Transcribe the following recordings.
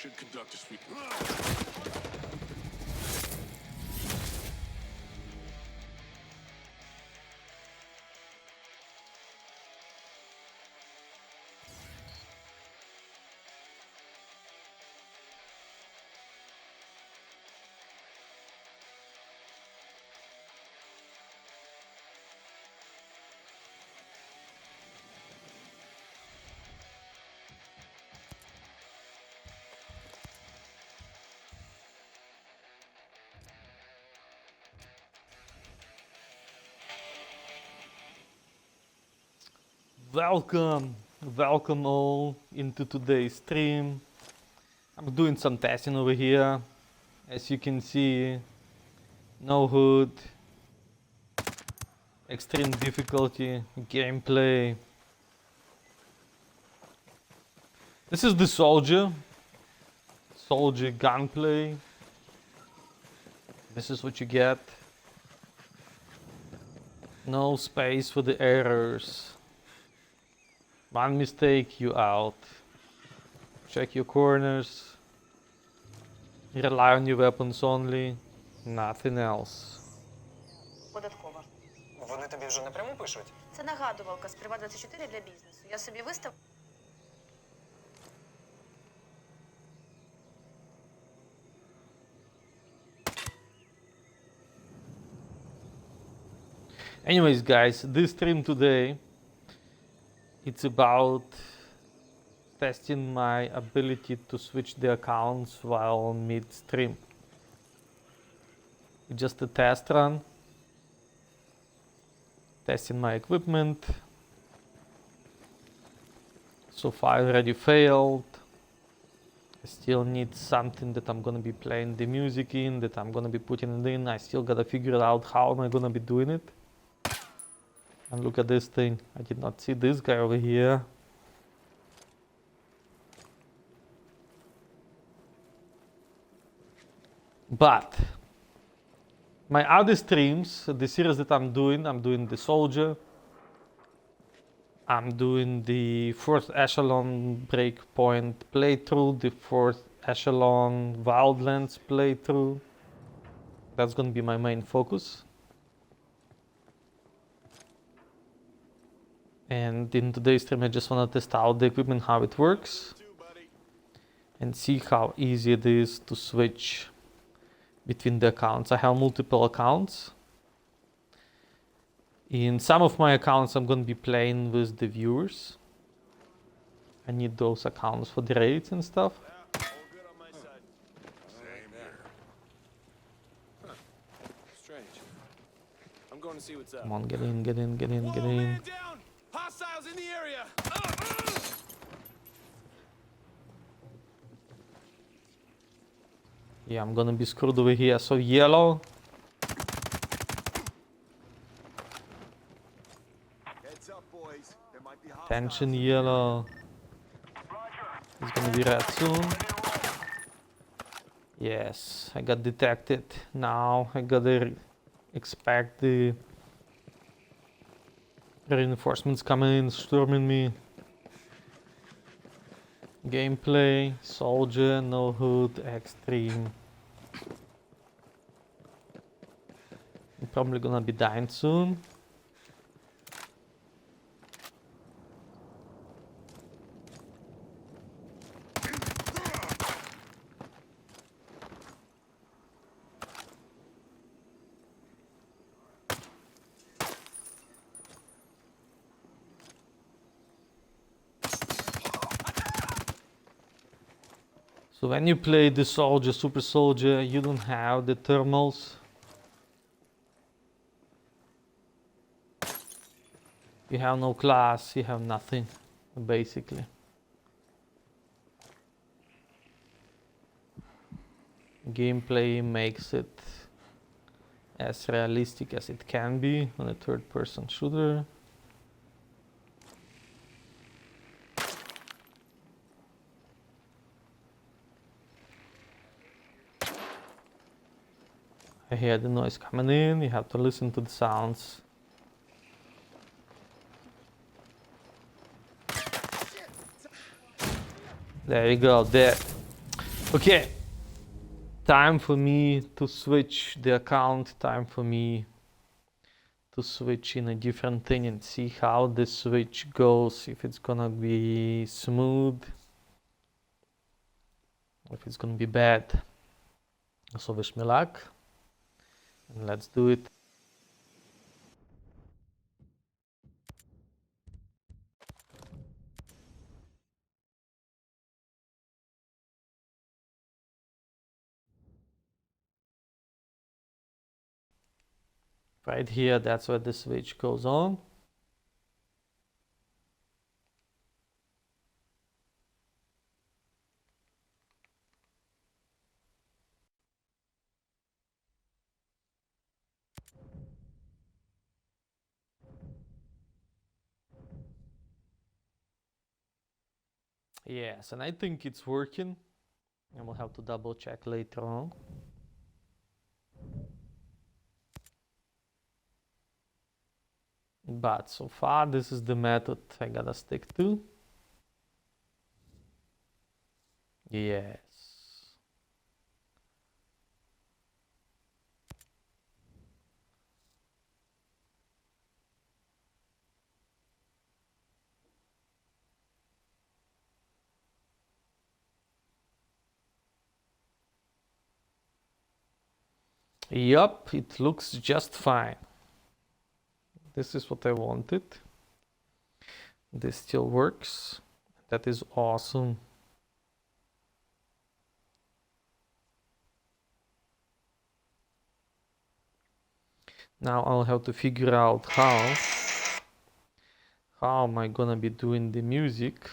should conduct a sweep. Welcome all into today's stream. I'm doing some testing over here. As you can see, no HUD, extreme difficulty, gameplay. This is the soldier gunplay. This is what you get. No space for the errors. One mistake, you out. Check your corners. Rely on your weapons only. Nothing else. Податкова. Вони тобі вже напряму пишуть? Це нагадувалка з Приват24 для бізнесу. Я собі вистав... Anyways, guys, this stream today, it's about testing my ability to switch the accounts while mid-stream. It's just a test run. Testing my equipment. So far I already failed. I still need something that I'm gonna be playing the music in, that I'm gonna be putting it in. I still gotta figure out how am I gonna be doing it. And look at this thing. I did not see this guy over here. But my other streams, the series that I'm doing the soldier. I'm doing the fourth echelon breakpoint playthrough, the fourth echelon wildlands playthrough. That's gonna be my main focus. And in today's stream, I just want to test out the equipment, how it works, and see how easy it is to switch between the accounts. I have multiple accounts. In some of my accounts, I'm going to be playing with the viewers. I need those accounts for the raids and stuff. All good on my side. Same here. Huh. Strange. I'm going to see what's up. Come on, get in, get in, get in, get Whoa, in. man down! Hostiles in the area! Yeah, I'm gonna be screwed over here. So yellow. Heads up, boys. There might be Attention yellow. It's gonna be red soon. Yes, I got detected. Now I gotta expect the reinforcements coming in, storming me. Gameplay, soldier, no HUD, extreme. I'm probably gonna be dying soon. So when you play the soldier, super soldier, you don't have the thermals. You have no class, you have nothing, basically. Gameplay makes it as realistic as it can be on a third-person shooter. I hear the noise coming in, you have to listen to the sounds. There you go, dead. Okay, time for me to switch the account, time for me to switch in a different thing and see how the switch goes, if it's gonna be smooth, if it's gonna be bad. So wish me luck, and let's do it. Right here, that's where the switch goes on. Yes, and I think it's working. And we'll have to double check later on. But so far, this is the method I gotta stick to. Yes. Yup, it looks just fine. This is what I wanted. This still works. That is awesome. Now I'll have to figure out how am I gonna be doing the music.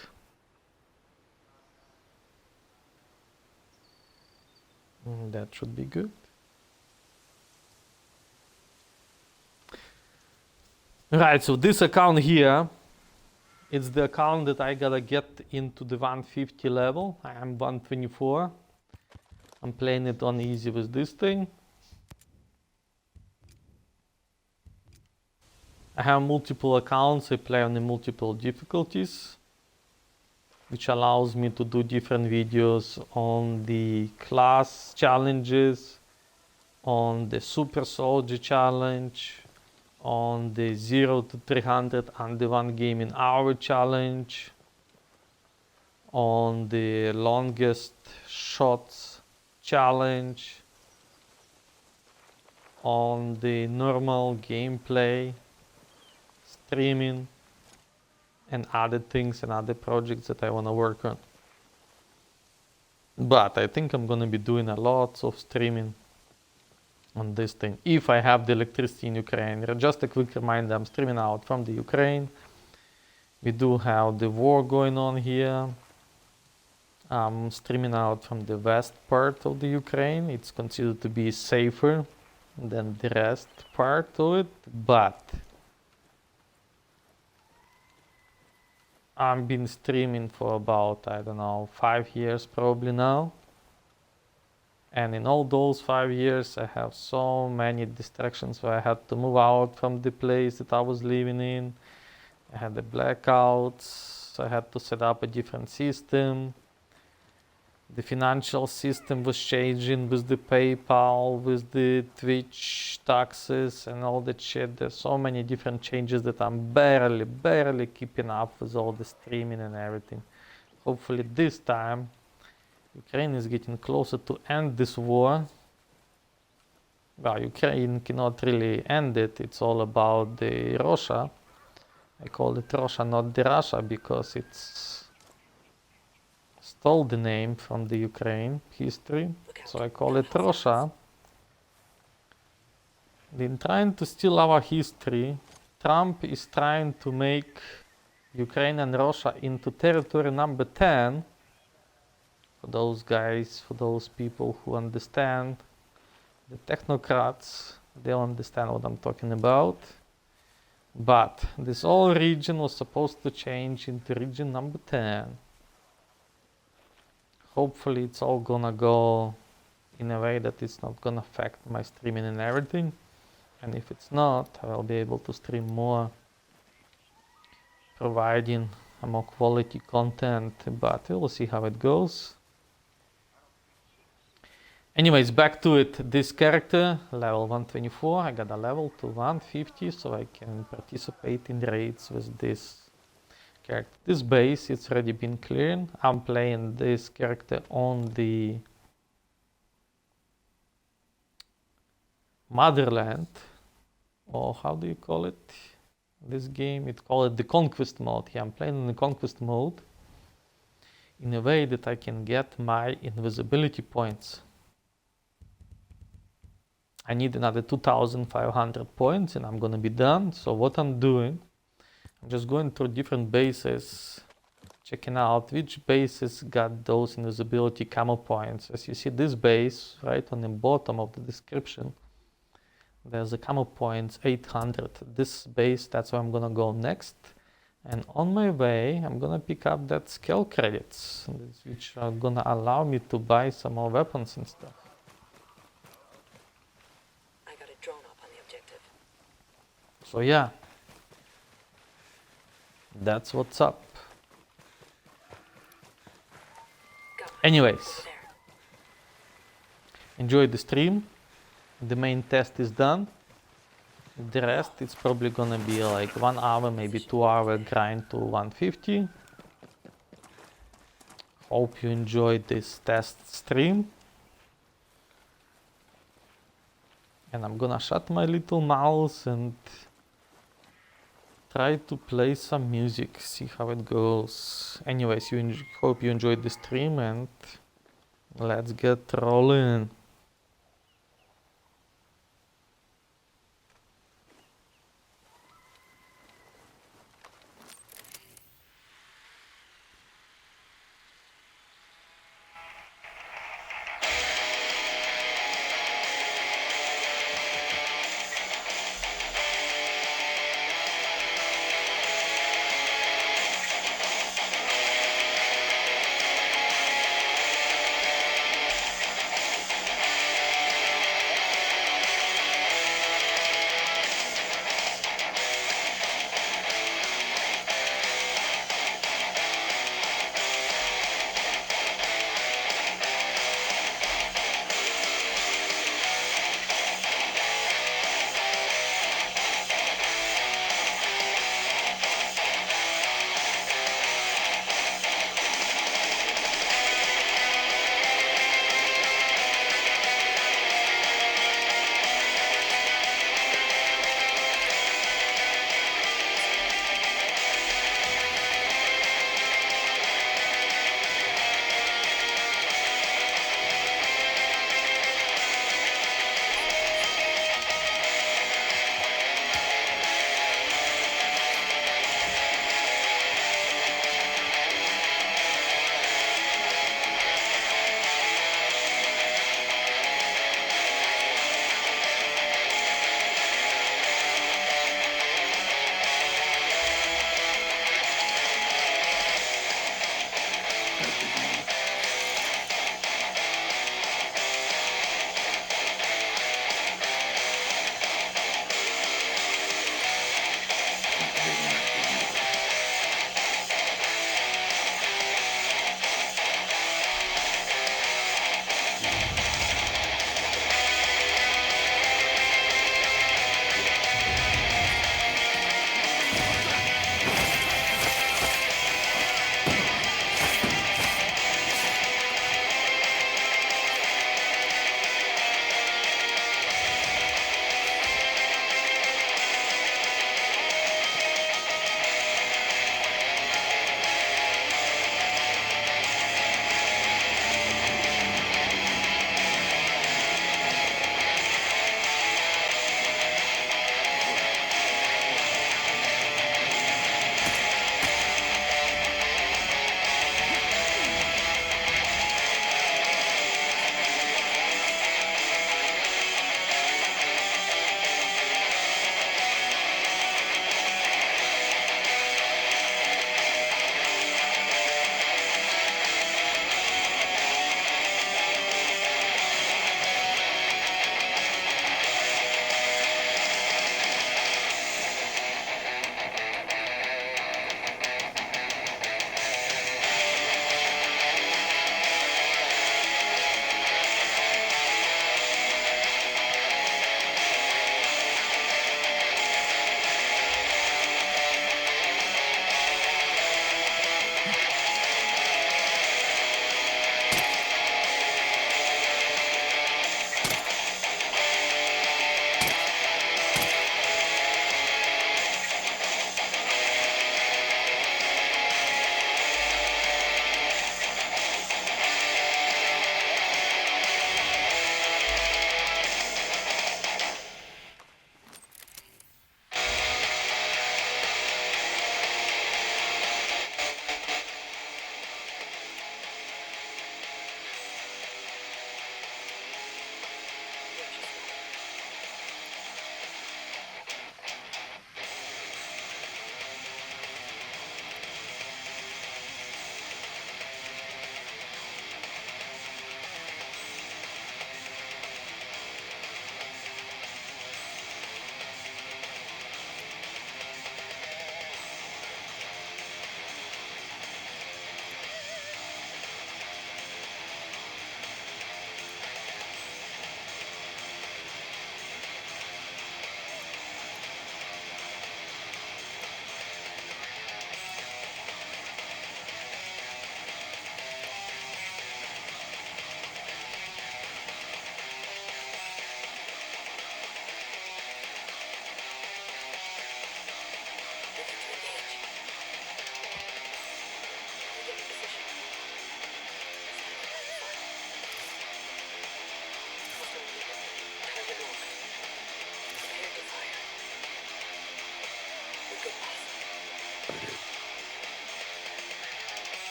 That should be good. Right, so this account here, it's the account that I gotta get into the 150 level. I am 124. I'm playing it on easy with this thing. I have multiple accounts. I play on the multiple difficulties, which allows me to do different videos on the class challenges, on the super soldier challenge, on the 0 to 300 and the 1 game in hour challenge, on the longest shots challenge, on the normal gameplay, streaming, and other things and other projects that I want to work on. But I think I'm going to be doing a lot of streaming on this thing if I have the electricity in Ukraine. Just a quick reminder, I'm streaming out from the Ukraine. We do have the war going on here. I'm streaming out from the west part of the Ukraine. It's considered to be safer than the rest part of it, but I've been streaming for about, I don't know, 5 years probably now. And in all those 5 years, I have so many distractions where I had to move out from the place that I was living in. I had the blackouts. I had to set up a different system. The financial system was changing with the PayPal, with the Twitch taxes and all that shit. There's so many different changes that I'm barely keeping up with all the streaming and everything. Hopefully this time Ukraine is getting closer to end this war. Well, Ukraine cannot really end it. It's all about the Russia. I call it Russia, not the Russia, because it's stole the name from the Ukraine history. So I call it Russia. In trying to steal our history, Trump is trying to make Ukraine and Russia into territory number 10. For those guys, for those people who understand, the technocrats, they'll understand what I'm talking about. But this whole region was supposed to change into region number 10. Hopefully it's all gonna go in a way that it's not gonna affect my streaming and everything. And if it's not, I will be able to stream more, providing a more quality content, but we'll see how it goes. Anyways, back to it. This character, level 124, I got a level to 150, so I can participate in raids with this character. This base, it's already been cleared. I'm playing this character on the motherland, or how do you call it? This game, it call it the conquest mode. Yeah, I'm playing in the conquest mode in a way that I can get my invisibility points. I need another 2,500 points and I'm gonna be done. So what I'm doing, I'm just going through different bases, checking out which bases got those invisibility camo points. As you see, this base right on the bottom of the description, there's a camo points 800. This base, that's where I'm gonna go next. And on my way, I'm gonna pick up that scale credits, which are gonna allow me to buy some more weapons and stuff. I got a drone up on the objective. So yeah, that's what's up. Got one. Anyways, Over there. enjoy the stream. The main test is done. The rest, it's probably gonna be like 1 hour, maybe 2 hour grind to 150. Hope you enjoyed this test stream. And I'm gonna shut my little mouth and try to play some music, see how it goes. Anyways, hope you enjoyed the stream and let's get rolling.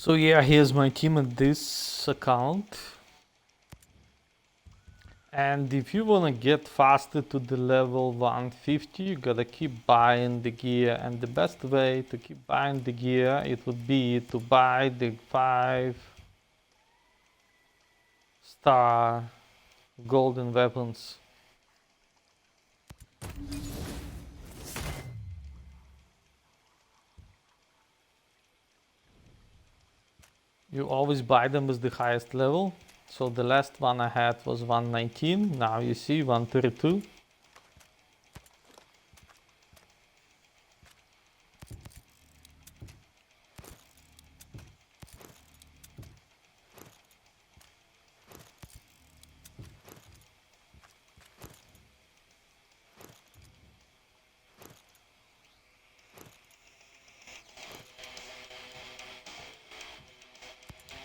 So yeah, here's my team at this account. And if you wanna get faster to the level 150, you gotta keep buying the gear. And the best way to keep buying the gear, it would be to buy the 5-star golden weapons. You always buy them with the highest level. So the last one I had was 119. Now you see 132.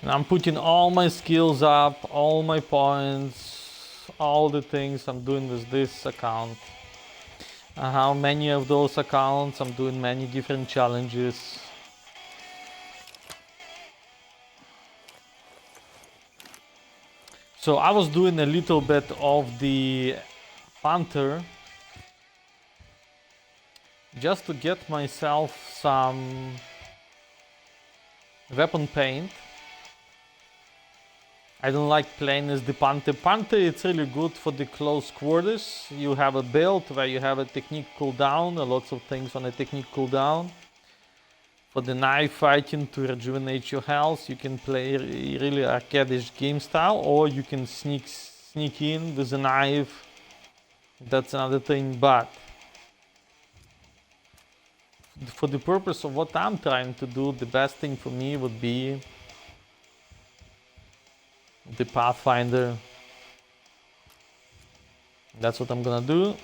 And I'm putting all my skills up, all my points, all the things I'm doing with this account. How many of those accounts I'm doing many different challenges. So I was doing a little bit of the Panther just to get myself some weapon paint. I don't like playing as the Panther. Panther, it's really good for the close quarters. You have a build where you have a technique cooldown, lots of things on a technique cooldown. For the knife fighting to rejuvenate your health, you can play really arcade-ish game style, or you can sneak in with a knife. That's another thing, but for the purpose of what I'm trying to do, the best thing for me would be the Pathfinder. That's what I'm gonna do.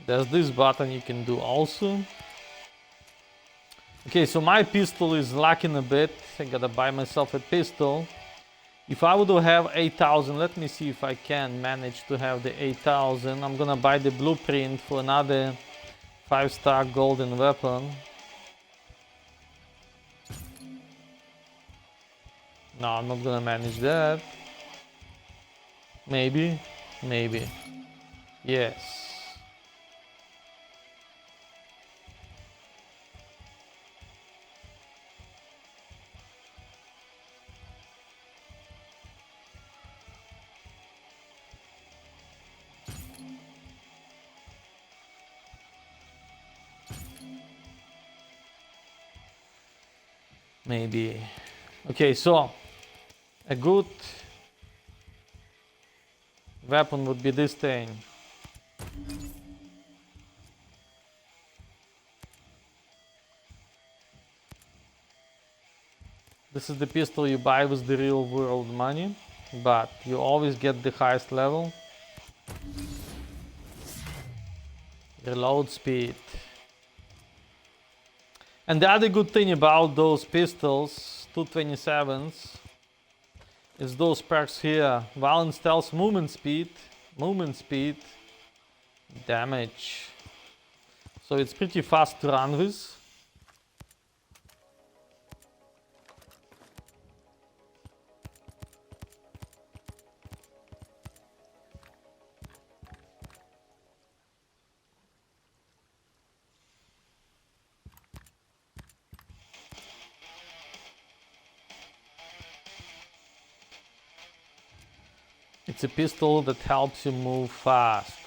There's this button you can do also. Okay, so my pistol is lacking a bit. I gotta buy myself a pistol. If I would have 8,000, let me see if I can manage to have the 8,000. I'm gonna buy the blueprint for another 5-star golden weapon. No, I'm not gonna manage that. Maybe. Yes. Maybe. Okay, so a good weapon would be this thing. This is the pistol you buy with the real world money, but you always get the highest level. Reload speed. And the other good thing about those pistols, 227s, is those perks here. Violent stealth, movement speed, damage. So it's pretty fast to run with. It's a pistol that helps you move fast.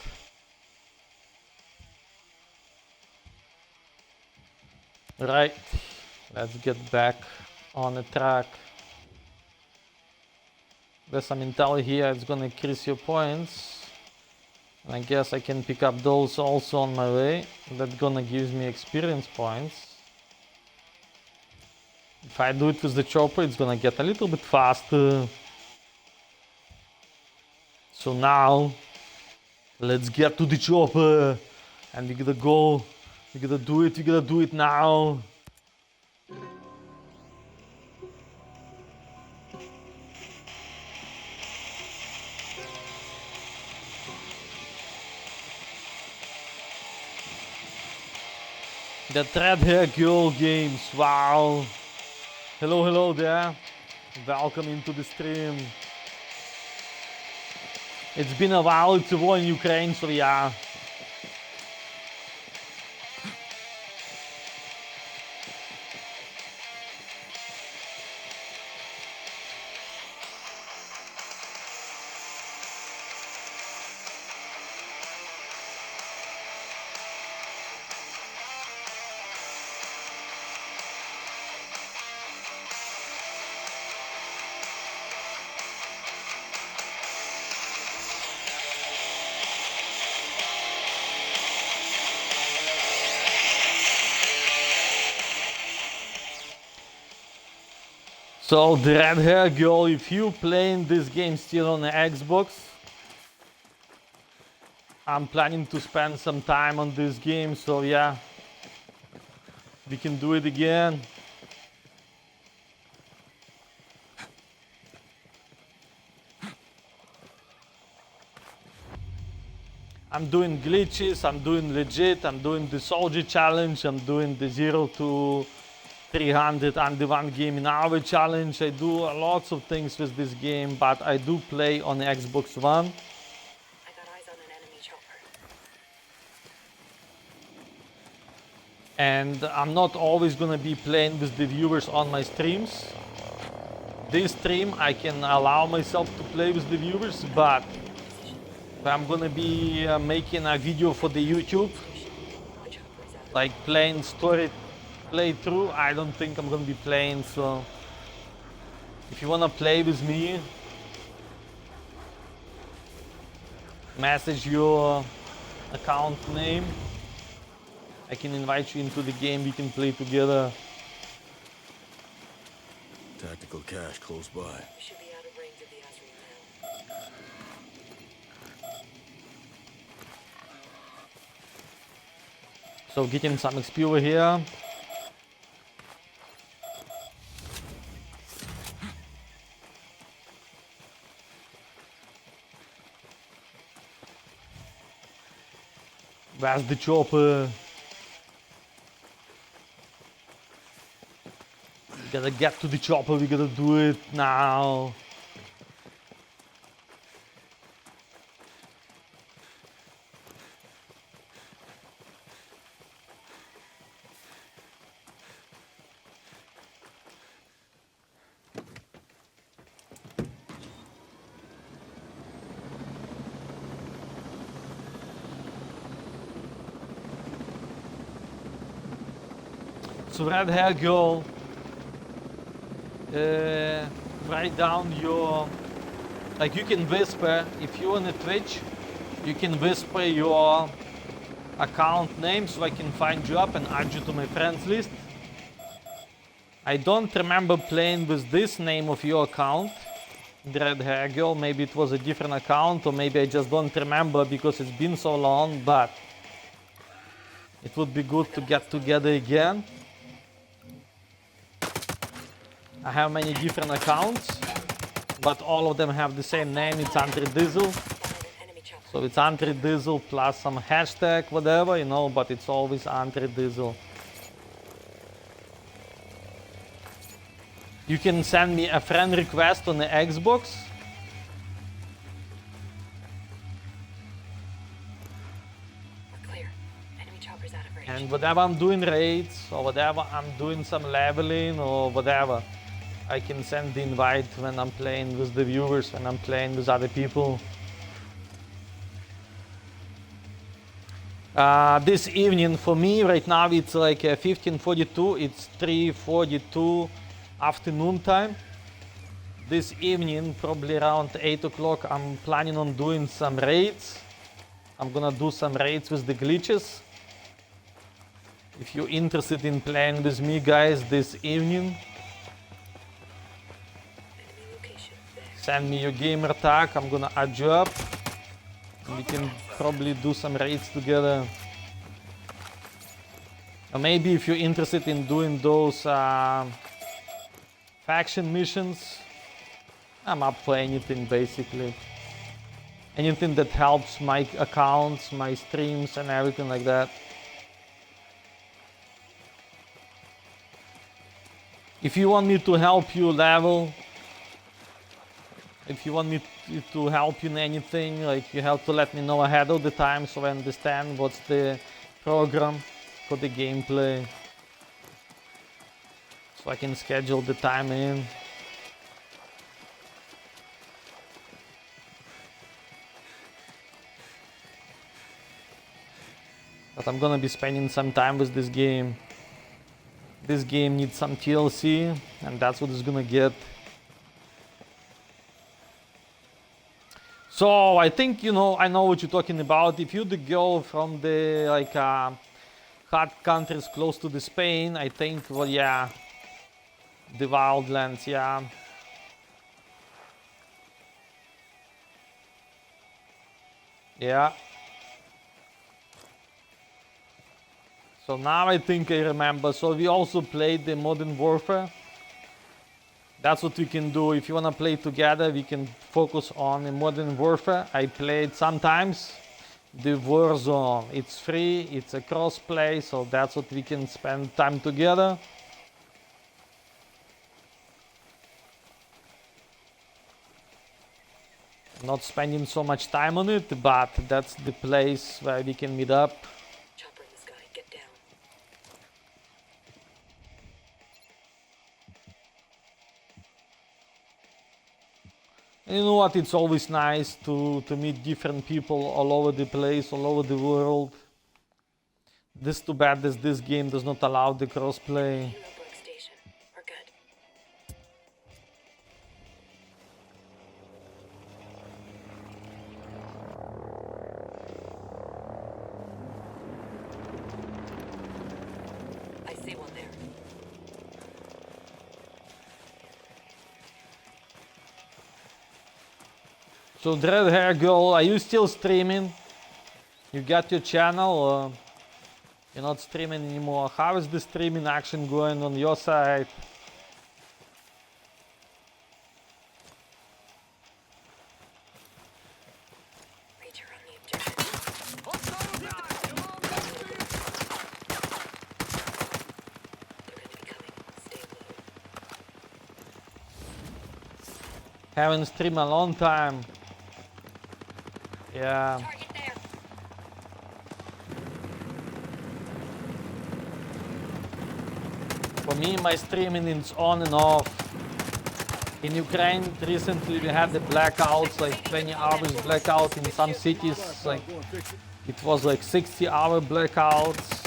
Right, let's get back on the track. There's some intel here, it's gonna increase your points. And I guess I can pick up those also on my way. That's gonna give me experience points. If I do it with the chopper, it's gonna get a little bit faster. So now, let's get to the chopper. And we gotta go. We gotta do it. We gotta do it now. The Red Hair Girl games, wow. Hello, hello there. Welcome into the stream. It's been a while, it's a war in Ukraine, so yeah. So the Red Hair Girl, if you playing this game still on the Xbox, I'm planning to spend some time on this game, so yeah, we can do it again. I'm doing glitches, I'm doing legit, I'm doing the soldier challenge, I'm doing the 0 to 300 under one game in hour challenge. I do lots of things with this game, but I do play on the Xbox One. I got eyes on an enemy chopper. And I'm not always gonna be playing with the viewers on my streams. This stream I can allow myself to play with the viewers, but if I'm gonna be making a video for the YouTube, The chopper is out. like playing story playthrough, I don't think I'm gonna be playing. So if you wanna play with me, message your account name. I can invite you into the game, we can play together. Tactical cache close by. We should be out of range of the Azrael now. So getting some XP over here. Where's the chopper? We gotta get to the chopper, we gotta do it now. So Red Hair Girl, write down your, like you can whisper, if you're on a Twitch, you can whisper your account name so I can find you up and add you to my friends list. I don't remember playing with this name of your account, the Red Hair Girl. Maybe it was a different account, or maybe I just don't remember because it's been so long, but it would be good to get together again. I have many different accounts, but all of them have the same name. It's Andre Diesel. Spotted an enemy chopper. So it's Andre Diesel plus some hashtag, whatever, you know, but it's always Andre Diesel. You can send me a friend request on the Xbox. We're clear. Enemy chopper's out of range. And whatever I'm doing raids, or whatever I'm doing some leveling, or whatever, I can send the invite when I'm playing with the viewers, when I'm playing with other people. This evening for me right now it's like 15:42, it's 3:42 afternoon time. This evening, probably around 8 o'clock, I'm planning on doing some raids. I'm gonna do some raids with the glitches. If you're interested in playing with me, guys, this evening, Send me your gamer tag, I'm gonna add you up. And we can probably do some raids together. Or maybe if you're interested in doing those faction missions, I'm up for anything basically. Anything that helps my accounts, my streams and everything like that. If you want me to help you level, if you want me to help you in anything, like you have to let me know ahead of the time so I understand what's the program for the gameplay. So I can schedule the time in. But I'm gonna be spending some time with this game. This game needs some TLC, and that's what it's gonna get. So I think, you know, I know what you're talking about. If you go from the like hot countries close to the Spain, I think, well, yeah, the wildlands, yeah. Yeah. So now I think I remember. So we also played the Modern Warfare. That's what we can do. If you want to play together, we can focus on the Modern Warfare. I played sometimes the Warzone. It's free, it's a cross-play, so that's what we can spend time together. Not spending so much time on it, but that's the place where we can meet up. Chopper in the sky, get down. And you know what, it's always nice to meet different people all over the place, all over the world. This too bad that this game does not allow the crossplay. Halo workstation. We're good. I see one there. So Dread Hair Girl, are you still streaming? You got your channel or you're not streaming anymore? How is the streaming action going on your side? Ranger on the objective. They're gonna be coming. Stay low. Haven't streamed a long time. Yeah. Target there. For me, my streaming is on and off. In Ukraine, recently we had the blackouts, like 20 hours blackout in some cities. Like it was like 60-hour blackouts.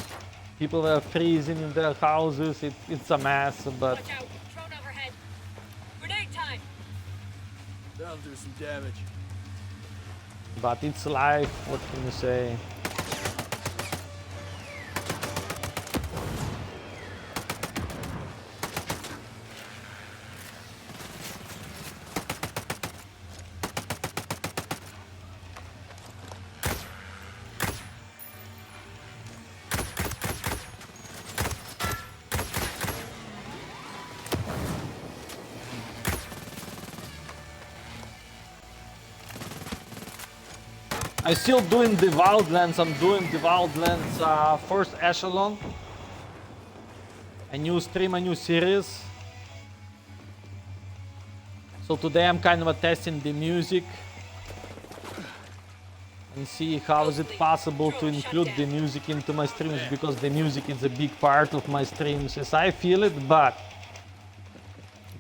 People were freezing in their houses. It's a mess, but Watch out. Drone overhead. Grenade time. That'll do some damage. it's life. What can you say? I'm still doing the Wildlands. I'm doing the Wildlands first echelon. A new stream, a new series. So today I'm kind of testing the music and see how is it possible to include the music into my streams, because the music is a big part of my streams as I feel it, but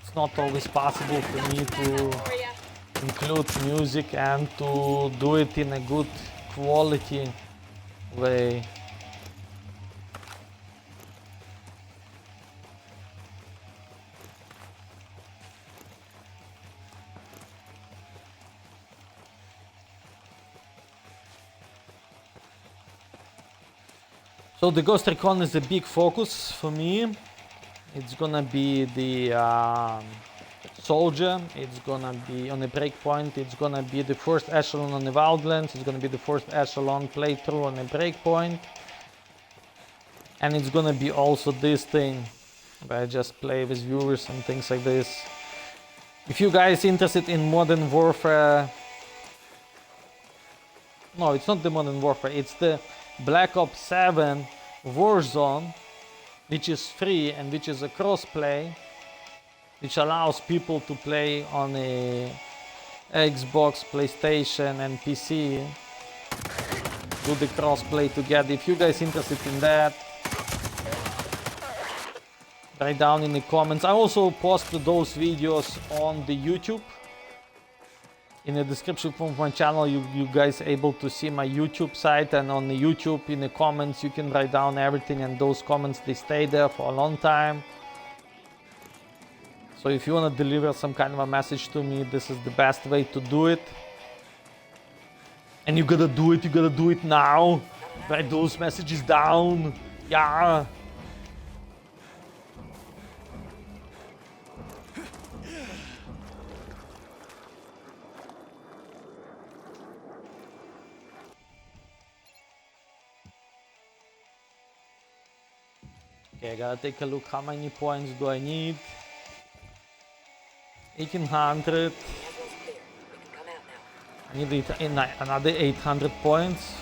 it's not always possible for me to For ya. include music and to do it in a good quality way. So the Ghost Recon is a big focus for me. It's gonna be the soldier. It's gonna be on a breakpoint. It's gonna be the first echelon on the Wildlands. It's gonna be the first echelon playthrough on a breakpoint. And it's gonna be also this thing where I just play with viewers and things like this. If you guys interested in Modern Warfare, no, it's not the Modern Warfare, it's the Black Ops 7 Warzone, which is free and which is a crossplay, which allows people to play on a Xbox, PlayStation and PC, do the crossplay together. If you guys interested in that, write down in the comments. I also post those videos on the YouTube. In the description of my channel, you guys able to see my YouTube site, and on the YouTube in the comments you can write down everything, and those comments they stay there for a long time. So if you want to deliver some kind of a message to me, this is the best way to do it. And you gotta do it now. Write those messages down. Yeah. Okay, I gotta take a look how many points do I need. 1800. Clear. We can come out now. I need another 800 points.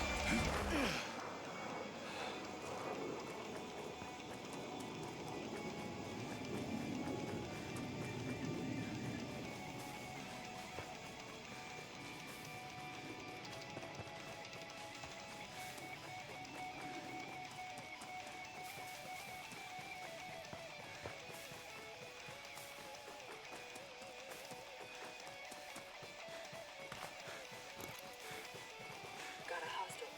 Got a hostile.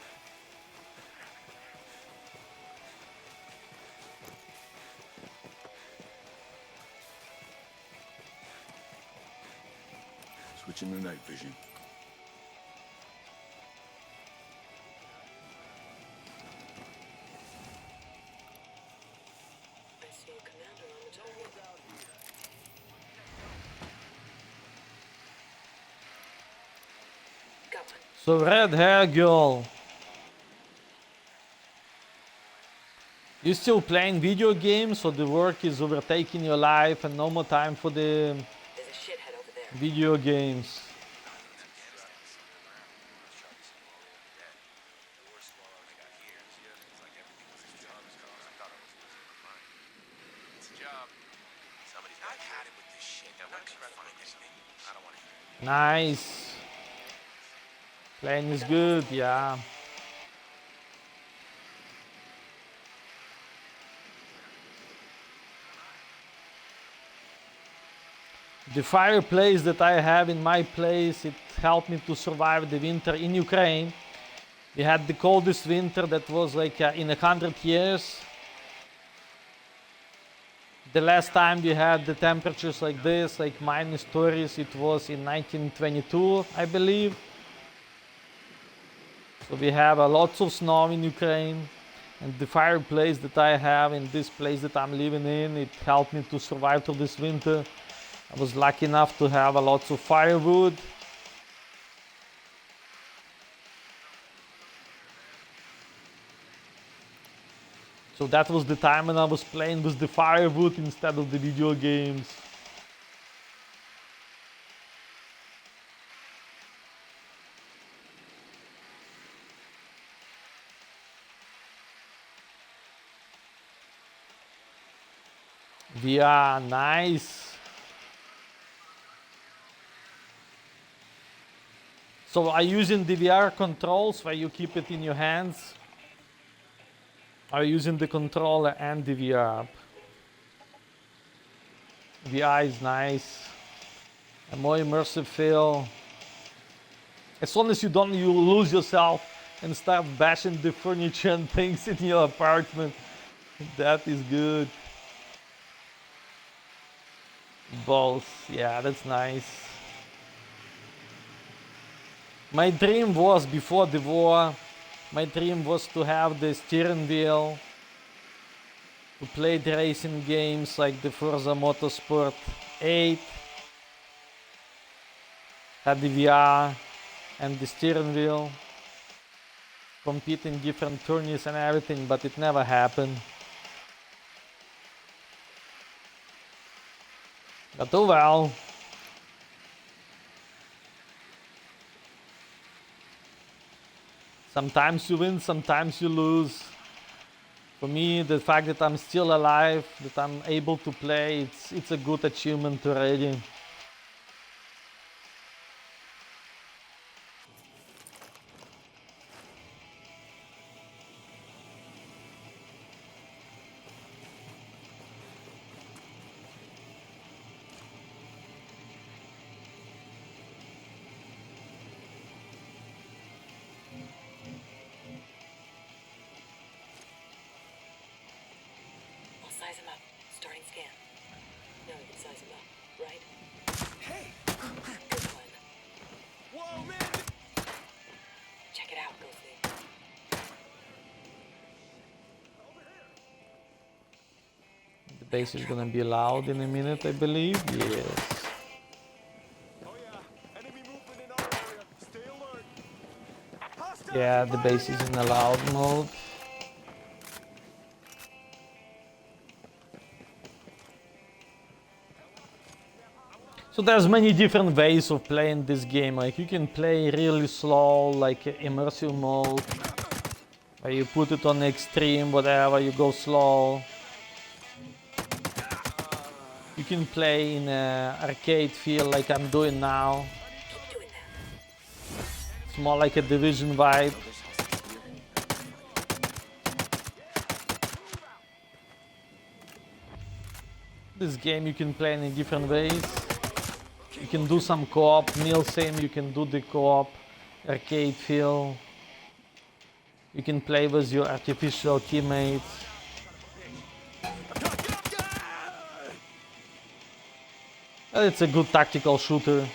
Switching to night vision. I see a commander on the target. Got one. So red hair girl, you still playing video games, or the work is overtaking your life and no more time for the There's a shithead over there. video games? Nice. Playing is good, yeah. The fireplace that I have in my place, it helped me to survive the winter in Ukraine. We had the coldest winter that was like in 100 years. The last time we had the temperatures like this, like -30s, it was in 1922, I believe. So we have lots of snow in Ukraine, and the fireplace that I have in this place that I'm living in, it helped me to survive through this winter. I was lucky enough to have lots of firewood. So that was the time when I was playing with the firewood instead of the video games. Yeah, nice. So are you using the VR controls where you keep it in your hands? Are you using the controller and the VR app? VR is nice. A more immersive feel. As long as you lose yourself and start bashing the furniture and things in your apartment. That is good. Both, yeah, that's nice. My dream was, before the war, my dream was to have the steering wheel, to play the racing games like the Forza Motorsport 8, had the VR and the steering wheel, compete in different tourneys and everything, but it never happened. But oh well. Sometimes you win, sometimes you lose. For me, the fact that I'm still alive, that I'm able to play, it's a good achievement already. I'll size him up. Starting scan. Now we can size him up, right? Hey! Good one. Whoa, man! Check it out, Ghostly. The base is gonna be loud in a minute, I believe. Yes. Oh yeah, enemy movement in our area. Stay alert. Hostile Yeah, the base is in a loud mode. So there's many different ways of playing this game. Like you can play really slow, like immersive mode, where you put it on extreme, whatever, you go slow. You can play in arcade feel like I'm doing now. Keep doing that. It's more like a Division vibe. This game you can play in different ways. You can do some co-op, Neil same, you can do the co-op, arcade feel. You can play with your artificial teammates. It's a good tactical shooter.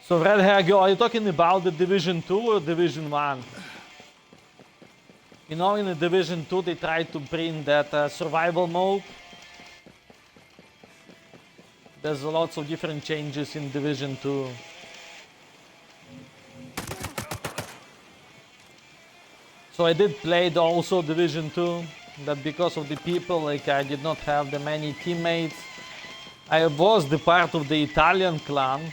So Red Hair Girl, are you talking about the Division 2 or Division 1? You know, in the Division 2 they tried to bring that survival mode. There's lots of different changes in Division 2. So I did play also Division 2, but because of the people, like I did not have the many teammates. I was the part of the Italian clan,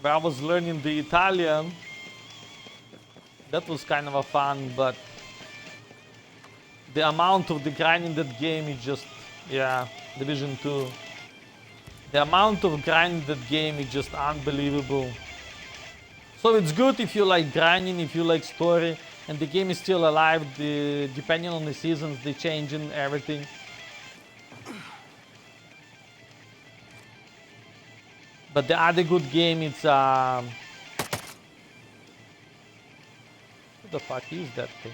where I was learning the Italian. That was kind of a fun, but the amount of the grind in that game is just, yeah, Division 2. The amount of grind in that game is just unbelievable. So it's good if you like grinding, if you like story, and the game is still alive. Depending on the seasons, they change in everything. But the other good game, it's what the fuck is that thing?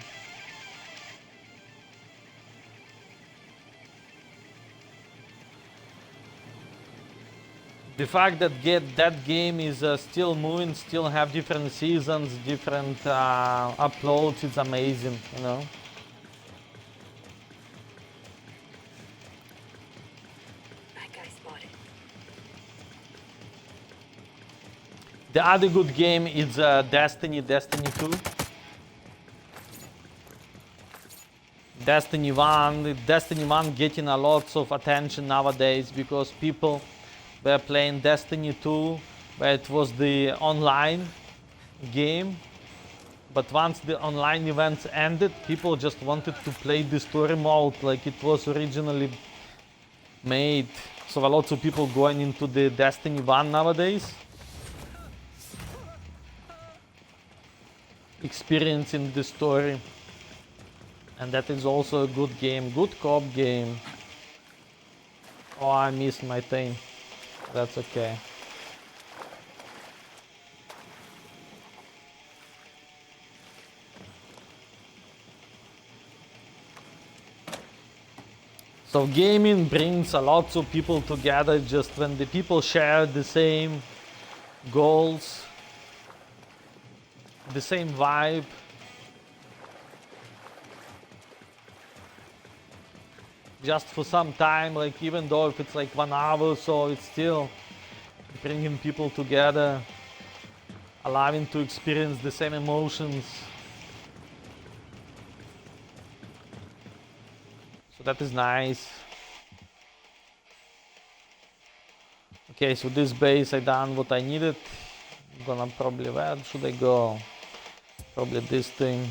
The fact that that game is still moving, still have different seasons, different uploads, it's amazing, you know. That guy spotted. The other good game is Destiny 2. Destiny 1 getting a lot of attention nowadays because people were playing Destiny 2, where it was the online game. But once the online events ended, people just wanted to play the story mode like it was originally made. So a lot of people going into the Destiny 1 nowadays, experiencing the story. And that is also a good game, good co-op game. Oh, I missed my thing. That's okay. So gaming brings a lot of people together just when the people share the same goals. the same vibe. Just for some time, like even though if it's like 1 hour, so it's still bringing people together, allowing to experience the same emotions. So that is nice. Okay, so this base I done what I needed. I'm gonna probably, where should I go? Probably this thing.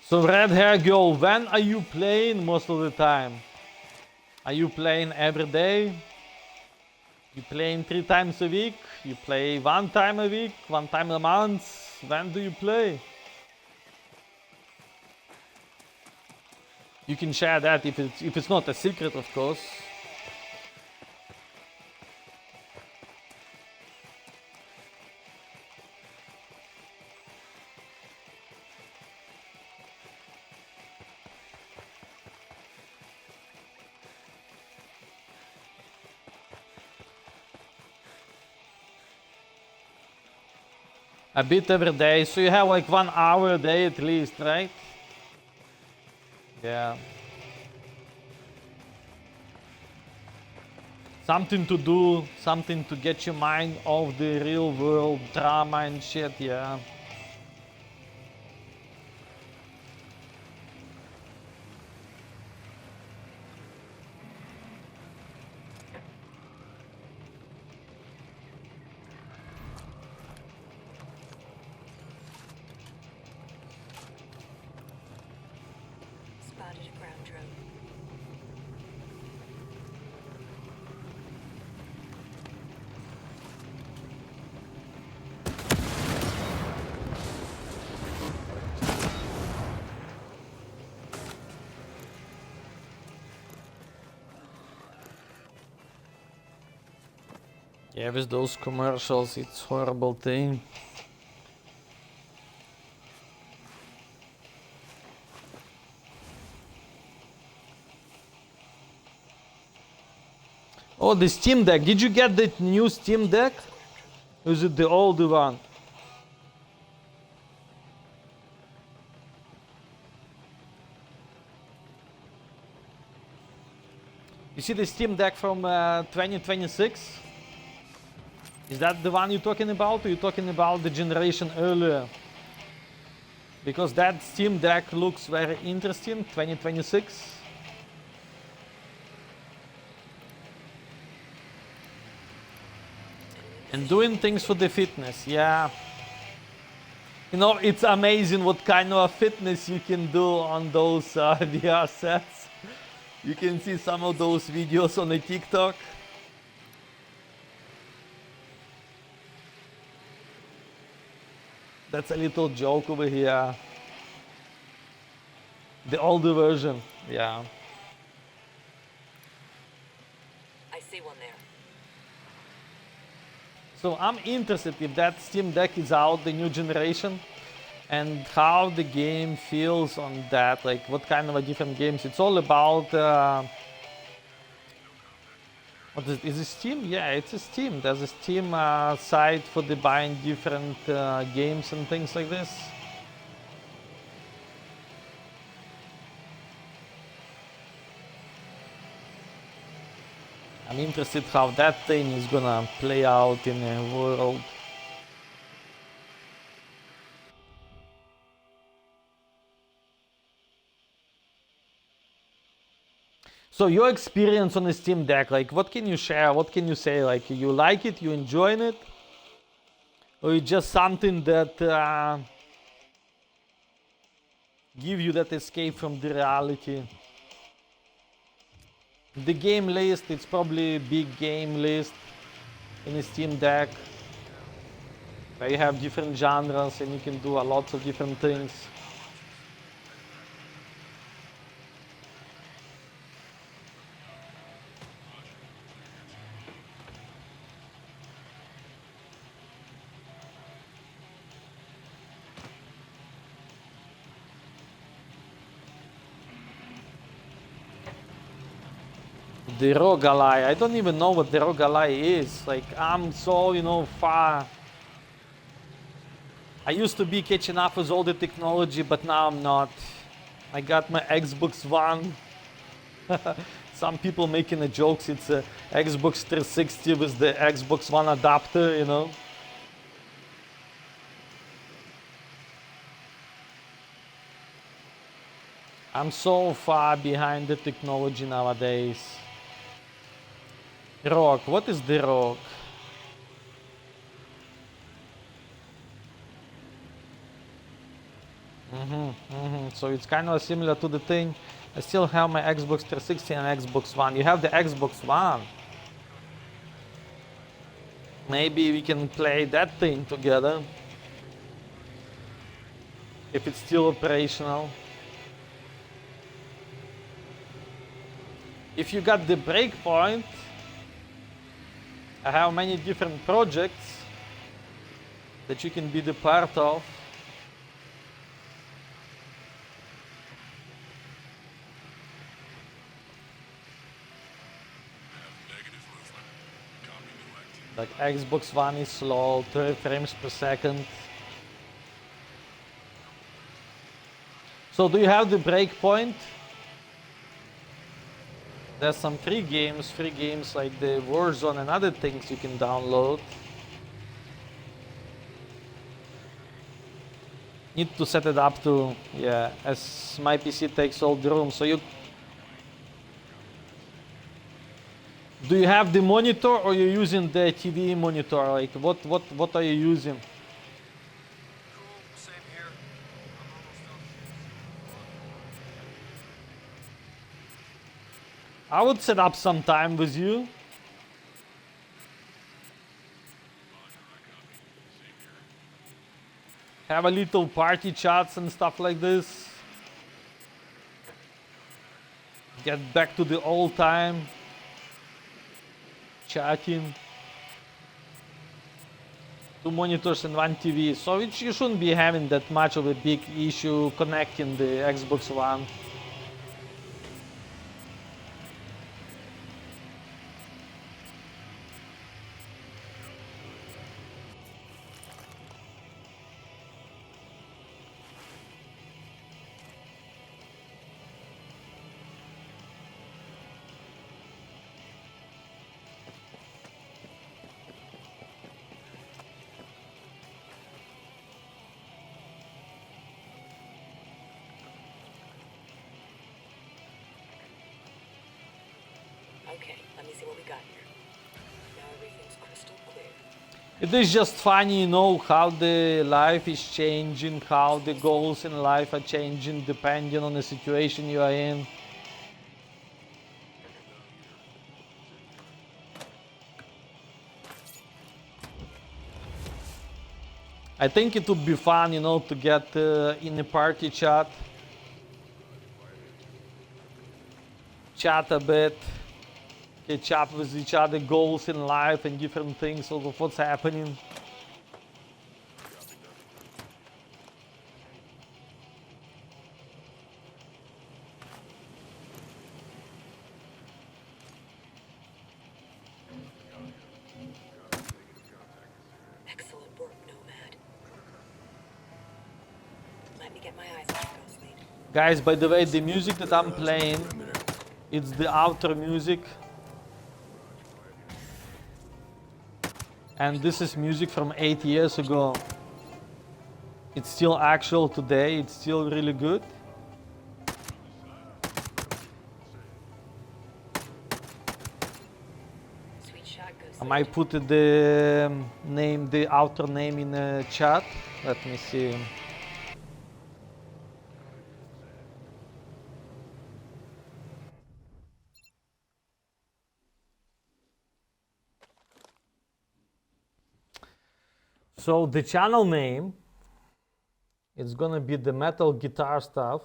So red hair girl, when are you playing most of the time? Are you playing every day? You playing 3 times a week? You play 1 time a week? 1 time a month? When do you play? You can share that if it's not a secret, of course. A bit every day, so you have like 1 hour a day at least, right? Yeah. Something to do, something to get your mind off the real world drama and shit, yeah. Spotted a ground drone. Yeah, with those commercials, it's horrible thing. Oh, the Steam Deck. Did you get the new Steam Deck? Or is it the older one? You see the Steam Deck from 2026? Is that the one you're talking about, or you're talking about the generation earlier? Because that Steam Deck looks very interesting, 2026. And doing things for the fitness, yeah. You know, it's amazing what kind of fitness you can do on those VR sets. You can see some of those videos on the TikTok. That's a little joke over here. The older version, yeah. I see one there. So I'm interested if that Steam Deck is out, the new generation, and how the game feels on that, like what kind of a different games. It's all about, what is it Steam? Yeah, it's a Steam. There's a Steam site for the buying different games and things like this. I'm interested how that thing is gonna play out in a world. So your experience on the Steam Deck, like what can you share? What can you say? Like you like it, you enjoying it? Or it's just something that give you that escape from the reality? The game list, it's probably a big game list in a Steam Deck, where you have different genres and you can do a lot of different things. The roguelike. I don't even know what the roguelike is. Like, I'm so, you know, far. I used to be catching up with all the technology, but now I'm not. I got my Xbox One. Some people making the jokes, it's a Xbox 360 with the Xbox One adapter, you know. I'm so far behind the technology nowadays. Rock, what is the rock? So it's kind of similar to the thing. I still have my Xbox 360 and Xbox One. You have the Xbox One. Maybe we can play that thing together. If it's still operational. If you got the breakpoint, I have many different projects that you can be the part of. Like Xbox One is slow, 30 frames per second. So do you have the breakpoint? There's some free games like the Warzone and other things you can download. Need to set it up to, yeah, as my PC takes all the room. So you, do you have the monitor or you're using the TV monitor? Like what are you using? Cool, same here. I'm almost done. I would set up some time with you. Have a little party chats and stuff like this. Get back to the old time. Chatting. 2 monitors and 1 TV. So you shouldn't be having that much of a big issue connecting the Xbox One. Okay, let me see what we got here. Now everything's crystal clear. It is just funny, you know, how the life is changing, how the goals in life are changing depending on the situation you are in. I think it would be fun, you know, to get in a party chat a bit, catch up with each other, goals in life and different things of what's happening. Excellent work, Nomad. Let me get my eyes on Ghost Lead. Guys, by the way, the music that I'm playing, it's the outro music. And this is music from 8 years ago. It's still actual today, it's still really good. Sweet shot, Ghost I Lead. might put the name, the author name in the chat. Let me see. So the channel name, it's gonna be the metal guitar stuff.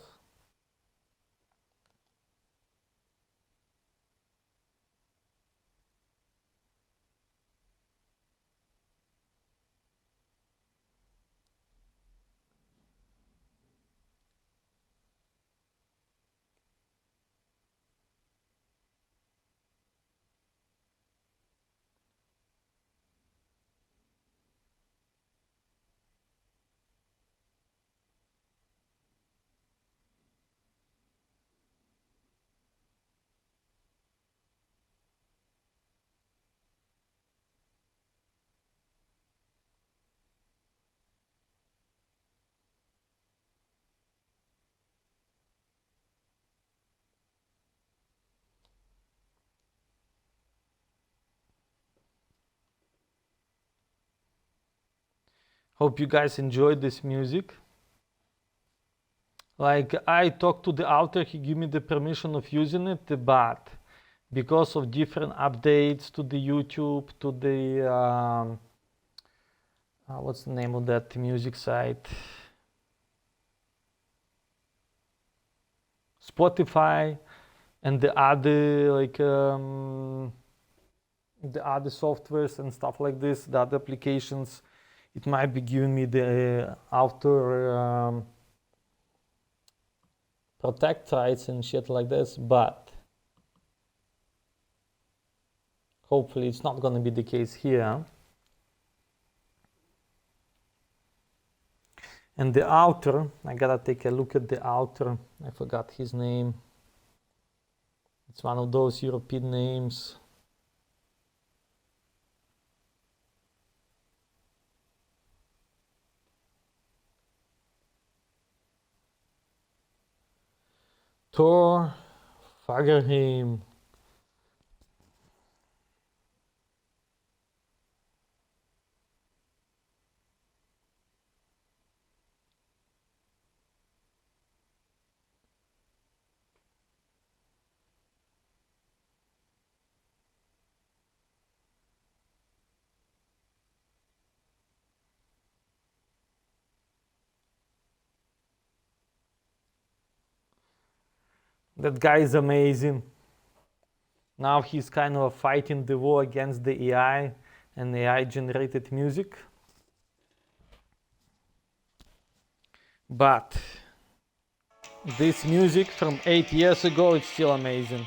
Hope you guys enjoyed this music. Like, I talked to the author, he gave me the permission of using it, but because of different updates to the YouTube, to the what's the name of that music site, Spotify, and the other the other softwares and stuff like this, the other applications, it might be giving me the author protect rights and shit like this, but hopefully it's not going to be the case here. And the author, I gotta take a look at the author, I forgot his name. It's one of those European names. Thor Fagerheim. That guy is amazing. Now he's kind of fighting the war against the AI and AI generated music. But this music from 8 years ago, it's still amazing.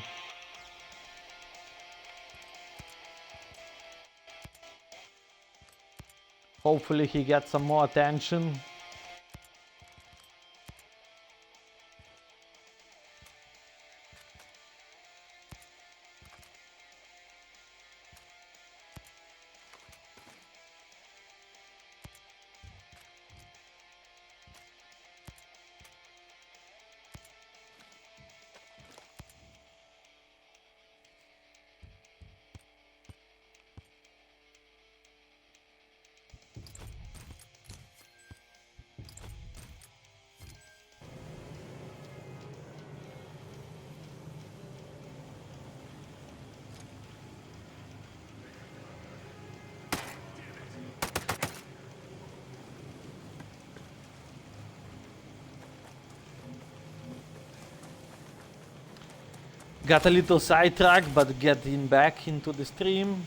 Hopefully he gets some more attention. Got a little sidetracked, but getting back into the stream.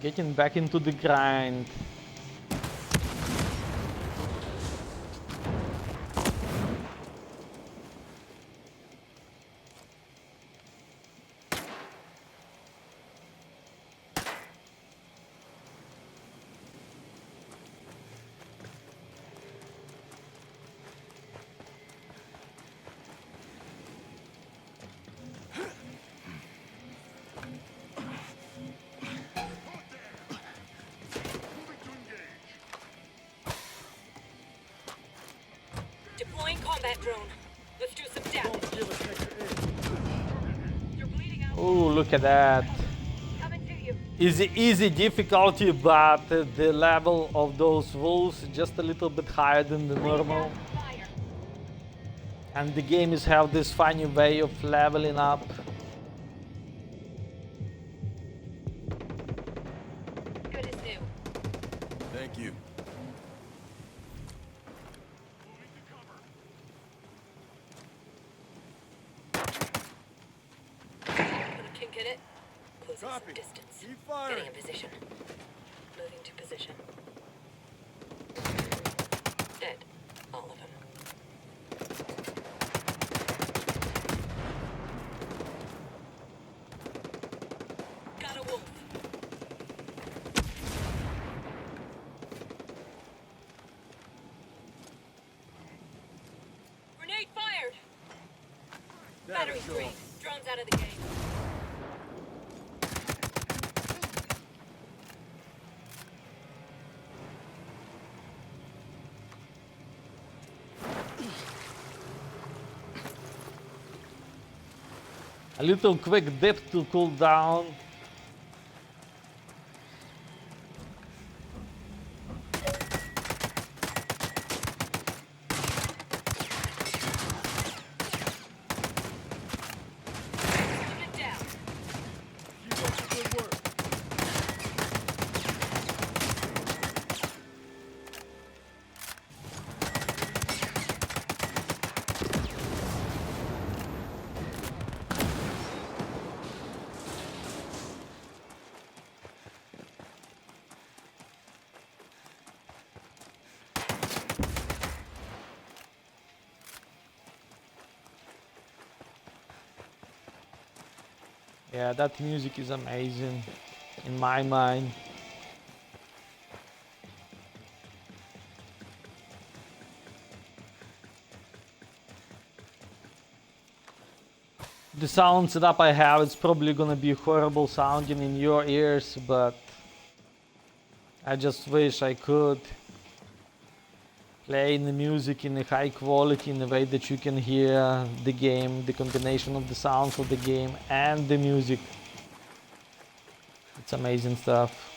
Getting back into the grind. Deploying combat drone. Let's do some damage. You're bleeding out. Oh, look at that. Coming to you. Easy difficulty, but the level of those wolves is just a little bit higher than the normal. Fire. And the game is have this funny way of leveling up. Good as new. Thank you. Put a kink in it. Closing some Copy. distance. Keep firing. Getting in position. Moving to position. Dead. All of them. Got a wolf. Grenade fired. Battery free. Drones out of the game. A little quick dip to cool down Yeah, that music is amazing in my mind. The sound setup I have, it's probably gonna be horrible sounding in your ears, but I just wish I could play the music in a high quality in a way that you can hear the game, the combination of the sounds of the game and the music. It's amazing stuff.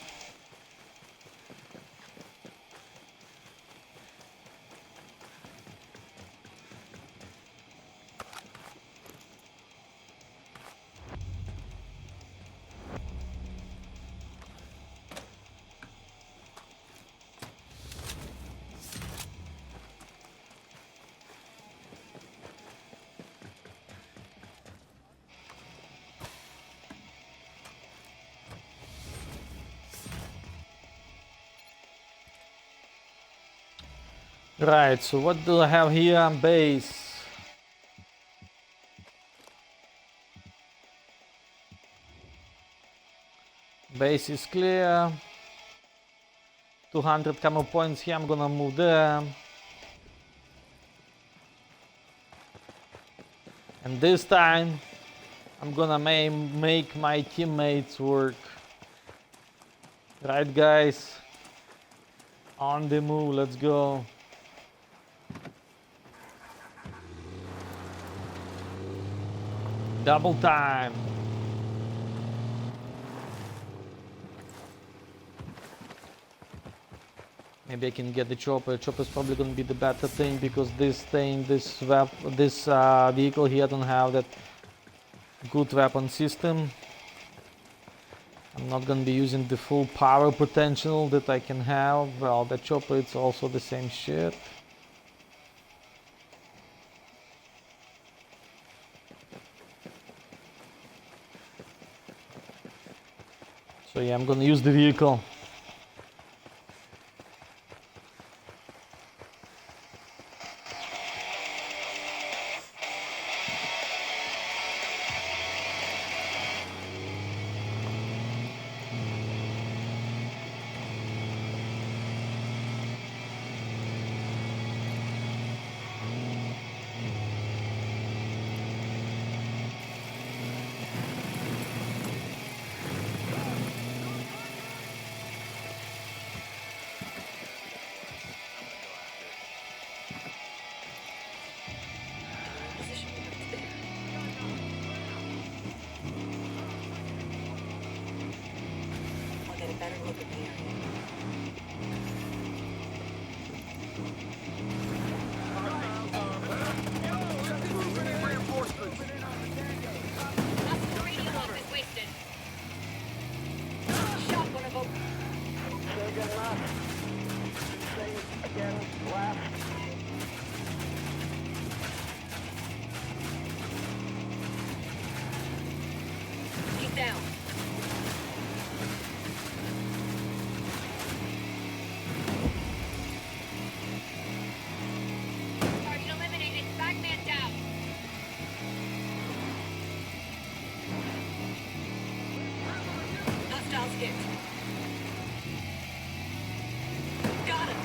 Right, so what do I have here? Base. Base is clear. 200 camo points here, I'm gonna move there. And this time, I'm gonna make my teammates work. Right, guys? On the move, let's go. Double time. Maybe I can get the chopper. Chopper's probably gonna be the better thing because this vehicle here don't have that good weapon system. I'm not gonna be using the full power potential that I can have. Well, the chopper, it's also the same shit. So yeah, I'm gonna use the vehicle. Position marked there. I'll get a better look at the area. That's the radio lock is wasted. Shot one of them. He's down. Target eliminated. Bagman down. Hostiles hit. Got him.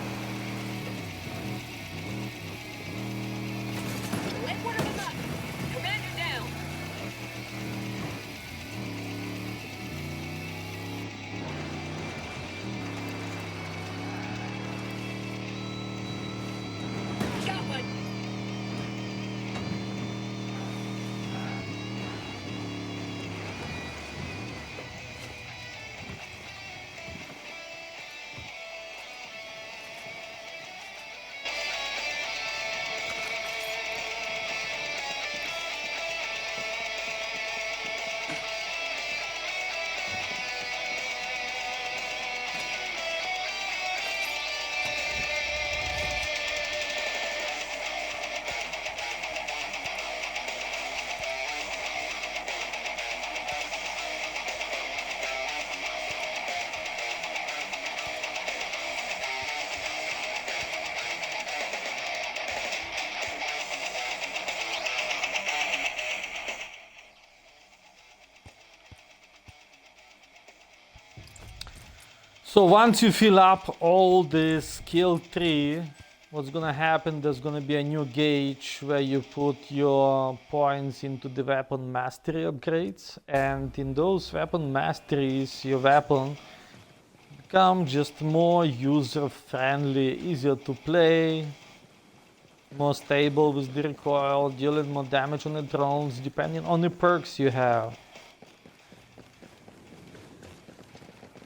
So once you fill up all the skill tree, what's gonna happen, there's gonna be a new gauge where you put your points into the weapon mastery upgrades, and in those weapon masteries your weapon become just more user friendly, easier to play, more stable with the recoil, dealing more damage on the drones depending on the perks you have.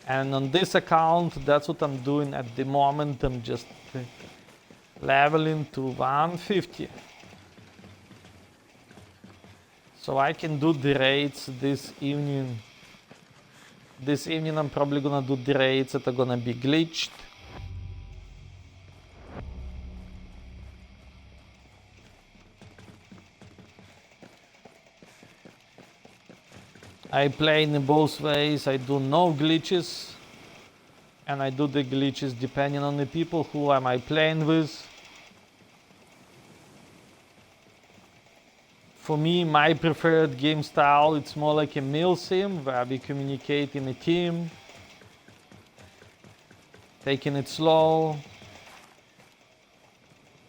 And on this account, that's what I'm doing at the moment. I'm just leveling to 150. So I can do the raids this evening. This evening I'm probably gonna do the raids that are gonna be glitched. I play in both ways. I do no glitches, and I do the glitches depending on the people who am I playing with. For me, my preferred game style, it's more like a milsim where we communicate in a team, taking it slow.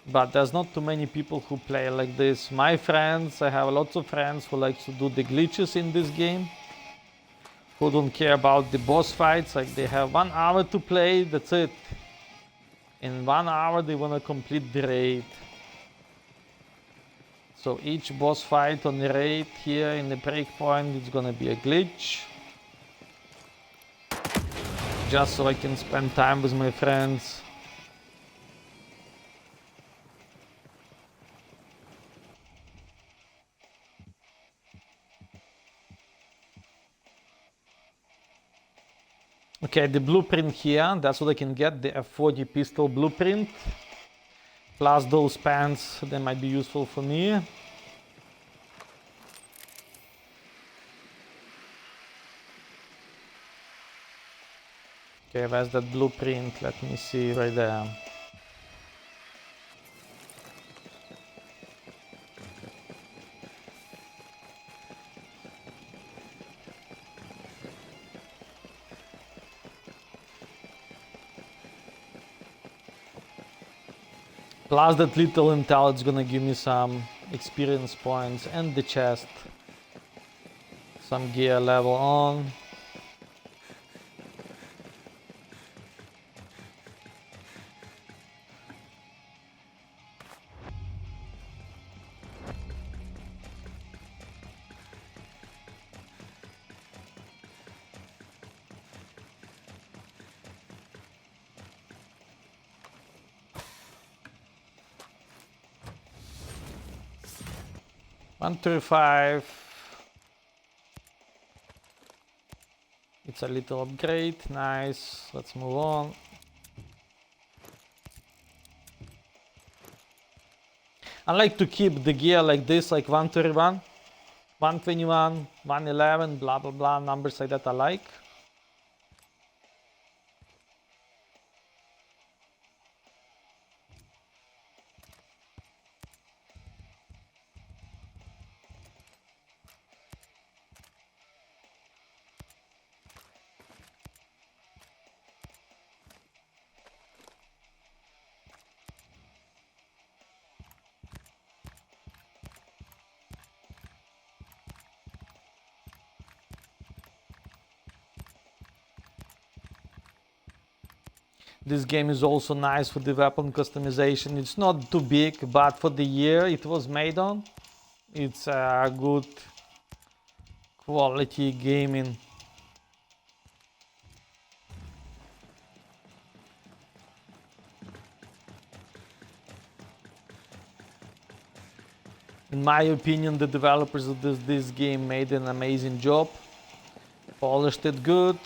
But there's not too many people who play like this. My friends, I have lots of friends who like to do the glitches in this game, who don't care about the boss fights. Like they have 1 hour to play, that's it. In 1 hour they want to complete the raid. So each boss fight on the raid here in the breakpoint is gonna be a glitch. Just so I can spend time with my friends. Okay, the blueprint here, that's what I can get, the F40 pistol blueprint. Plus those pants, they might be useful for me. Okay, where's that blueprint? Let me see, right there. Plus that little intel, it's gonna give me some experience points and the chest. Some gear level on. $135. It's a little upgrade, nice. Let's move on. I like to keep the gear like this, like 131, 121, 111, blah blah blah, numbers like that I like. This game is also nice for the weapon customization. It's not too big, but for the year it was made on, it's a good quality gaming. In my opinion, the developers of this game made an amazing job, polished it good.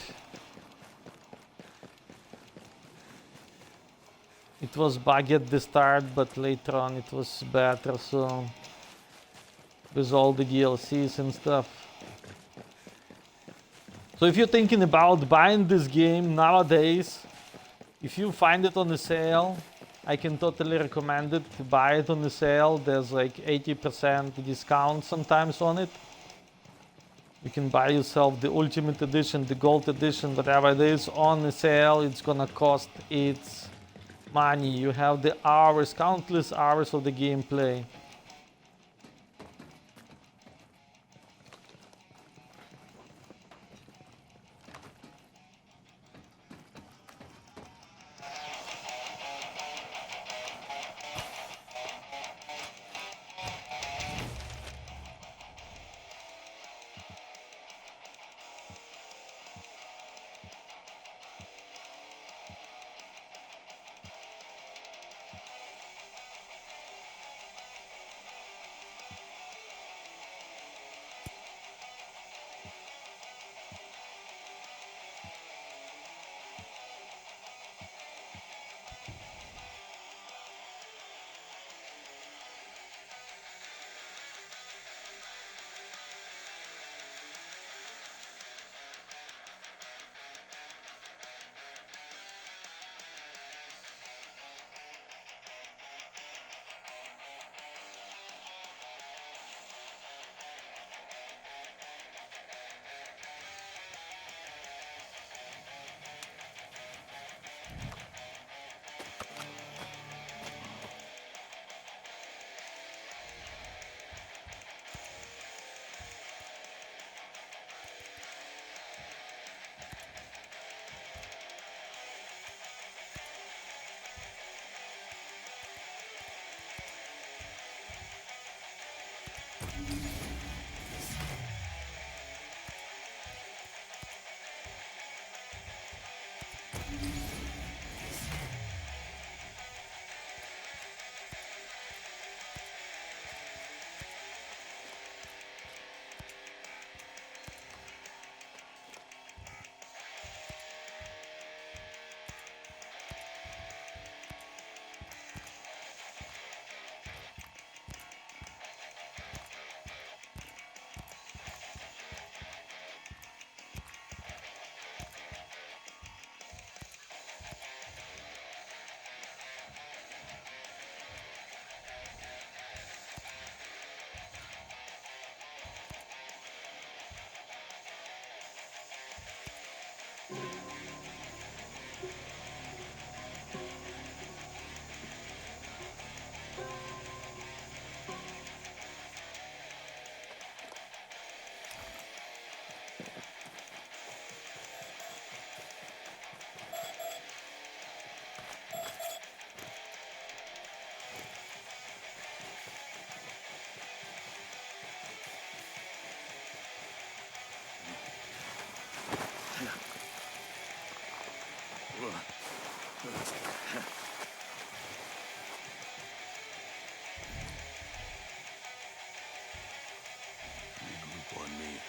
It was buggy at the start, but later on it was better, so with all the DLCs and stuff. So if you're thinking about buying this game nowadays, if you find it on the sale, I can totally recommend it. Buy it on the sale. There's like 80% discount sometimes on it. You can buy yourself the ultimate edition, the gold edition, whatever it is on the sale. It's gonna cost its money. You have the hours, countless hours of the gameplay. Regroup on me.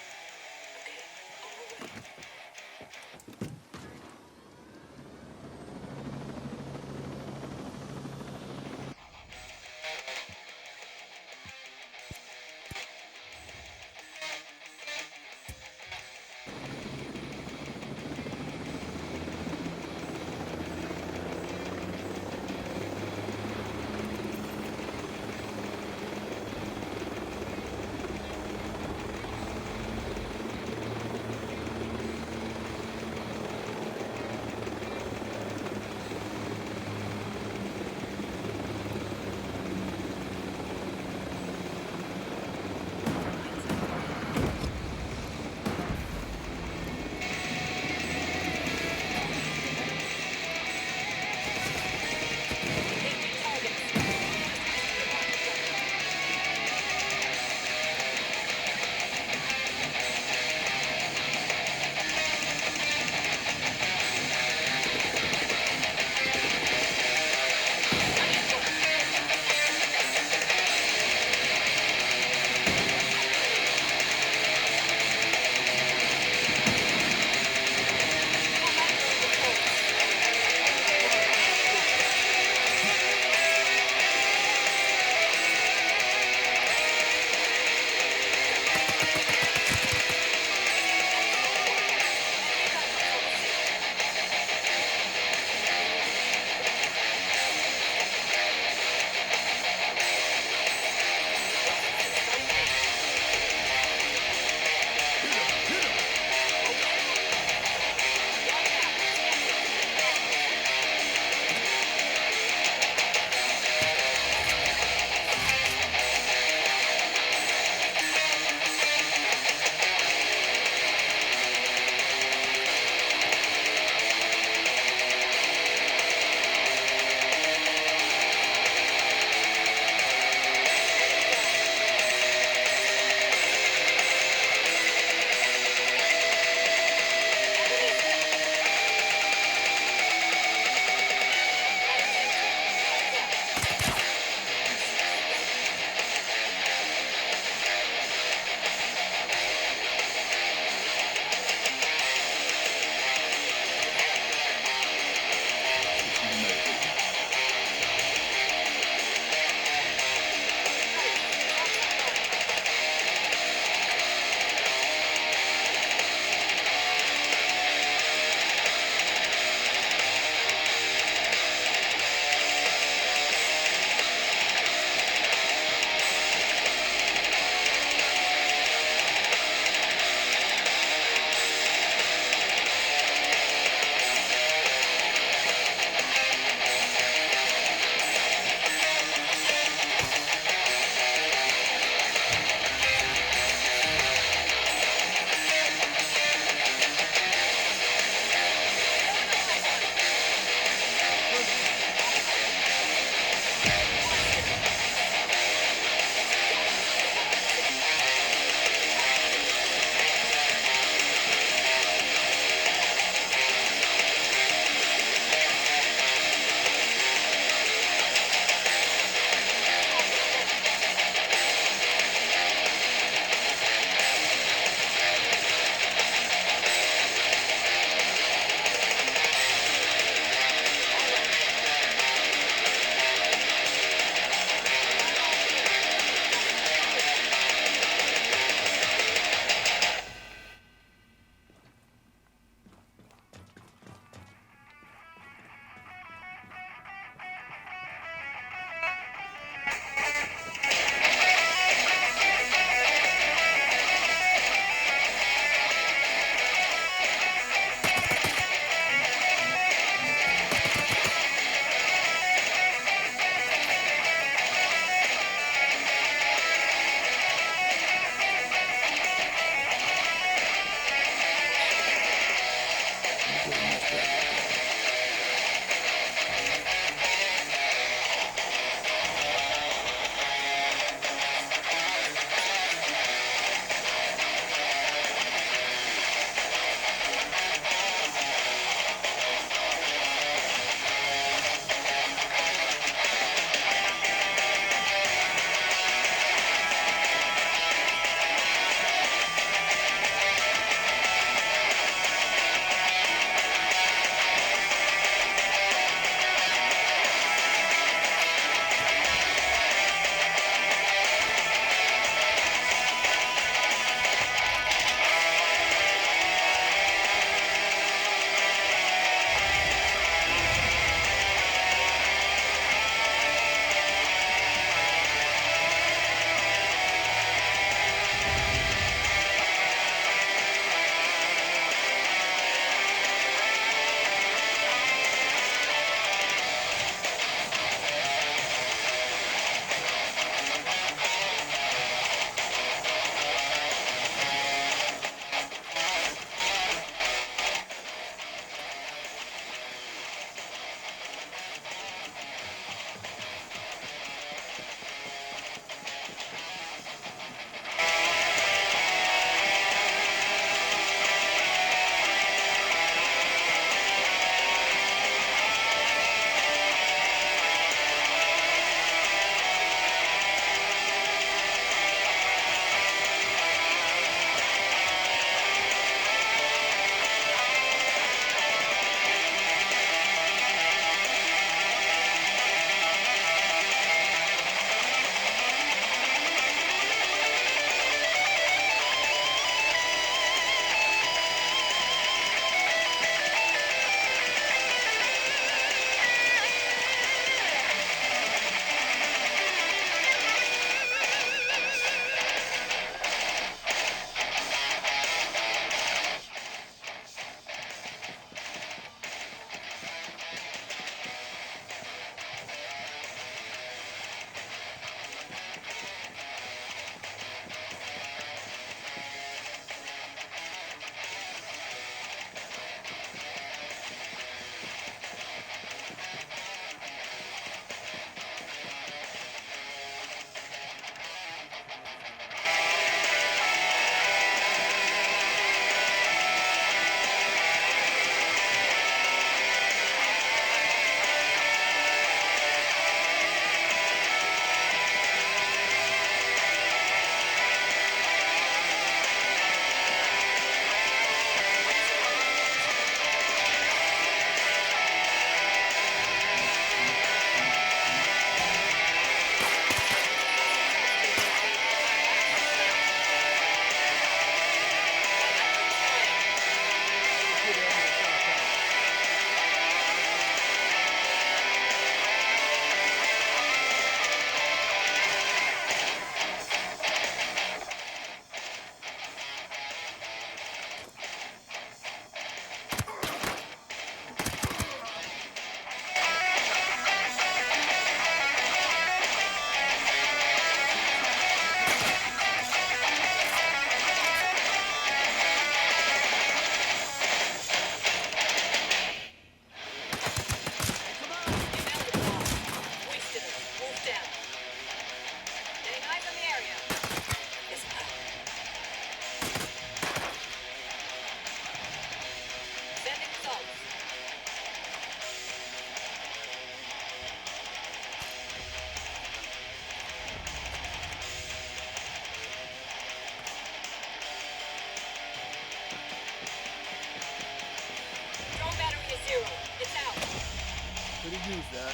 Could have used that.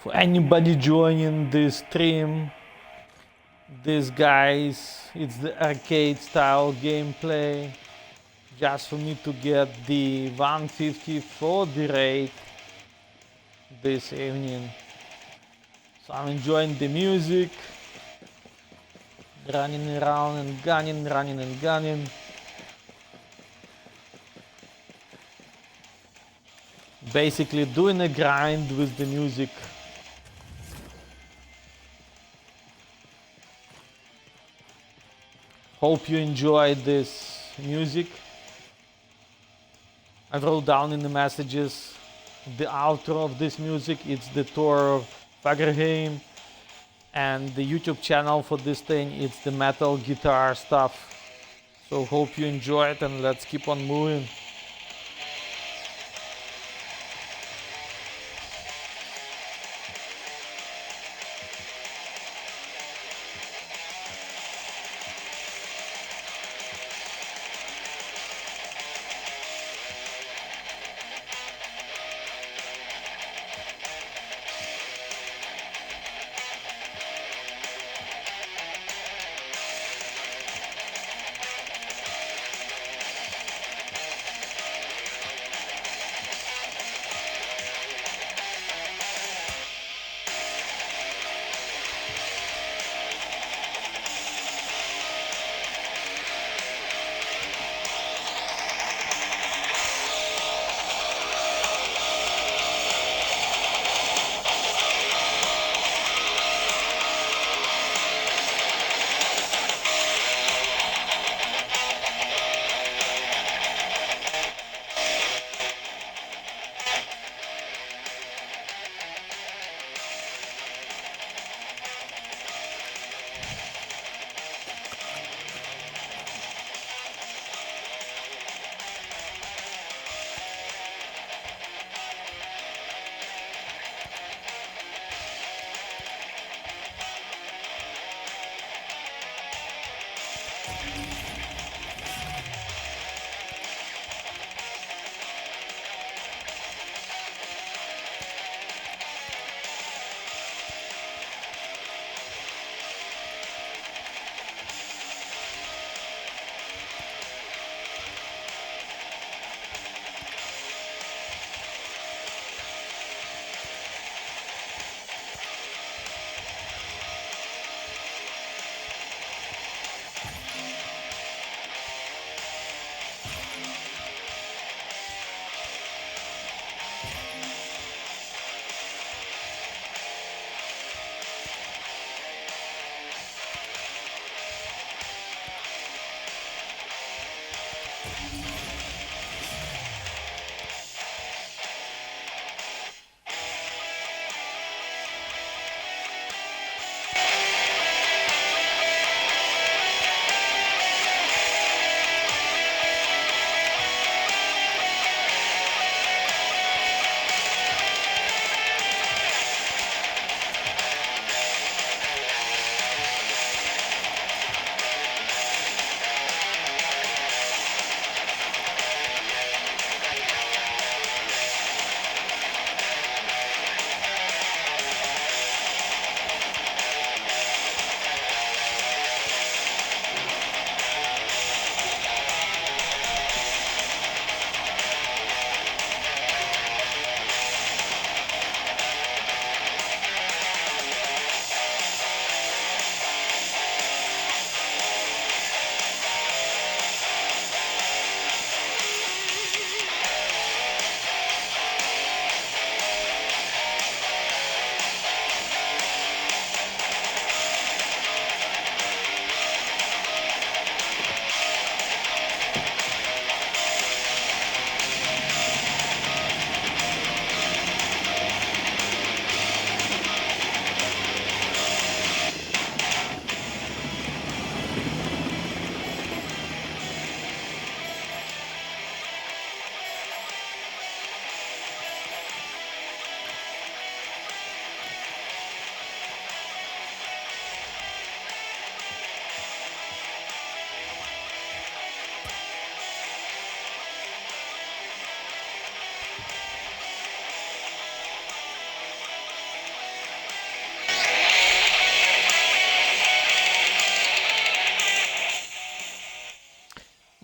For anybody joining this stream, this guys, it's the arcade style gameplay, just for me to get the 150 for the raid this evening. So I'm enjoying the music, running around and gunning, running and gunning. Basically doing a grind with the music. Hope you enjoyed this music. I wrote down in the messages the outro of this music. It's the tour of Fagerheim, and the YouTube channel for this thing, it's the metal guitar stuff. So hope you enjoy it, and let's keep on moving.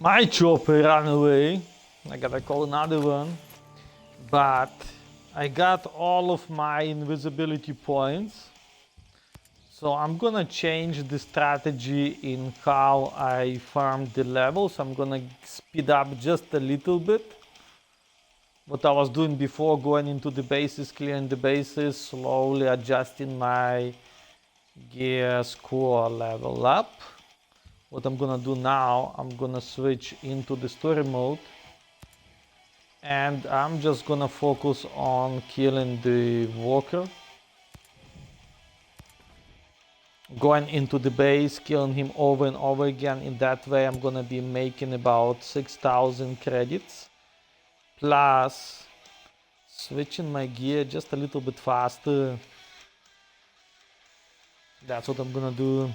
My chopper ran away. I gotta call another one. But I got all of my invisibility points. So I'm gonna change the strategy in how I farm the levels. I'm gonna speed up just a little bit. What I was doing before, going into the bases, clearing the bases, slowly adjusting my gear score level up. What I'm gonna do now, I'm gonna switch into the story mode, and I'm just gonna focus on killing the walker, going into the base, killing him over and over again. In that way I'm gonna be making about 6,000 credits, plus switching my gear just a little bit faster. That's what I'm gonna do.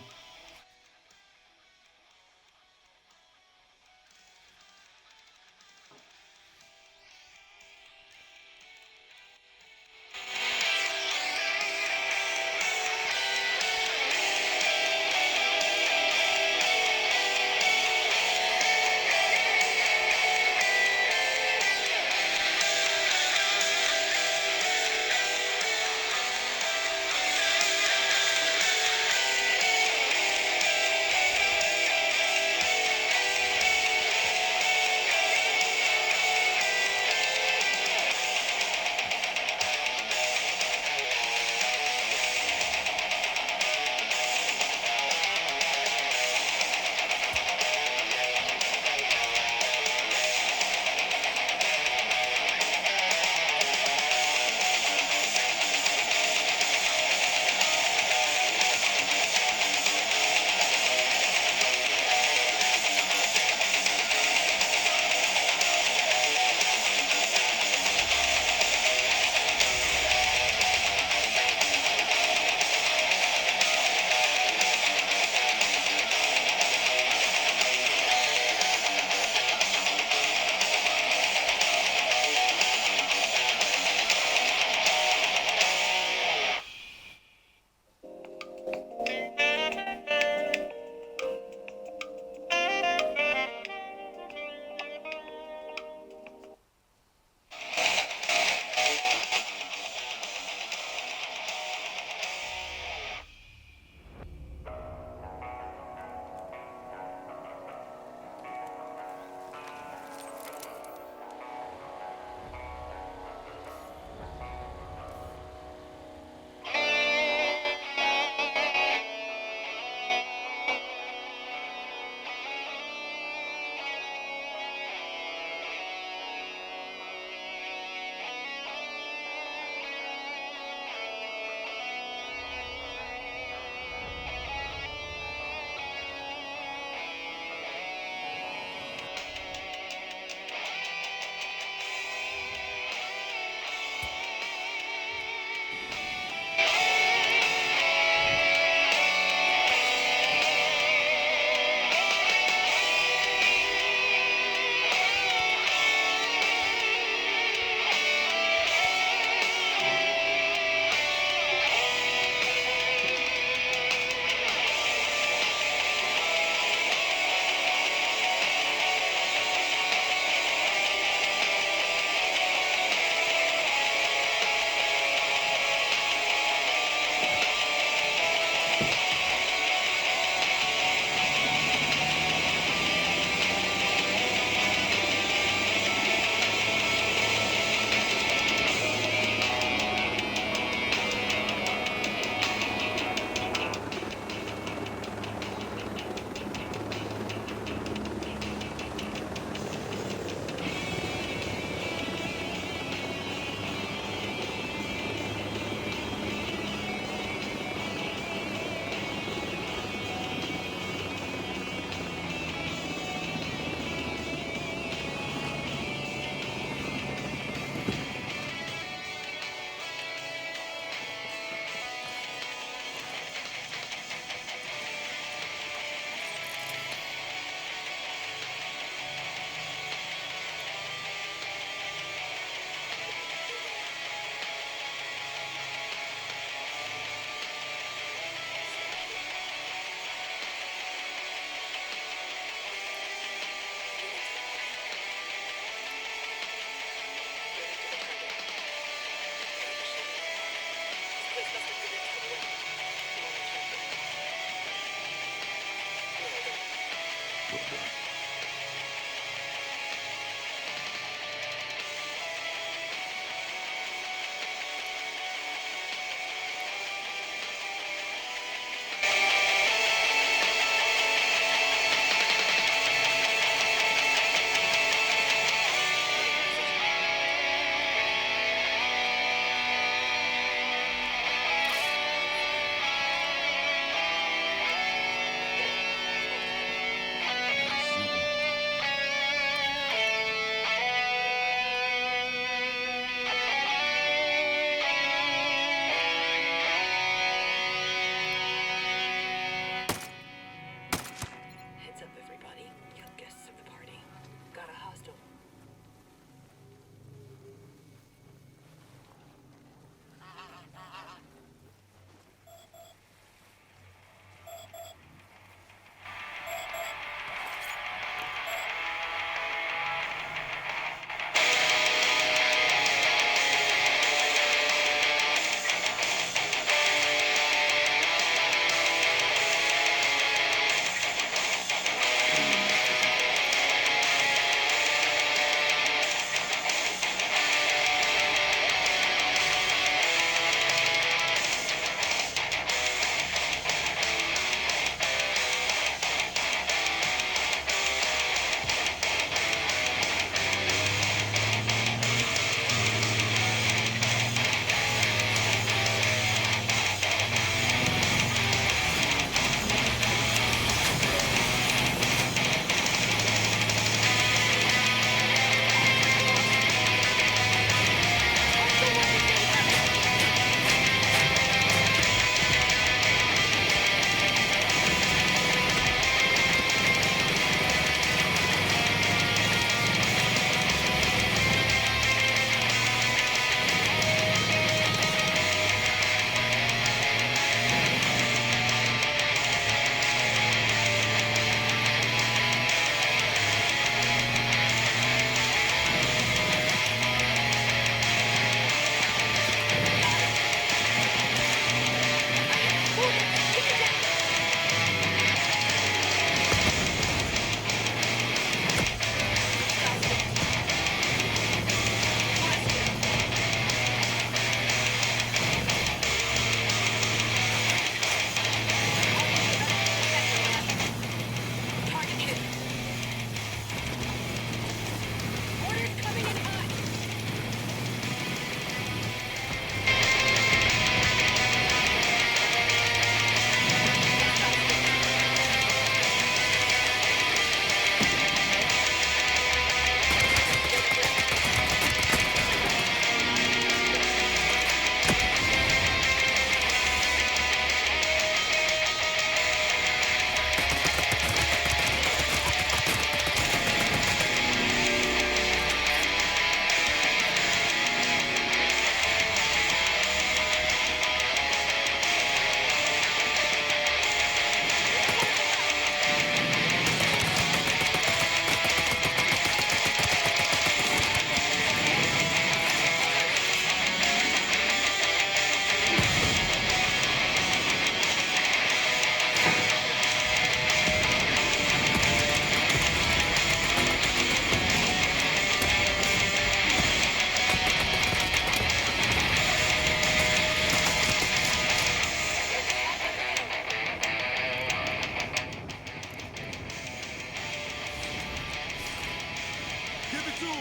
Give it to him.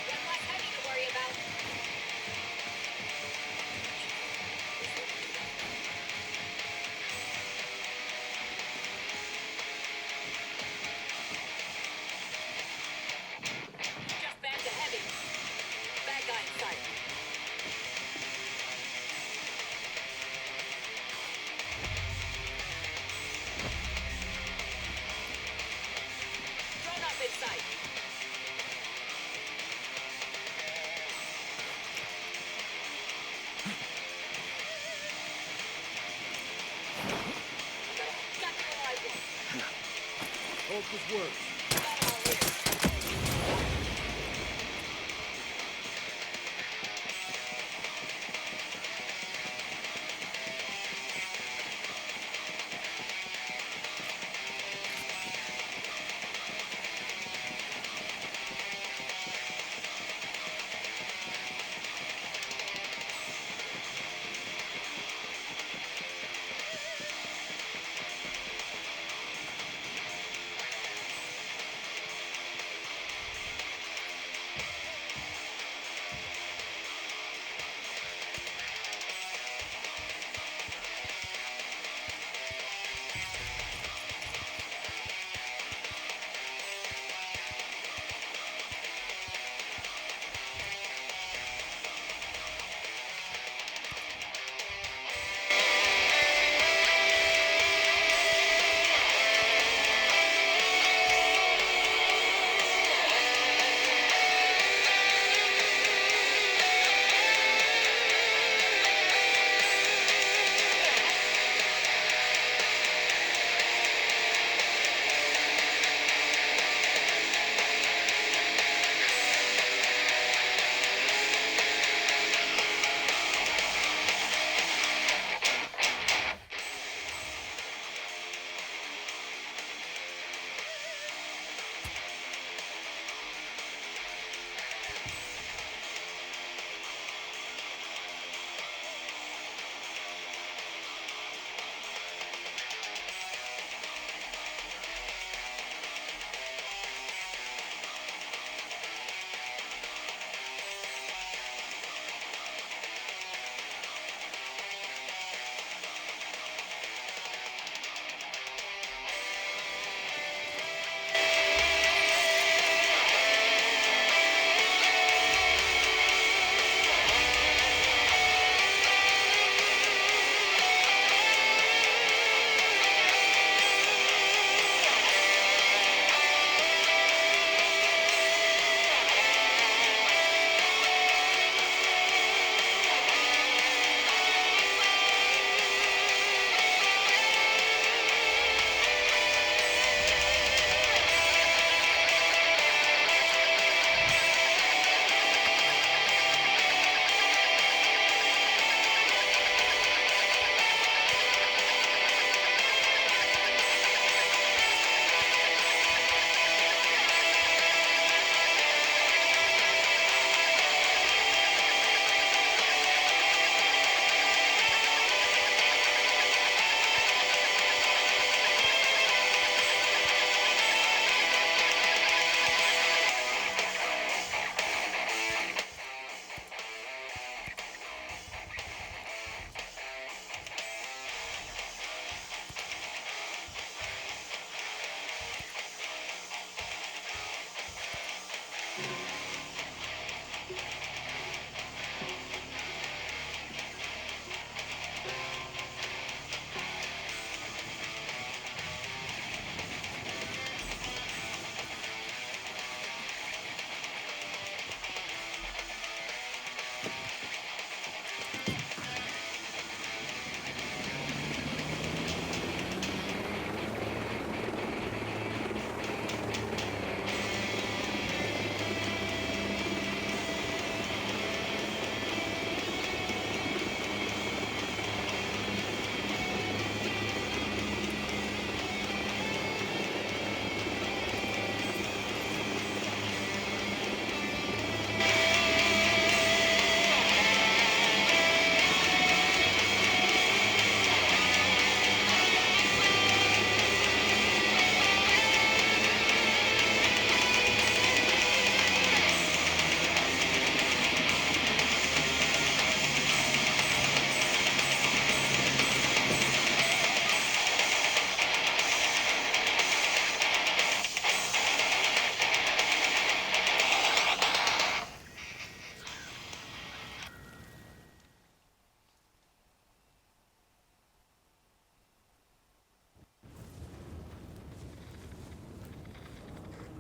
We have less heavy to worry about. Just back to heavy. Bad guy in sight. Drone up in sight. Got the live one. Hope this works. Got 'em all here.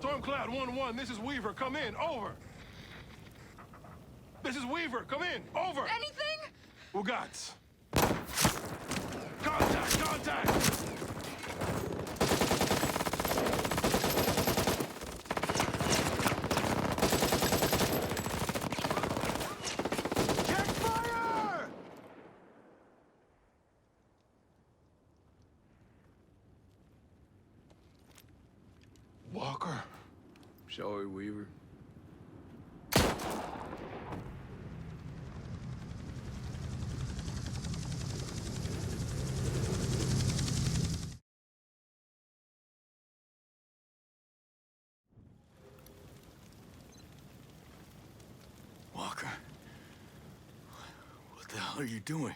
Stormcloud 1-1, this is Weaver. Come in. Over. This is Weaver. Come in. Over. Anything? Ugats. Contact. Contact. Check fire! Walker. Sorry, Weaver. Walker. What the hell are you doing?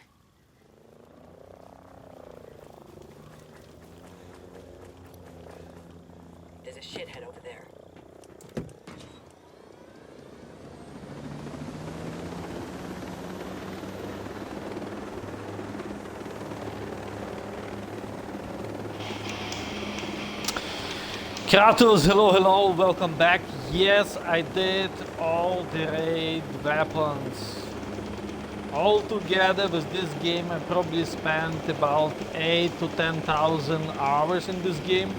There's a shithead over there. Kratos, hello, welcome back. Yes, I did all the raid weapons. All together with this game, I probably spent about 8 to 10,000 hours in this game.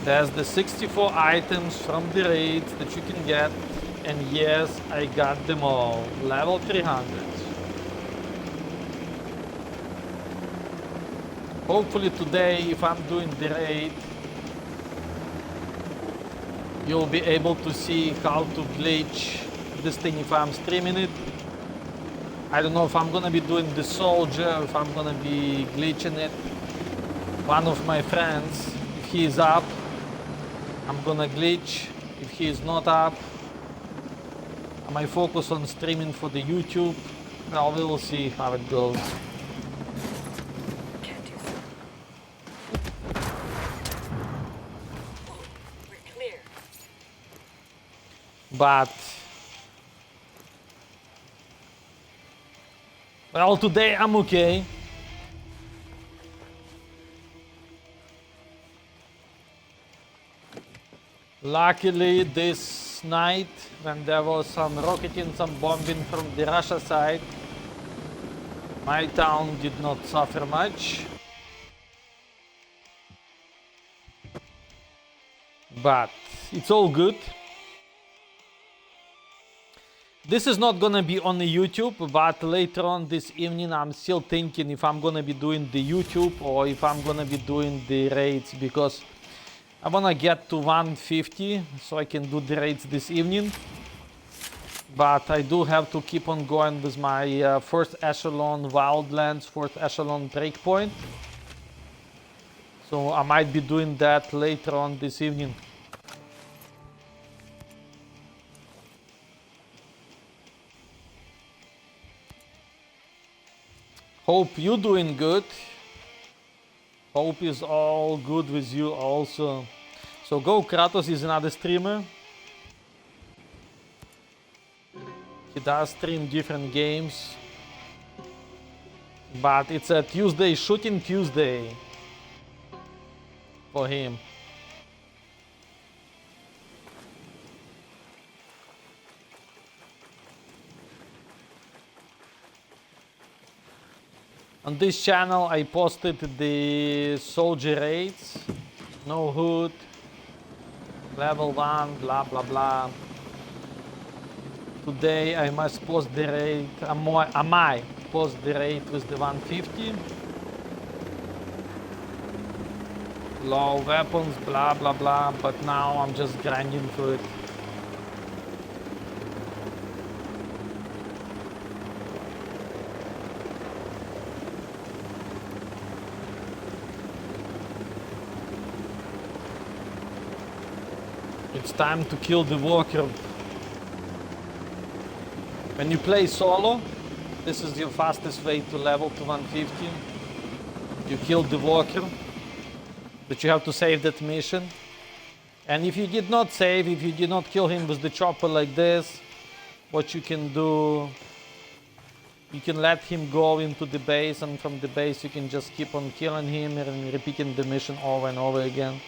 There's the 64 items from the raids that you can get, and yes, I got them all. Level 300. Hopefully today, if I'm doing the raid, you'll be able to see how to glitch this thing if I'm streaming it. I don't know if I'm gonna be doing the soldier, if I'm gonna be glitching it. One of my friends, if he is up, I'm gonna glitch. If he is not up, I might focus on streaming for the YouTube. Well, we will see how it goes. Can't do so. We're clear. But well, today I'm okay. Luckily this night, when there was some rocketing, some bombing from the Russia side, my town did not suffer much. But it's all good. This is not gonna be on the YouTube, but later on this evening I'm still thinking if I'm gonna be doing the YouTube or if I'm gonna be doing the raids, because I wanna get to 150 so I can do the raids this evening. But I do have to keep on going with my first echelon Wildlands, fourth echelon Breakpoint. So I might be doing that later on this evening. Hope you doing good. Hope is all good with you also. So Go Kratos is another streamer. He does stream different games. But it's a Tuesday, Shooting Tuesday for him. On this channel I posted the soldier raids, no hood, level 1, blah blah blah. Today I must post the raid, I might post the raid with the 150. Low weapons, blah blah blah, but now I'm just grinding for it. It's time to kill the walker. When you play solo, this is your fastest way to level to 150. You kill the walker, but you have to save that mission. And if you did not save, if you did not kill him with the chopper like this, what you can do, you can let him go into the base, and from the base you can just keep on killing him and repeating the mission over and over again.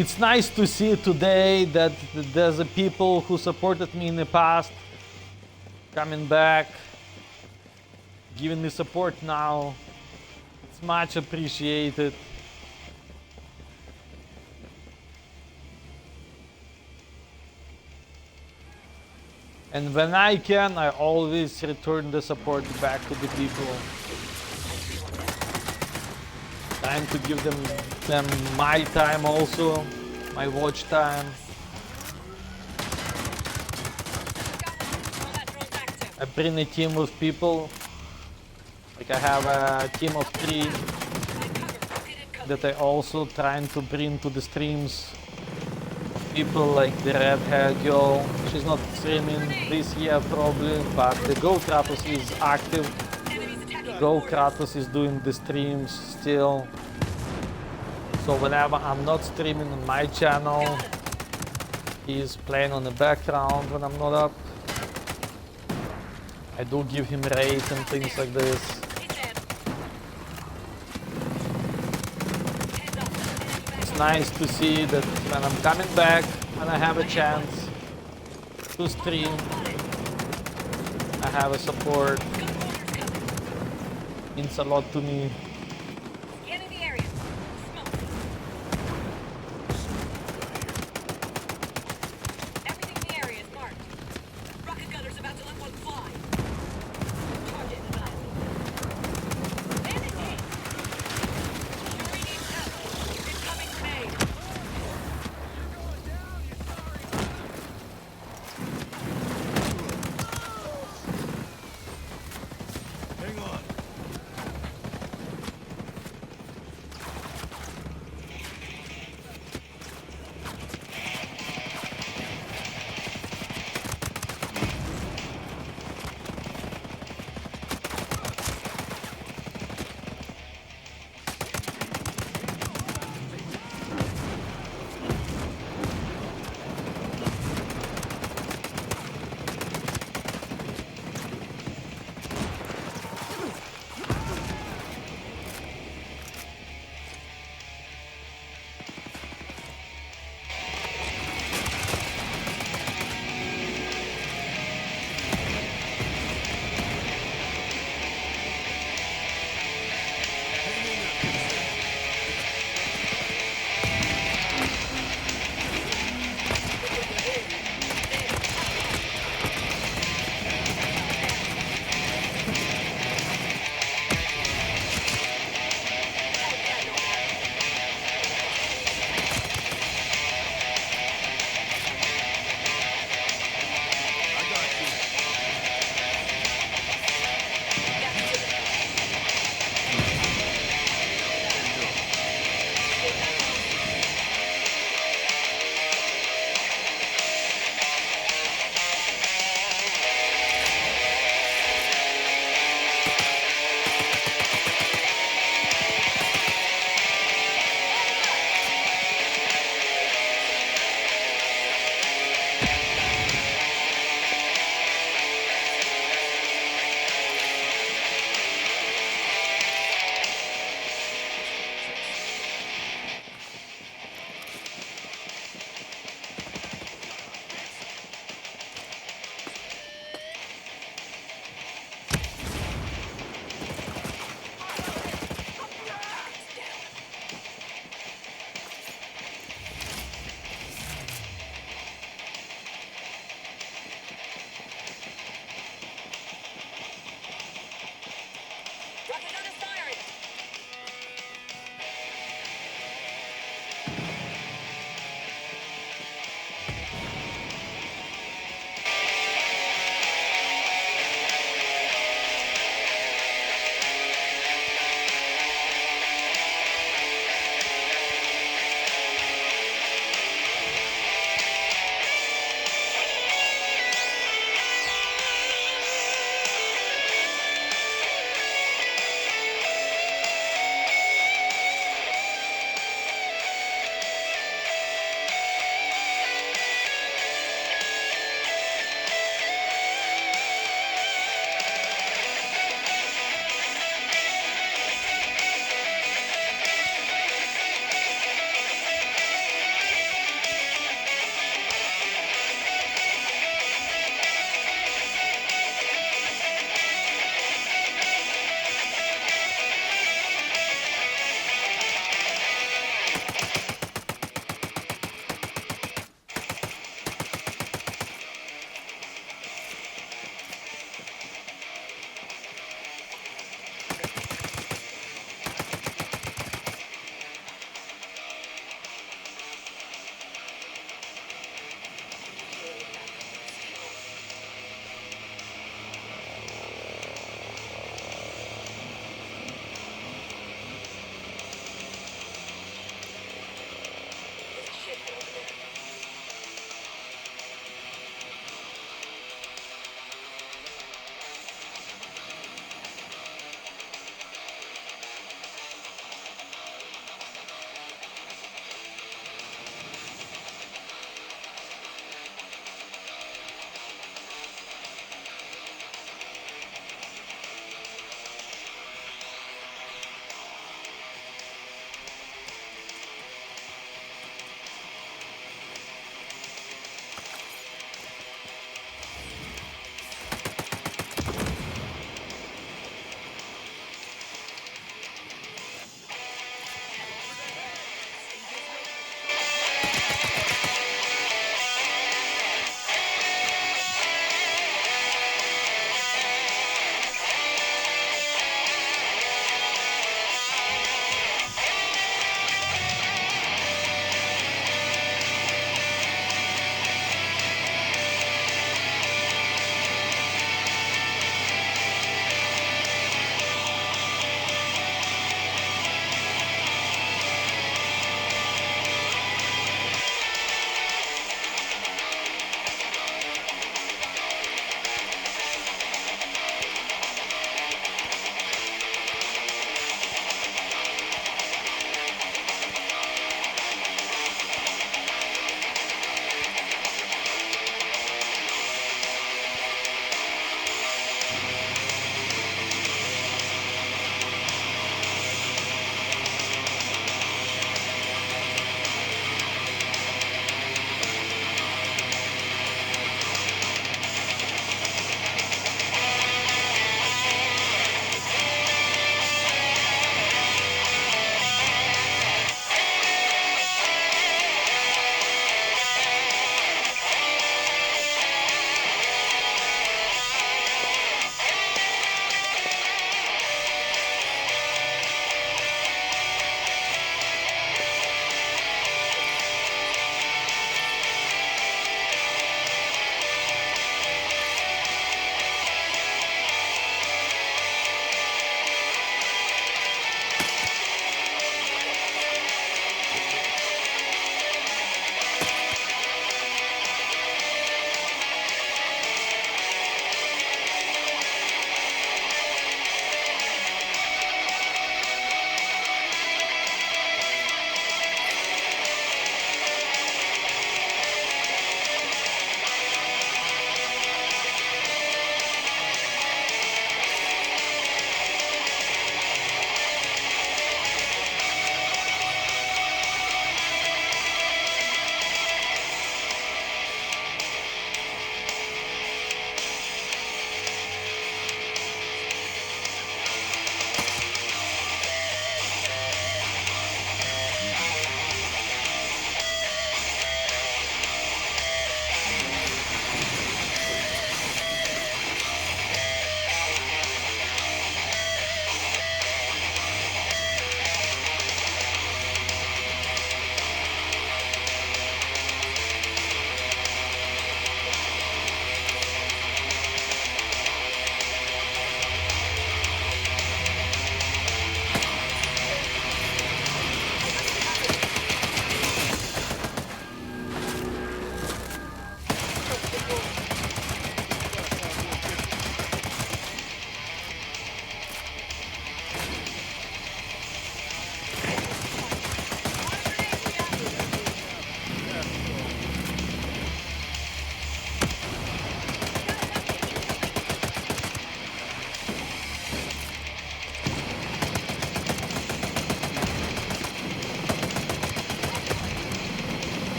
It's nice to see today that there's a people who supported me in the past coming back, giving me support now. It's much appreciated. And when I can, I always return the support back to the people. Trying to give them my time also, my watch time. I bring a team of people. Like I have a team of 3 that I also trying to bring to the streams. People like the red-haired girl. She's not streaming this year probably, but the Go Kratos is active. Go Kratos is doing the streams still. So whenever I'm not streaming on my channel, he's playing on the background when I'm not up. I do give him raids and things like this. It's nice to see that when I'm coming back, when I have a chance to stream, I have a support. Means a lot to me. Scanning the area. Smoke. Everything in the area is marked. Rocket gunner's about to let one fly. Target annihilated. Bandit A. Securing each tower. Incoming grenade. Hang on.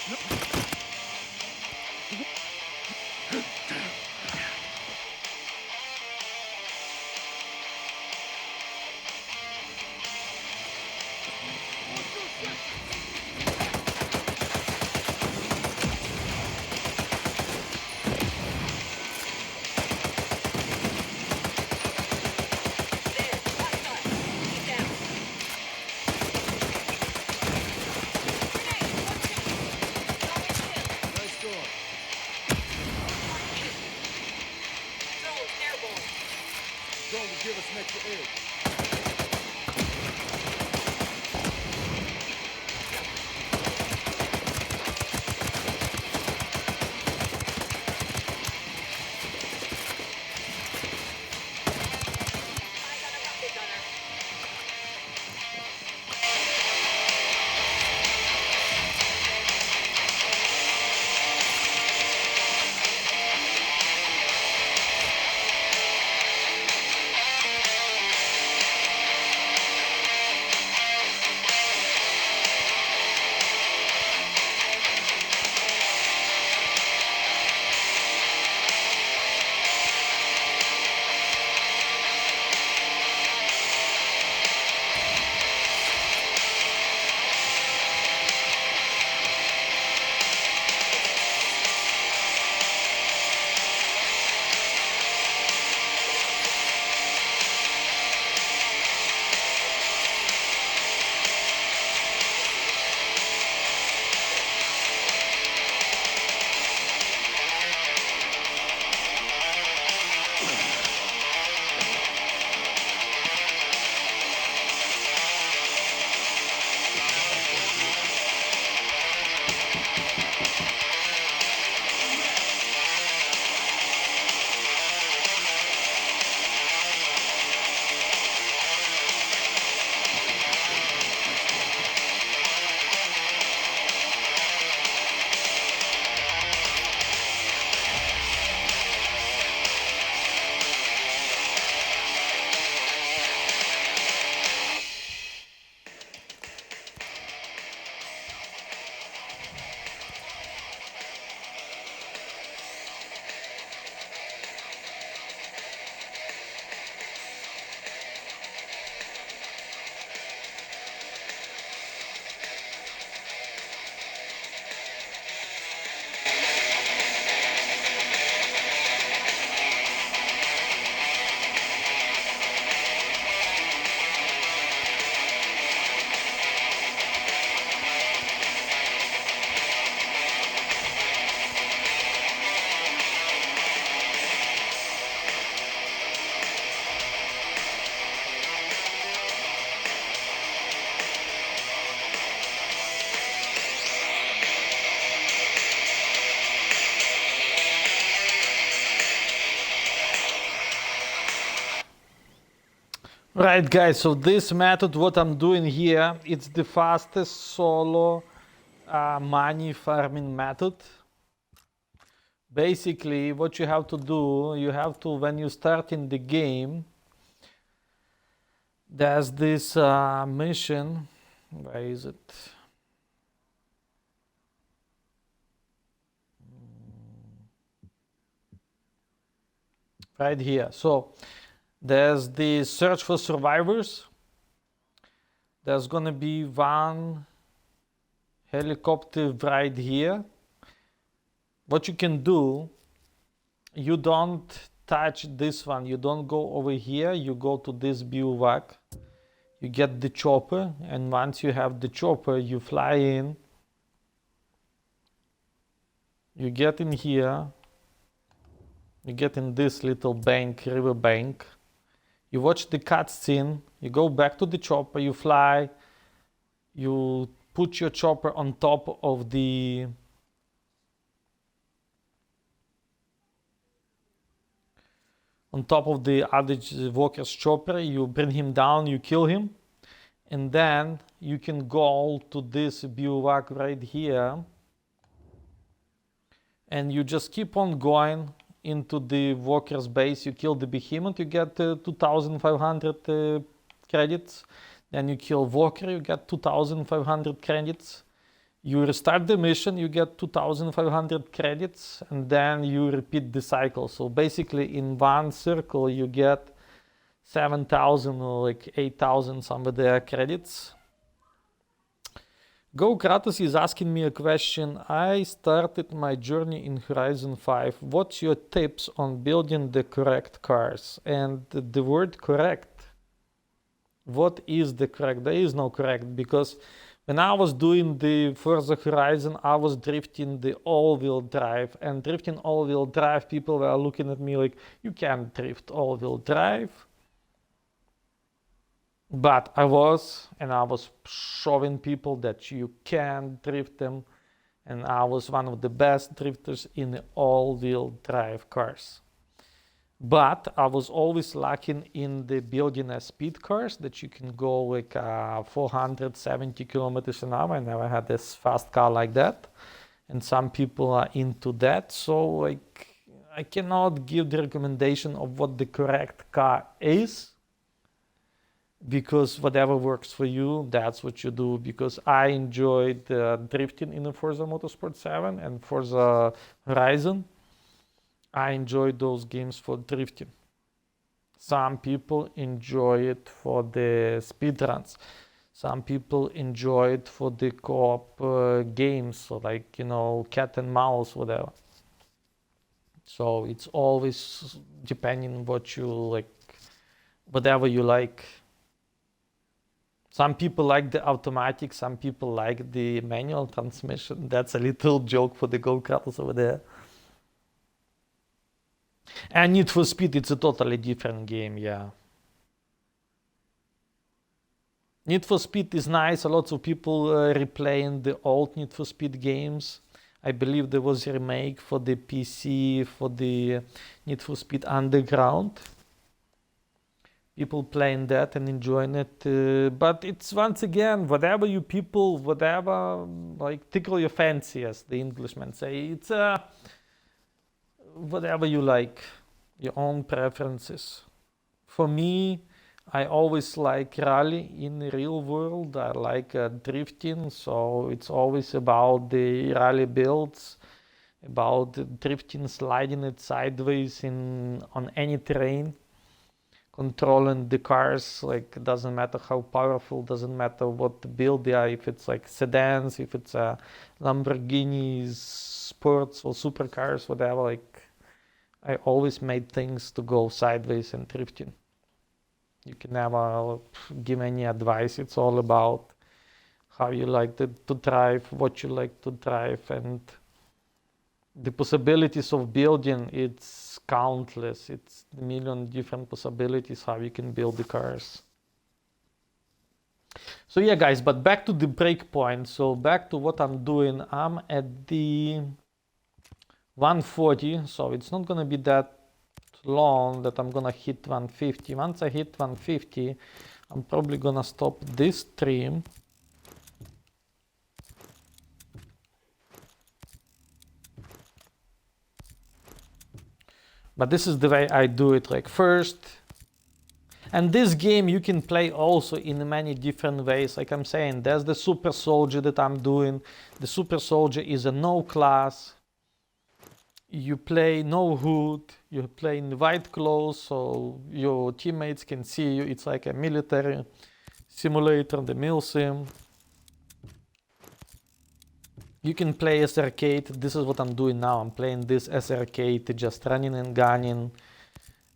Nice going. Drone will give us an extra edge. Right, guys, so this method, what I'm doing here, it's the fastest solo money farming method. Basically, what you have to do, you have to, when you start in the game, there's this mission. Where is it? Right here. So there's the search for survivors. There's gonna be one helicopter right here. What you can do, you don't touch this one. You don't go over here. You go to this bivouac. You get the chopper, and once you have the chopper, you fly in. You get in here. You get in this little bank, river bank. You watch the cutscene, you go back to the chopper, you fly, you put your chopper on top of the other walker's chopper, you bring him down, you kill him, and then you can go to this bivouac right here, and you just keep on going into the walker's base. You kill the behemoth, you get 2,500 credits. Then you kill walker, you get 2,500 credits. You restart the mission, you get 2,500 credits, and then you repeat the cycle. So basically in one circle you get 7,000 or like 8,000 somewhere there credits. Go Kratos is asking me a question. I started my journey in Horizon 5. What's your tips on building the correct cars? And the word correct, what is the correct? There is no correct, because when I was doing the Forza Horizon, I was drifting the all-wheel drive, and drifting all-wheel drive, people were looking at me like, you can't drift all-wheel drive. But I was showing people that you can drift them, and I was one of the best drifters in the all-wheel drive cars. But I was always lacking in the building a speed cars that you can go like 470 kilometers an hour. I never had this fast car like that, and some people are into that. So like I cannot give the recommendation of what the correct car is, because whatever works for you, that's what you do. Because I enjoyed drifting in the Forza Motorsport 7 and Forza Horizon. I enjoy those games for drifting. Some people enjoy it for the speedruns. Some people enjoy it for the co-op games, so like, you know, cat and mouse, whatever. So it's always depending on what you like, whatever you like. Some people like the automatic, some people like the manual transmission. That's a little joke for the Go Kratos over there. And Need for Speed, it's a totally different game, yeah. Need for Speed is nice. A lot of people replaying the old Need for Speed games. I believe there was a remake for the PC for the Need for Speed Underground. People playing that and enjoying it. But it's, once again, whatever you people, whatever, like, tickle your fancy, as the Englishmen say. It's whatever you like, your own preferences. For me, I always like rally in the real world. I like drifting, so it's always about the rally builds, about drifting, sliding it sideways on any terrain, controlling the cars. Like, doesn't matter how powerful, doesn't matter what build they are, if it's like sedans, if it's Lamborghinis, sports or supercars, whatever. Like, I always made things to go sideways and drifting. You can never give any advice. It's all about how you like to drive, what you like to drive, and the possibilities of building, it's countless. It's a million different possibilities how you can build the cars. So yeah, guys, but back to the breakpoint. So back to what I'm doing. I'm at the 140, so it's not gonna be that long that I'm gonna hit 150. Once I hit 150, I'm probably gonna stop this stream. But this is the way I do it, like first. And this game you can play also in many different ways. Like I'm saying, there's the Super Soldier that I'm doing. The Super Soldier is a no class. You play no hood, you play in white clothes, so your teammates can see you. It's like a military simulator, the milsim. You can play as arcade. This is what I'm doing now. I'm playing this as arcade, just running and gunning.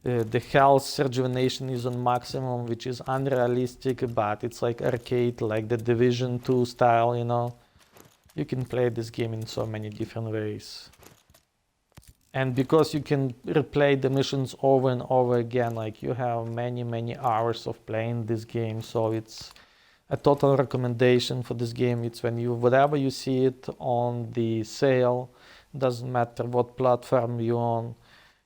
The health rejuvenation is on maximum, which is unrealistic, but it's like arcade, like the Division 2 style, you know. You can play this game in so many different ways. And because you can replay the missions over and over again, like you have many hours of playing this game, so it's a total recommendation for this game. It's when you, whatever you see it on the sale, doesn't matter what platform you're on,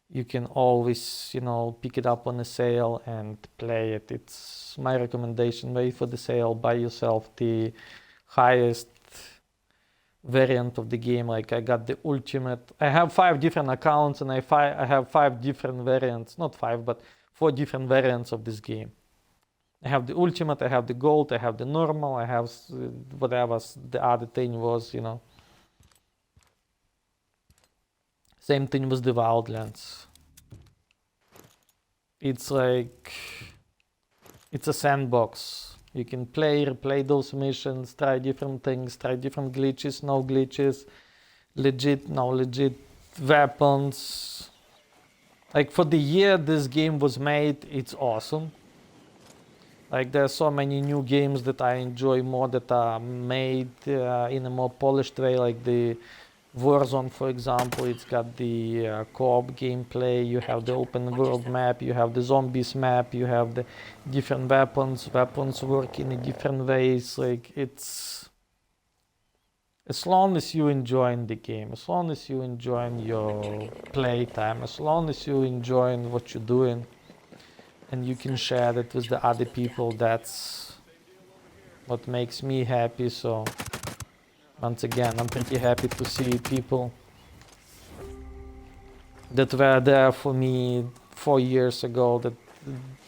you can always, you know, pick it up on a sale and play it. It's my recommendation. Wait for the sale, buy yourself the highest variant of the game. Like I got the ultimate. I have 5 different accounts and I have 5 different variants, not 5 but 4 different variants of this game. I have the ultimate, I have the gold, I have the normal, I have whatever the other thing was, you know. Same thing with the Wildlands. It's like, it's a sandbox. You can replay those missions, try different things, try different glitches, no glitches, legit, no legit weapons. Like for the year this game was made, it's awesome. Like there are so many new games that I enjoy more that are made in a more polished way, like the Warzone, for example. It's got the co-op gameplay, you have the open world map, you have the zombies map, you have the different weapons work in different ways. Like it's, as long as you enjoying the game, as long as you enjoying your playtime, as long as you enjoying what you're doing, and you can share that with the other people, that's what makes me happy. So once again, I'm pretty happy to see people that were there for me 4 years ago, that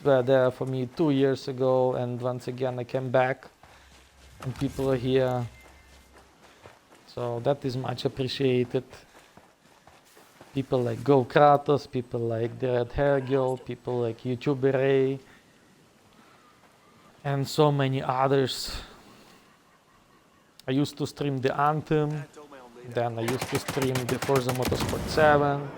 were there for me 2 years ago, and once again I came back and people are here. So that is much appreciated. People like Go Kratos, people like the Red Hair Girl, people like YouTuber Ray, and so many others. I used to stream the Anthem, then I used to stream the Forza Motorsport 7.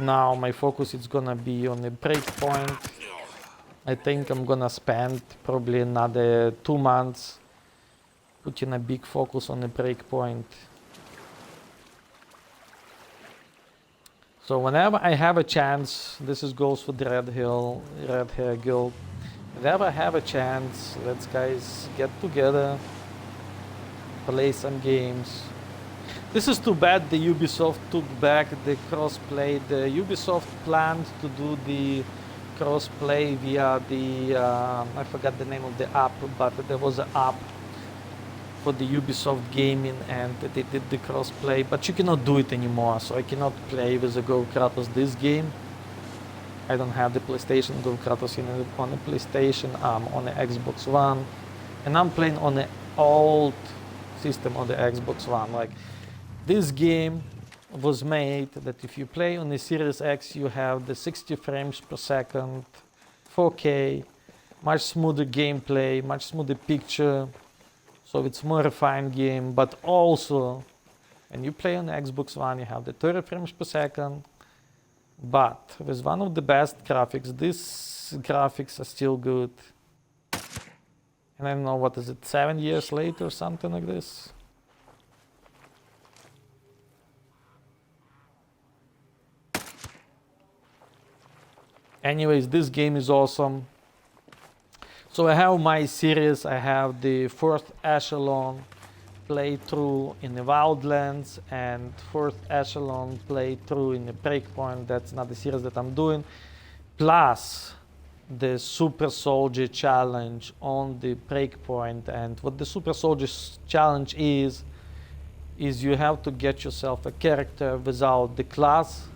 Now my focus is gonna be on the Breakpoint. I think I'm gonna spend probably another 2 months putting a big focus on the Breakpoint. So whenever I have a chance, goes for the Red Hair Girl. Whenever I have a chance, let's guys get together, play some games. This is too bad the Ubisoft took back the crossplay. The Ubisoft planned to do the crossplay via the, I forgot the name of the app, but there was an app for the Ubisoft gaming and they did the crossplay, but you cannot do it anymore, so I cannot play with the Go Kratos this game. I don't have the PlayStation Go Kratos on the PlayStation, I'm on the Xbox One, and I'm playing on the old system on the Xbox One. Like, this game was made that if you play on the Series X, you have the 60 frames per second, 4K, much smoother gameplay, much smoother picture, so it's more refined game. But also, when you play on the Xbox One, you have the 30 frames per second, but with one of the best graphics. These graphics are still good. And I don't know, what is it, 7 years later or something like this? Anyways, this game is awesome. So I have my series, I have the 4th Echelon playthrough in the Wildlands and 4th Echelon playthrough in the Breakpoint. That's not the series that I'm doing. Plus the Super Soldier Challenge on the Breakpoint. And what the Super Soldier Challenge is you have to get yourself a character without the class.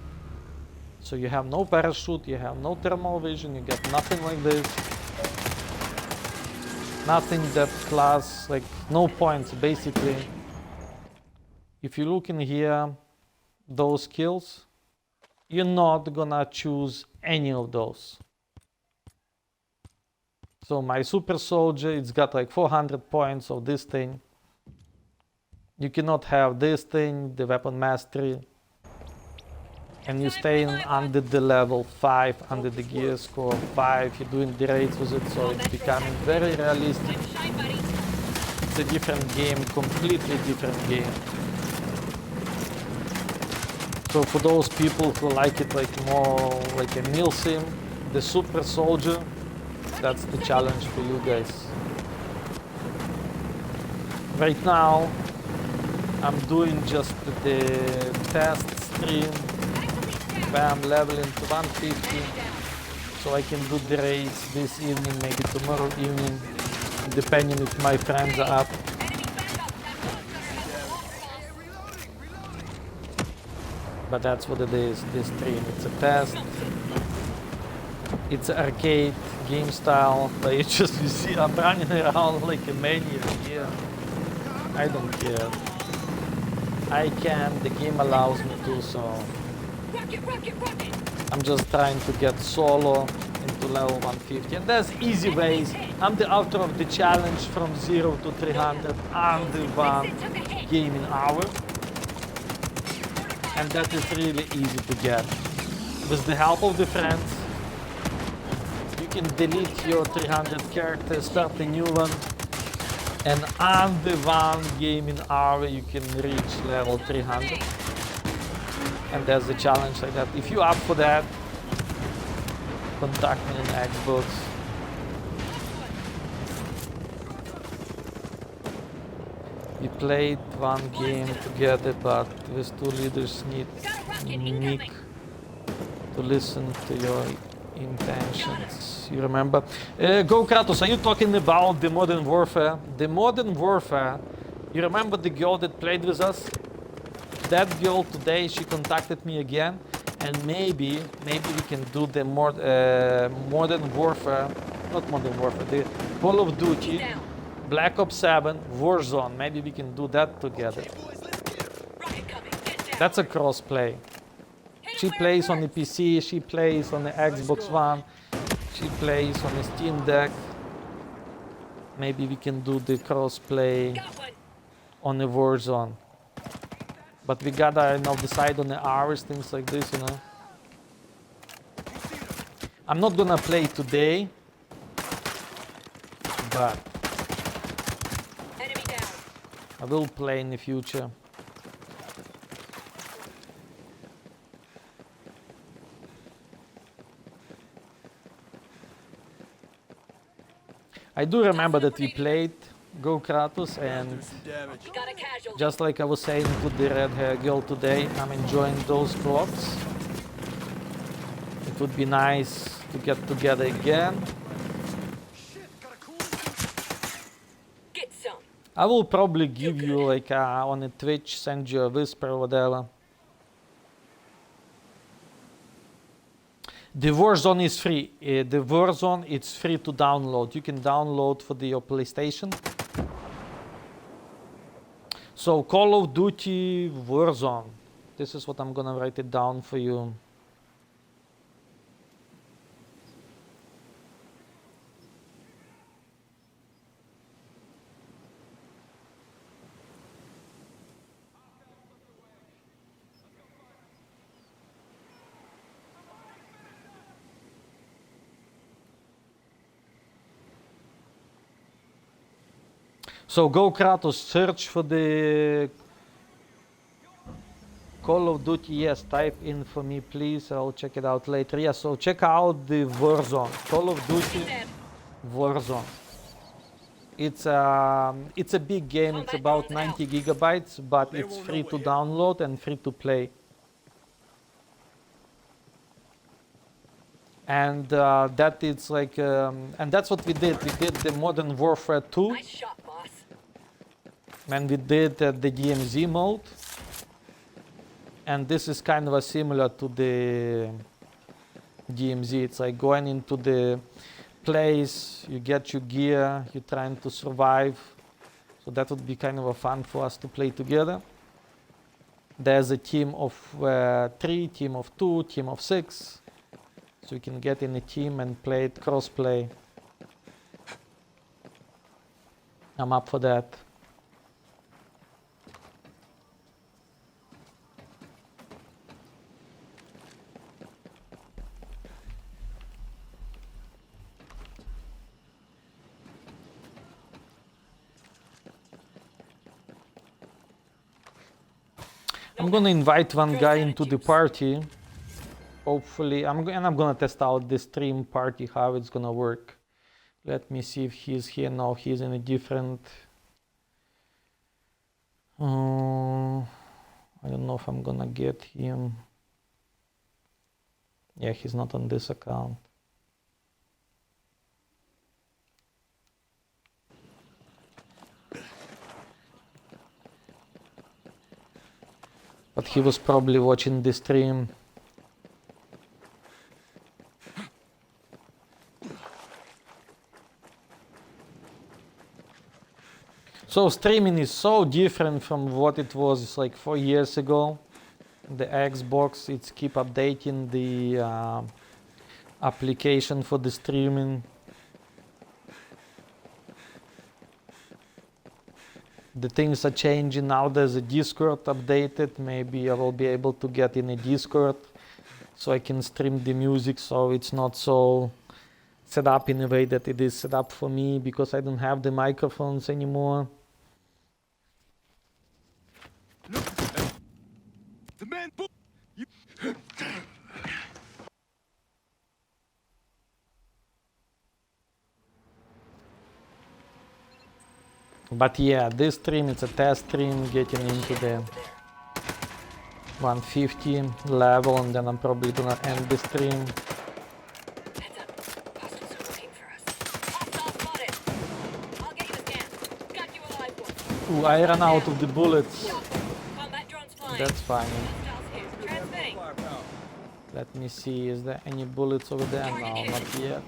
So you have no parachute, you have no thermal vision, you get nothing like this. Nothing that class, like no points basically. If you look in here, those skills, you're not gonna choose any of those. So my Super Soldier, it's got like 400 points of this thing. You cannot have this thing, the Weapon Mastery. And you're staying under the level 5, under the gear score 5, you're doing the raids with it, so it's becoming very realistic. It's a different game, completely different game. So for those people who like it like more like a meal sim, the Super Soldier, that's the challenge for you guys. Right now, I'm doing just the test stream where I'm leveling to 150, so I can do the raids this evening, maybe tomorrow evening, depending if my friends are up. But that's what it is, this stream, it's a test. It's an arcade game style, but you see I'm running around like a maniac here. I don't care. I can, the game allows me to, so Rocket, rocket, rocket! I'm just trying to get solo into level 150. And there's easy ways. I'm the author of the challenge from 0 to 300 under 1 game in hour. And that is really easy to get. With the help of the friends, you can delete your 300 characters, start a new one, and under 1 game in hour you can reach level 300. And there's a challenge like that. If you're up for that, contact me on Xbox. We played 1 game together, but with 2 leaders need Nick to listen to your intentions. You remember? Go Kratos, are you talking about the Modern Warfare? The Modern Warfare, you remember the girl that played with us? That girl today, she contacted me again, and maybe we can do the Modern Warfare, not Modern Warfare, the Call of Duty, Black Ops 7, Warzone. Maybe we can do that together. That's a cross-play. She plays on the PC, she plays on the Xbox One, she plays on the Steam Deck. Maybe we can do the cross-play on the Warzone. But we gotta decide on the hours, things like this, I'm not gonna play today, but I will play in the future. I do remember that we played Go Kratos, and just like I was saying to the red hair girl today, I'm enjoying those co-ops. It would be nice to get together again. I will probably give you like on a Twitch, send you a whisper or whatever. The Warzone is free. The Warzone, it's free to download. You can download for your PlayStation. So Call of Duty Warzone. This is what I'm gonna write it down for you. So Go Kratos, search for the Call of Duty. Yes, type in for me, please. I'll check it out later. Yeah, so check out the Warzone. Call of Duty Warzone. It's a big game. It's about 90 gigabytes, but it's free to download and free to play. And that is like, and that's what we did. We did the Modern Warfare 2. Nice shot, boss. And we did the DMZ mode, and this is kind of similar to the DMZ. It's like going into the place, you get your gear, you're trying to survive. So that would be kind of fun for us to play together. There's a team of 3, team of 2, team of 6. So you can get in a team and play it cross-play. I'm up for that. I'm gonna invite one guy into the party. Hopefully, I'm gonna test out the stream party, how it's gonna work. Let me see if he's here now. He's in a different. I don't know if I'm gonna get him. Yeah, he's not on this account. But he was probably watching the stream. So streaming is so different from what it was like 4 years ago. The Xbox, it's keep updating the application for the streaming. The things are changing now. There's a Discord updated. Maybe I will be able to get in a Discord so I can stream the music, so it's not so set up in a way that it is set up for me because I don't have the microphones anymore. The man. But yeah, this stream, it's a test stream, getting into the 150 level, and then I'm probably gonna end the stream. Heads up. Hostiles are looking for us. Hostile spotted. I'll get you a scan. Got you a live one. Ooh, I ran out of the bullets. Combat drones flying. That's fine. Hostiles here. Transmitting. Let me see, is there any bullets over there? No, not yet.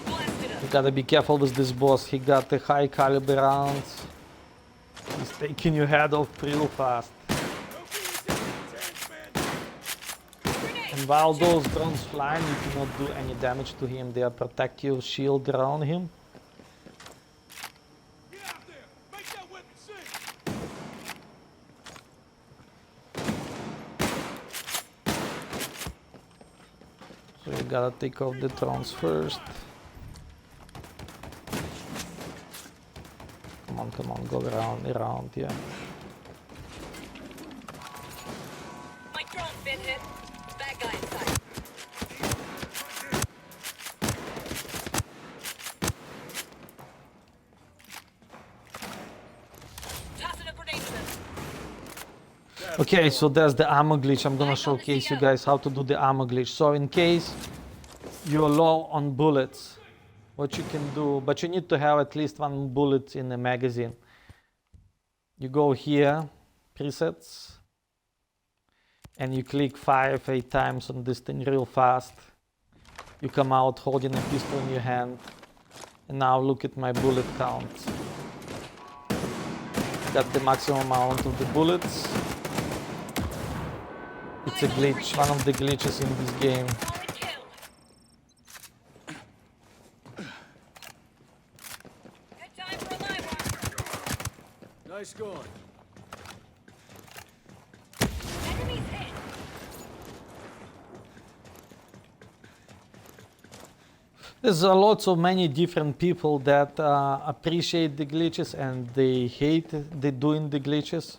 Blasted us. You gotta be careful with this boss. He got the high caliber rounds. He's taking your head off real fast. And while those drones flying, you cannot do any damage to him. They are protective shield around him. Get out there. Make that weapon sing. So you gotta take off the drones first. Come on, go around, yeah. My drone's been hit. Bad guy inside. Tossing a grenade to them. Okay, so there's the ammo glitch. I'm gonna showcase you guys how to do the ammo glitch. So in case you're low on bullets, what you can do, but you need to have at least 1 bullet in the magazine. You go here, presets, and you click 8 times on this thing real fast. You come out holding a pistol in your hand, and now look at my bullet count. Got the maximum amount of the bullets. It's a glitch, one of the glitches in this game. Solid kill. Good time for a live one. Nice going. Enemies hit. There's lots of many different people that appreciate the glitches and they hate the doing the glitches.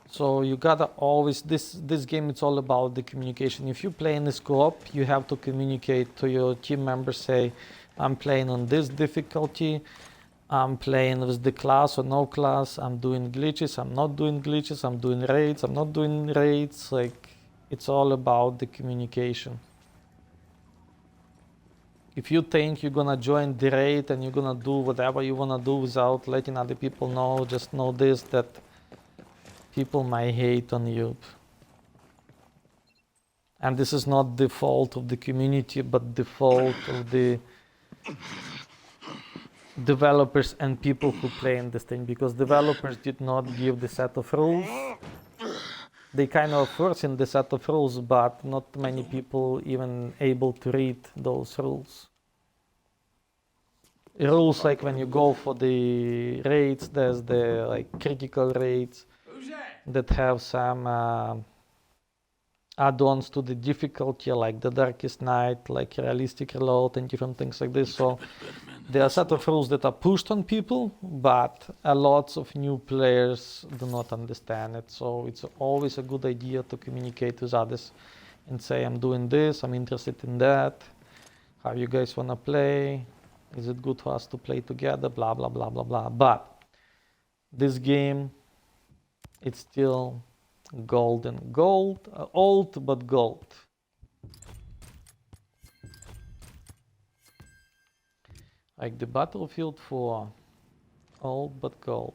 So you gotta always, this game, it's all about the communication. If you play in this co-op, you have to communicate to your team members, say, I'm playing on this difficulty, I'm playing with the class or no class, I'm doing glitches, I'm not doing glitches, I'm doing raids, I'm not doing raids. Like, it's all about the communication. If you think you're gonna join the raid and you're gonna do whatever you wanna do without letting other people know, just know this, that people might hate on you. And this is not the fault of the community, but the fault of the developers and people who play in this thing, because developers did not give the set of rules. They kind of forcing the set of rules, but not many people even able to read those rules. Rules like when you go for the raids, there's the like critical raids that have some add-ons to the difficulty, like the Darkest Night, like realistic reload and different things like this. So there are a set of rules that are pushed on people, but a lot of new players do not understand it. So it's always a good idea to communicate with others and say, I'm doing this, I'm interested in that, how you guys want to play, is it good for us to play together, blah, blah, blah, blah, blah. But this game, it's still golden. Gold, old but gold. Like the Battlefield 4 All but gold.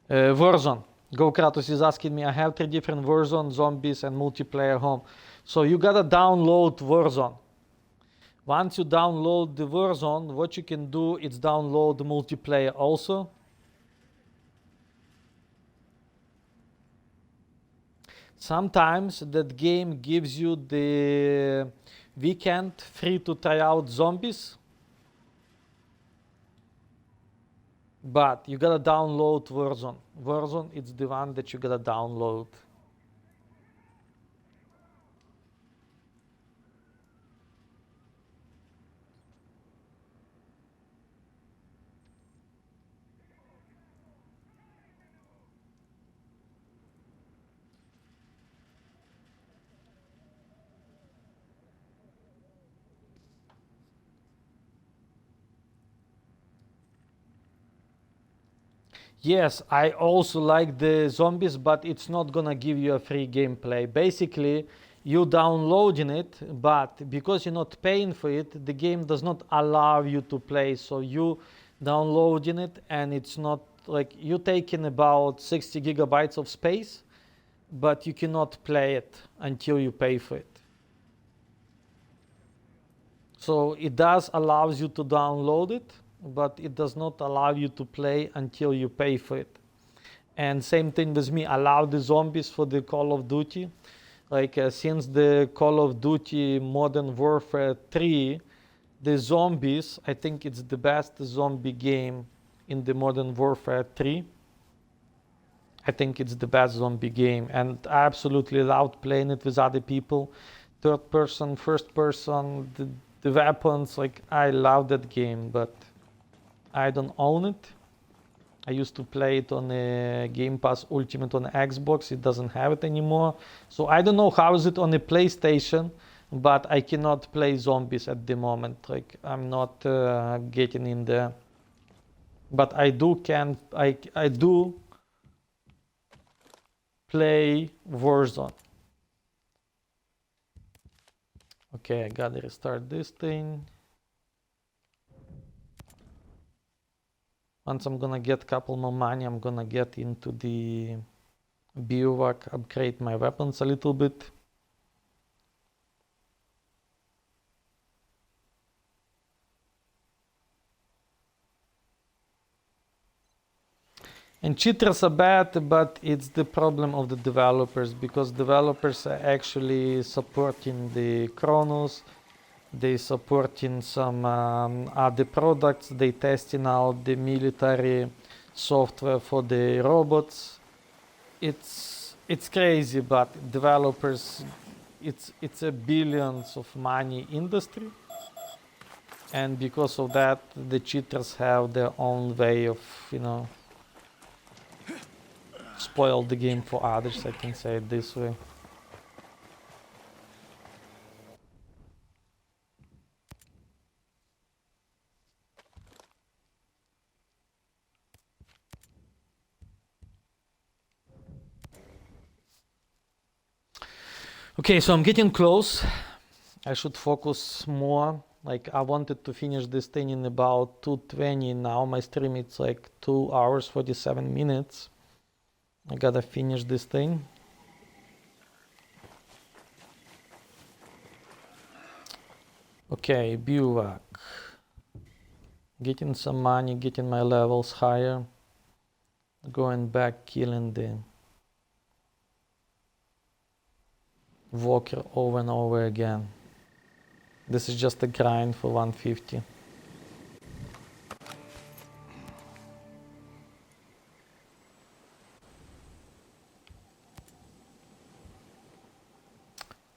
Warzone. Go Kratos is asking me, I have 3 different Warzone, zombies and multiplayer home. So you gotta download Warzone. Once you download the Warzone, what you can do is download the multiplayer also. Sometimes that game gives you the weekend free to try out zombies. But you gotta download Warzone. Warzone is the one that you gotta download. Yes, I also like the zombies, but it's not gonna give you a free gameplay. Basically, you downloading it, but because you're not paying for it, the game does not allow you to play. So you downloading it, and it's not like you taking about 60 gigabytes of space, but you cannot play it until you pay for it. So it does allows you to download it, but it does not allow you to play until you pay for it. And same thing with me, allow the zombies for the Call of Duty. Like since the Call of Duty Modern Warfare 3, the zombies, I think it's the best zombie game in the Modern Warfare 3. I think it's the best zombie game, and I absolutely loved playing it with other people. Third person, first person, the weapons, like I love that game, but I don't own it. I used to play it on a Game Pass Ultimate on Xbox. It doesn't have it anymore. So I don't know how is it on the PlayStation, but I cannot play zombies at the moment. Like I'm not getting in there. But I do play Warzone. Okay, I gotta restart this thing. Once I'm gonna get a couple more money, I'm gonna get into the bivouac, upgrade my weapons a little bit. And cheaters are bad, but it's the problem of the developers, because developers are actually supporting the Kronos. They supporting some other products. They testing out the military software for the robots. It's crazy, but developers, it's a billions of money industry, and because of that, the cheaters have their own way of spoil the game for others. I can say it this way. Okay, so I'm getting close. I should focus more. Like I wanted to finish this thing in about 2:20. Now my stream it's like 2 hours 47 minutes. I gotta finish this thing. Okay, bivouac. Getting some money, getting my levels higher. Going back, killing the walker over and over again. This is just a grind for 150.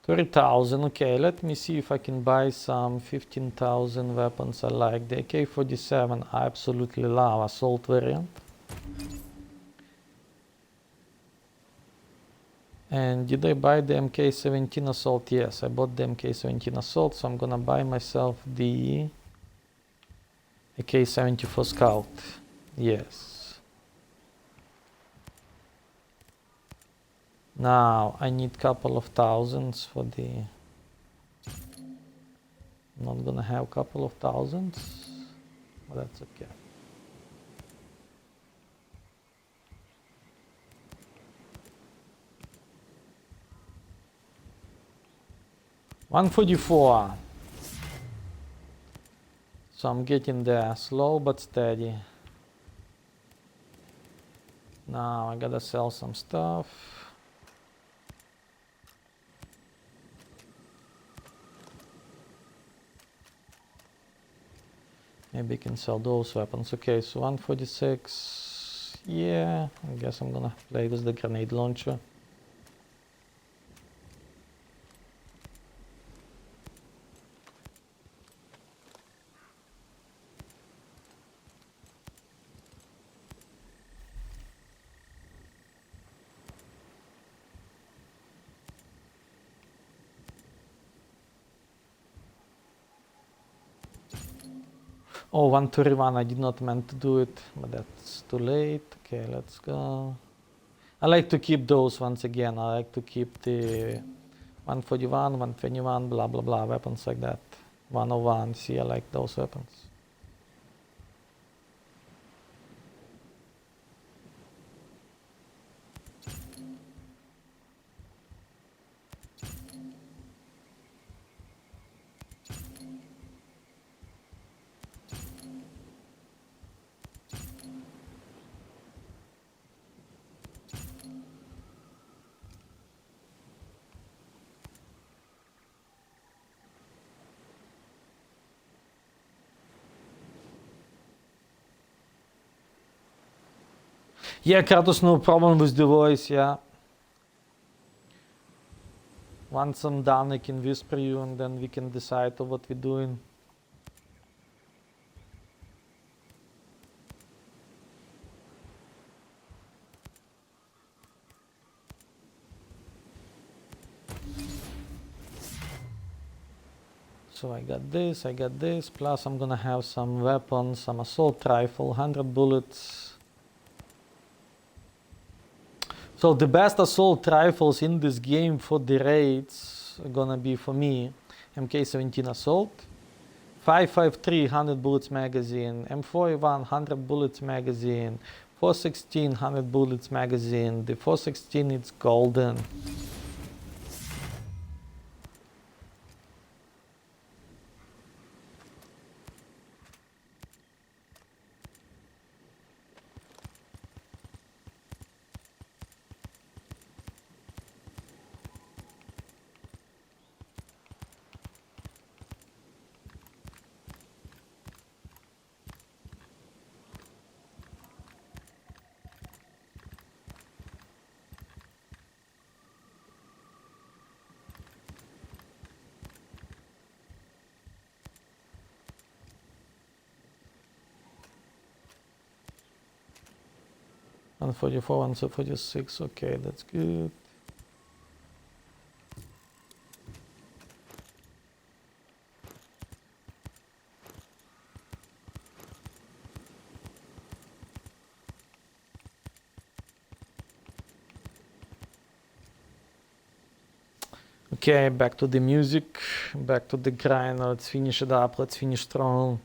$30,000. Okay, let me see if I can buy some 15,000 weapons. I like the AK-47. I absolutely love assault variant. And did I buy the MK17 assault? Yes, I bought the MK17 assault, so I'm gonna buy myself the AK-74 Scout. Yes. Now I need couple of thousands for the Not gonna have a couple of thousands, but that's okay. $144. So I'm getting there, slow but steady. Now I gotta sell some stuff. Maybe I can sell those weapons. Okay, so 146. Yeah, I guess I'm gonna play with the grenade launcher. Oh, 131, I did not meant to do it, but that's too late. Okay, let's go. I like to keep those once again. I like to keep the 141, 121, blah, blah, blah, weapons like that. 101, see, I like those weapons. Yeah, Kratos, no problem with the voice, yeah. Once I'm done, I can whisper you and then we can decide on what we're doing. So I got this, plus I'm gonna have some weapons, some assault rifle, 100 bullets. So the best assault rifles in this game for the raids are gonna be for me MK17 Assault, 5.53 100 bullets magazine, M41 100 bullets magazine, 416 100 bullets magazine. The 416 it's golden. $144, $146, okay, that's good. Okay, back to the music, back to the grind. Let's finish it up, let's finish strong.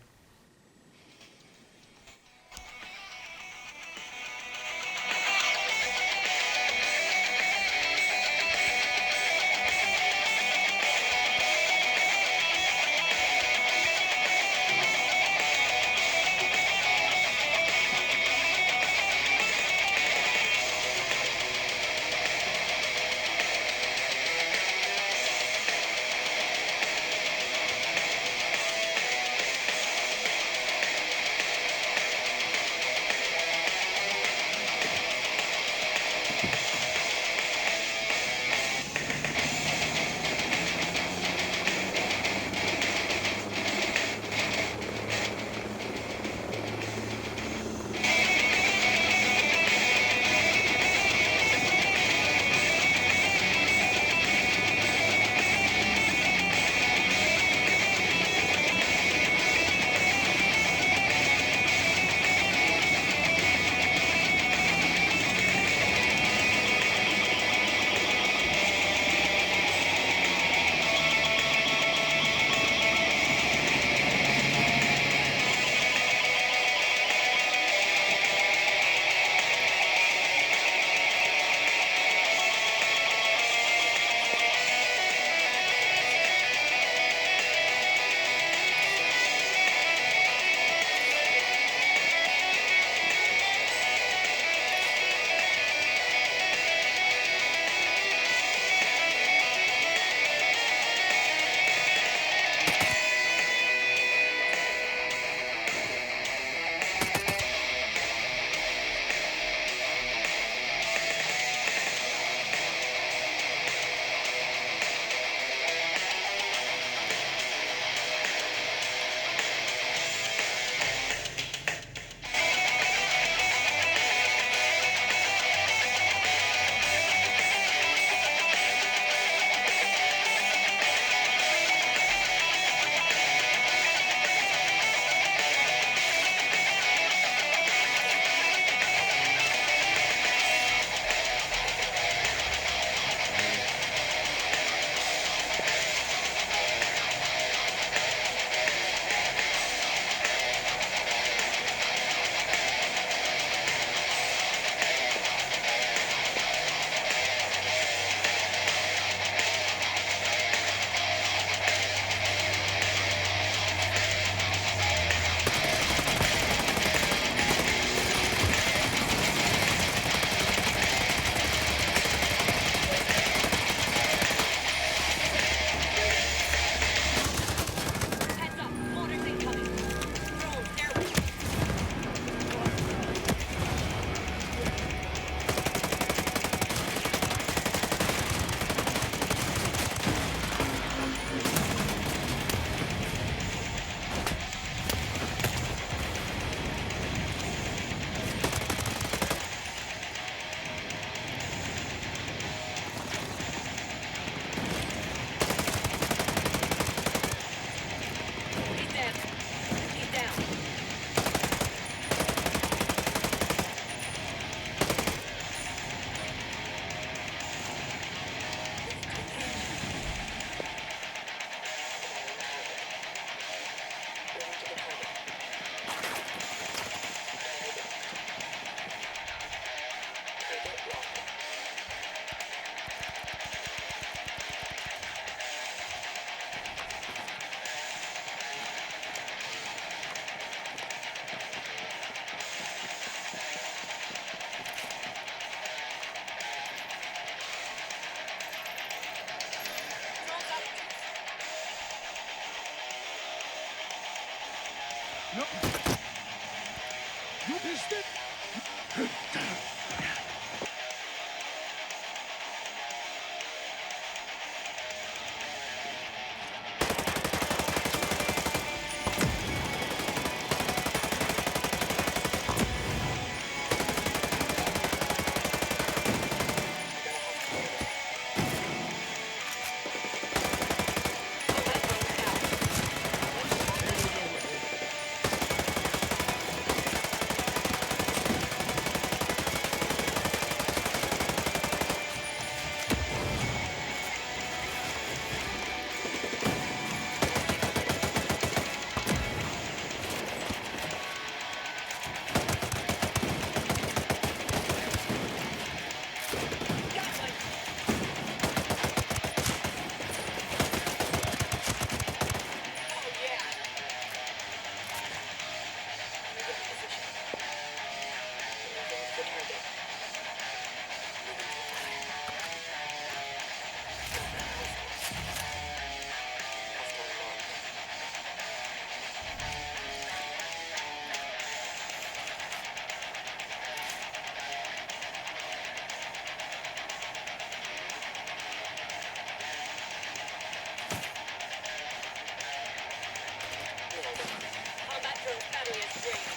Combat drone battery is drained.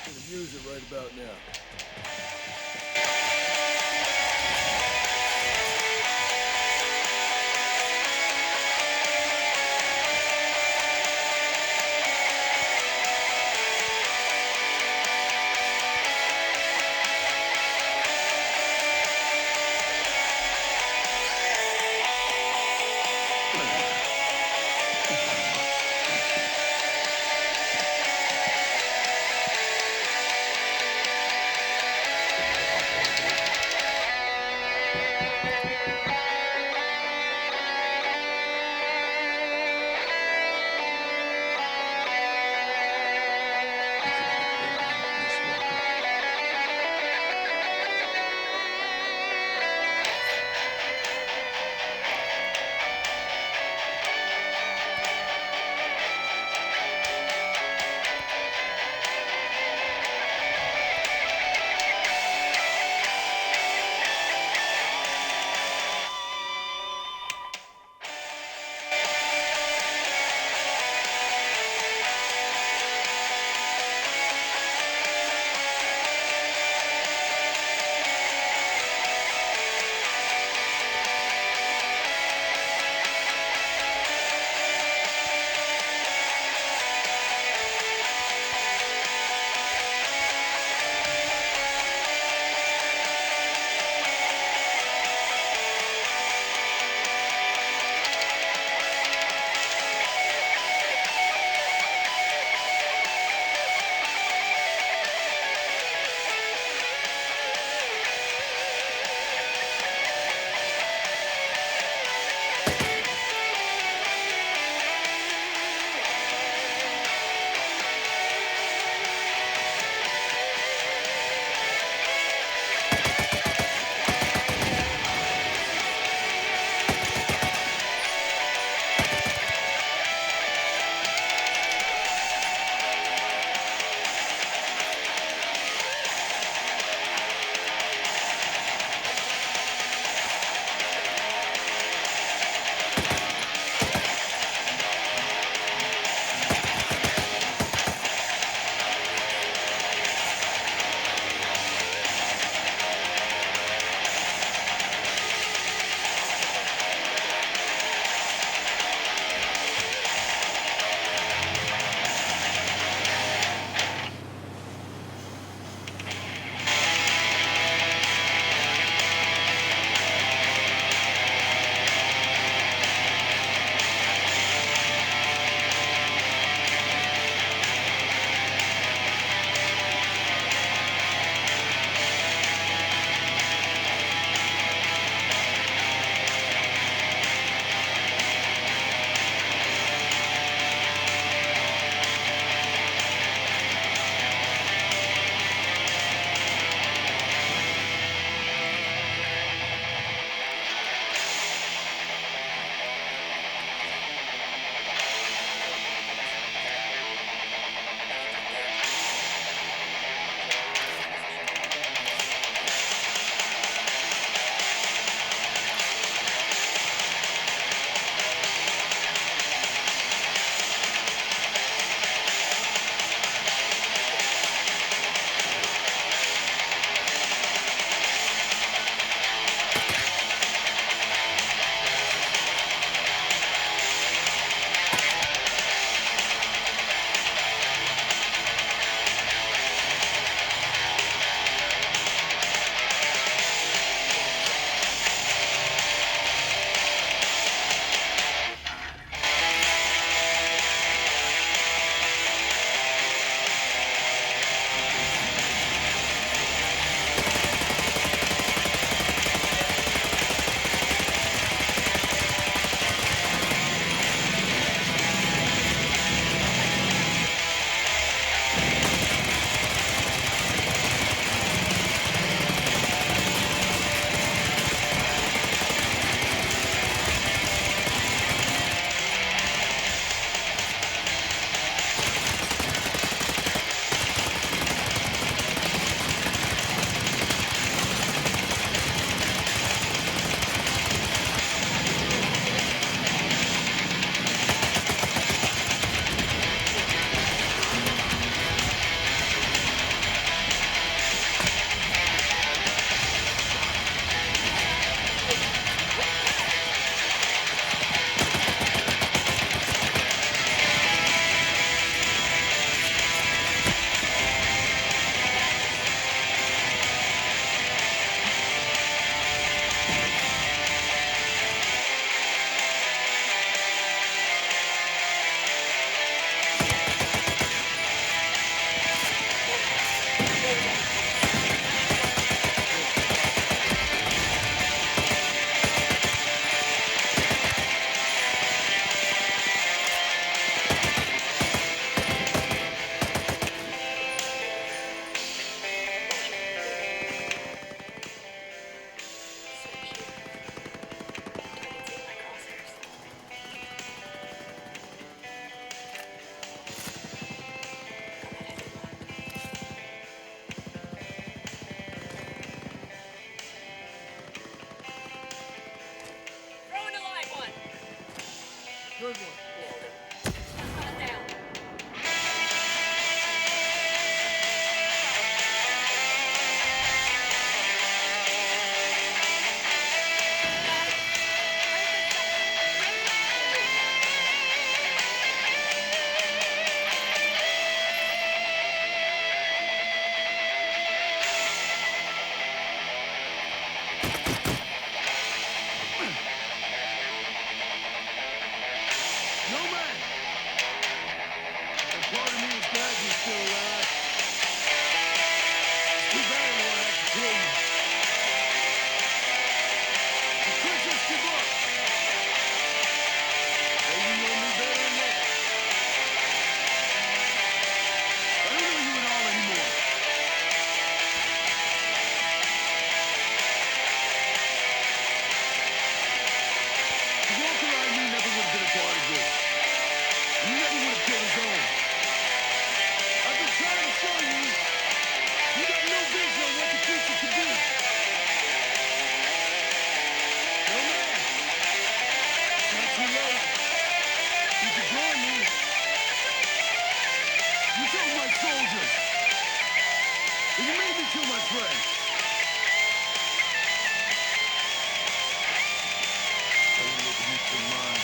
Gonna use it right about now. friend. Tell him to meet your mind.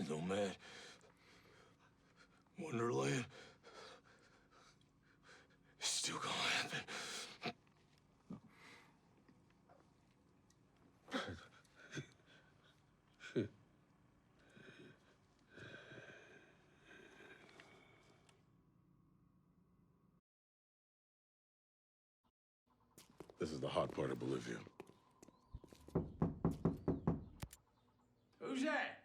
Nomad. Wonderland. It's still gonna happen. This is the hot part of Bolivia. Who's that?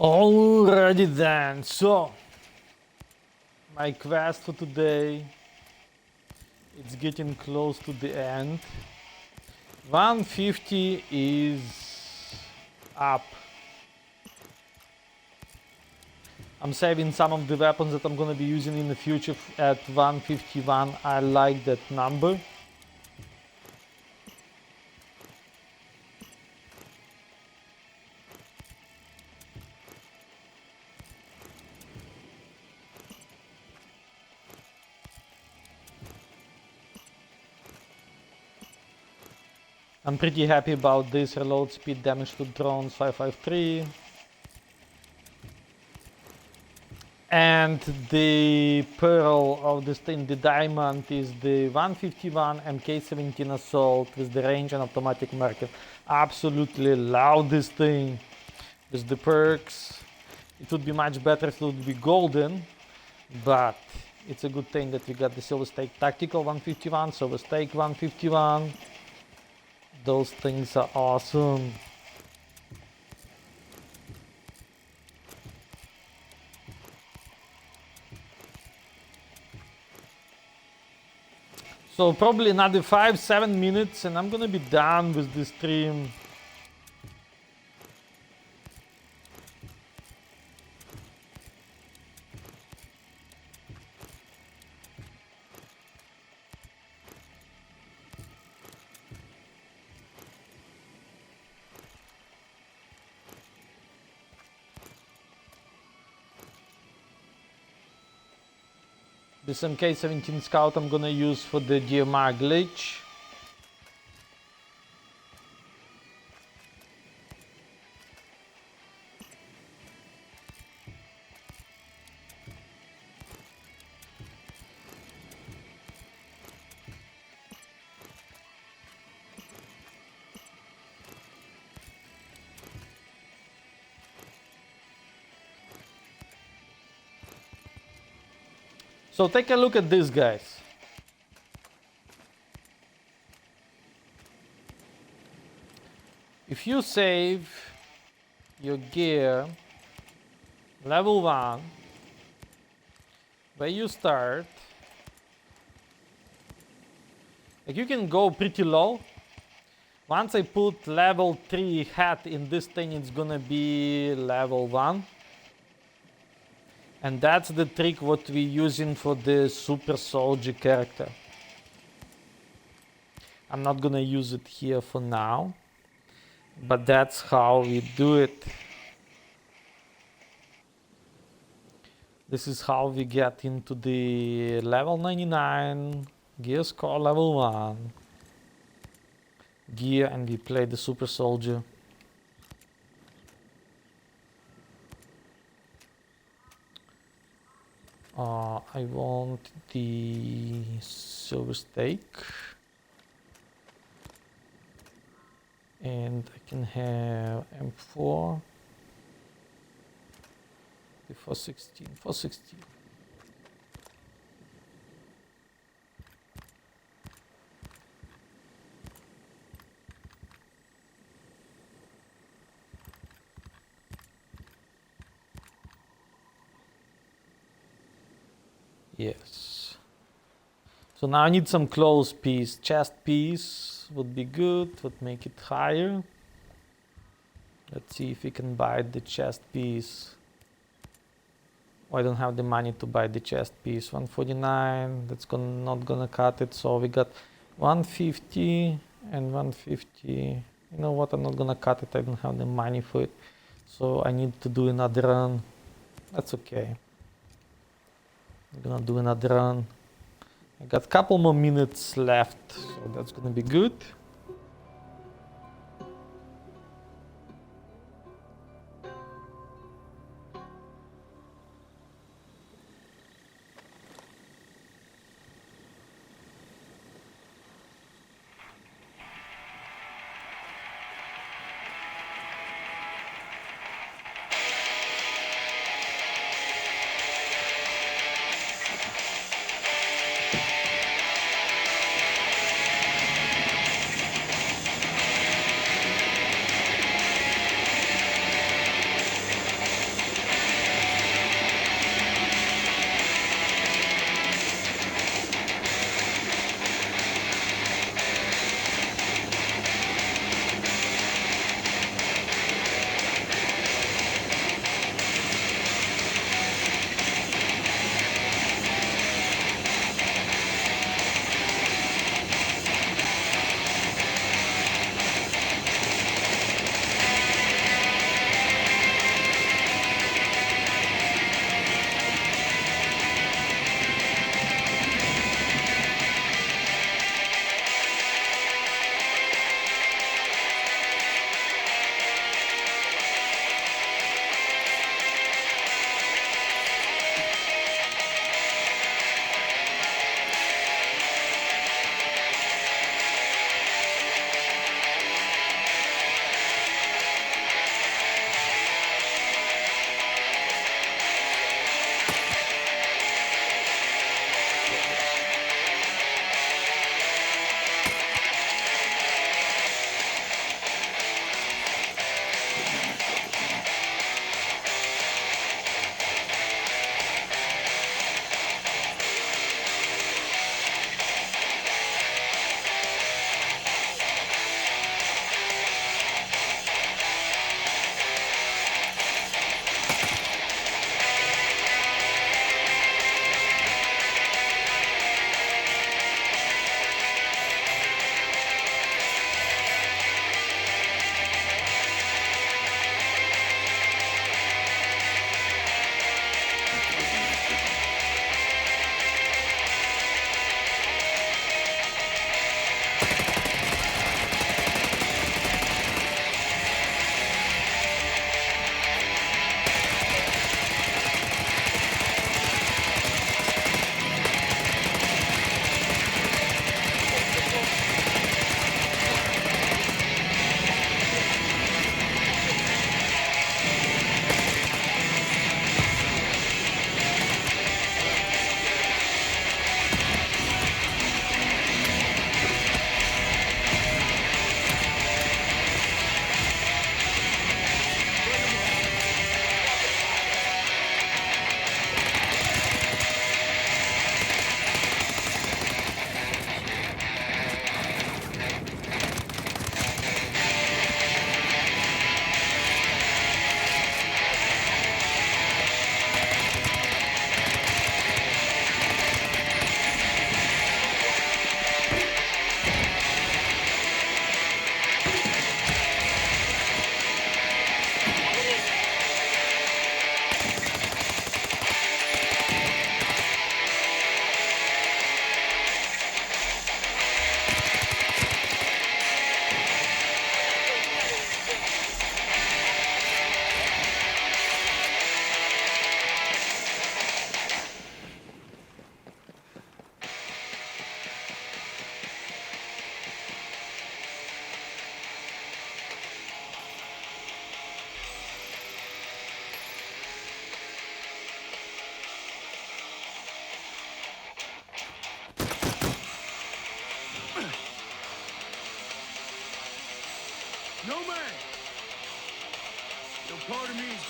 Alrighty then, so my quest for today, it's getting close to the end. 150 is up. I'm saving some of the weapons that I'm gonna be using in the future at 151. I like that number. I'm pretty happy about this reload speed, damage to drones 553. And the pearl of this thing, the diamond, is the 151 MK17 assault with the range and automatic marker. Absolutely love this thing with the perks. It would be much better if it would be golden, but it's a good thing that we got the silver stake tactical 151, silver stake 151. Those things are awesome. So probably another 5-7 minutes and I'm gonna be done with this stream. This MK17 Scout I'm gonna use for the DMR glitch. So take a look at this, guys. If you save your gear level 1, where you start, like you can go pretty low. Once I put level 3 hat in this thing, it's gonna be level 1. And that's the trick what we're using for the super soldier character. I'm not gonna use it here for now, but that's how we do it. This is how we get into the level 99 gear score level 1 gear, and we play the super soldier. I want the silver stake, and I can have M4, the 416, 416. Yes. So now I need some close piece. Chest piece would be good, would make it higher. Let's see if we can buy the chest piece. Oh, I don't have the money to buy the chest piece. 149, that's not gonna cut it. So we got 150 and 150. You know what, I'm not gonna cut it. I don't have the money for it. So I need to do another run. That's okay. I'm gonna do another run. I got a couple more minutes left, so that's gonna be good.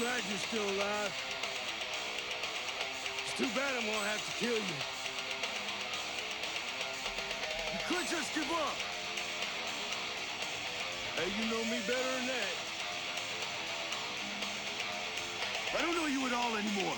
glad you're still alive. It's too bad I won't have to kill you. You could just give up. Hey, you know me better than that. I don't know you at all anymore.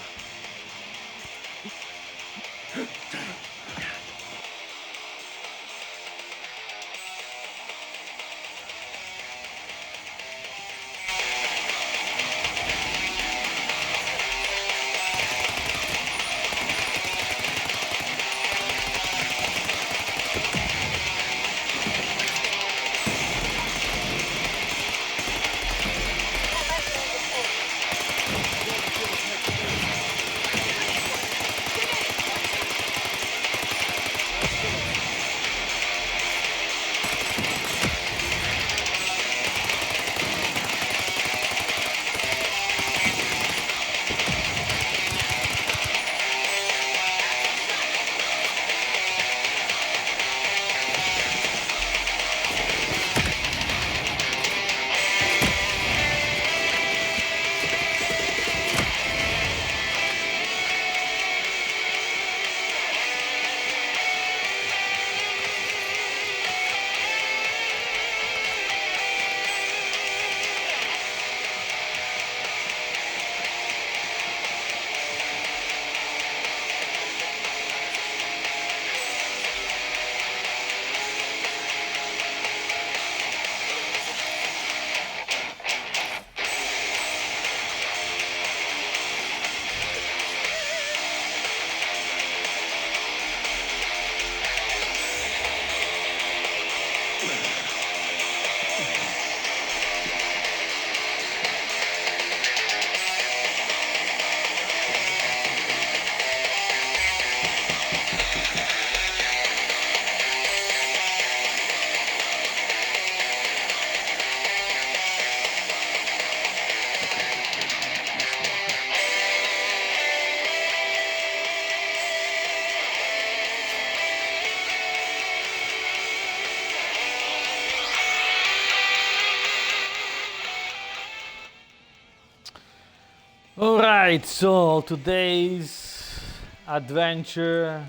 Alright, so today's adventure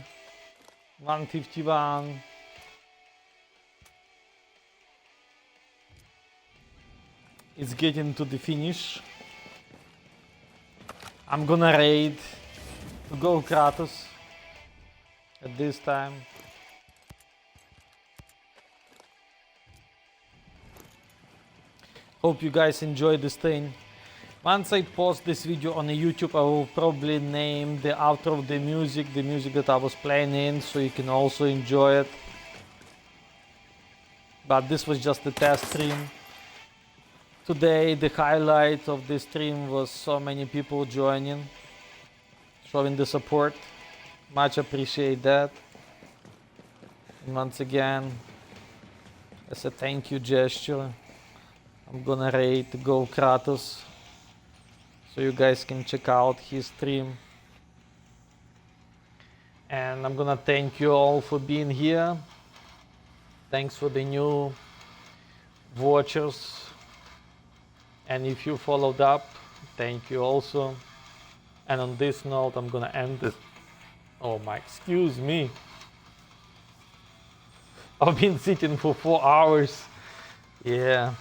151 is getting to the finish. I'm gonna raid to go Kratos at this time. Hope you guys enjoyed this thing. Once I post this video on YouTube, I will probably name the outro of the music that I was playing in, so you can also enjoy it. But this was just the test stream. Today, the highlight of this stream was so many people joining, showing the support. Much appreciate that. And once again, as a thank you gesture, I'm gonna raid to go Kratos, so you guys can check out his stream. And I'm gonna thank you all for being here. Thanks for the new watchers. And if you followed up, thank you also. And on this note, I'm gonna end this. Oh my, excuse me. I've been sitting for 4 hours. Yeah.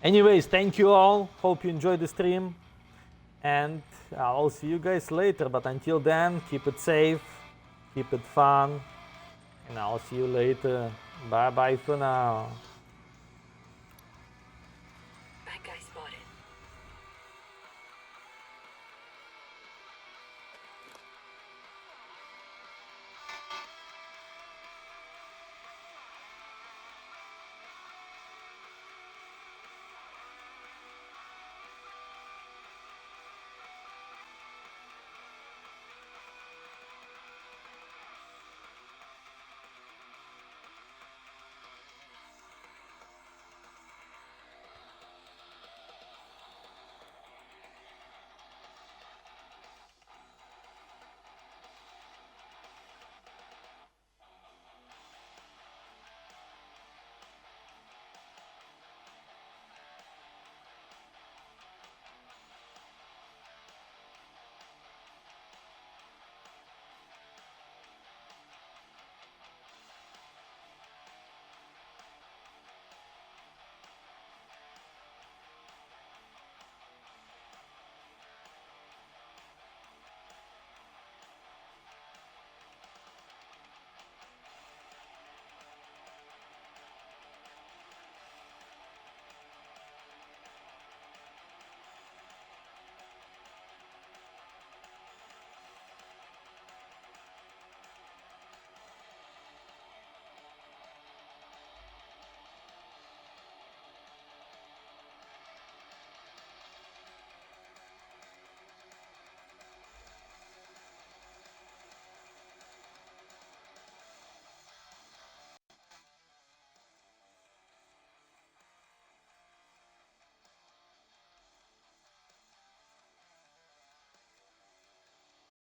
Anyways, thank you all. Hope you enjoyed the stream. And I'll see you guys later. But until then, keep it safe, keep it fun. And I'll see you later. Bye bye for now.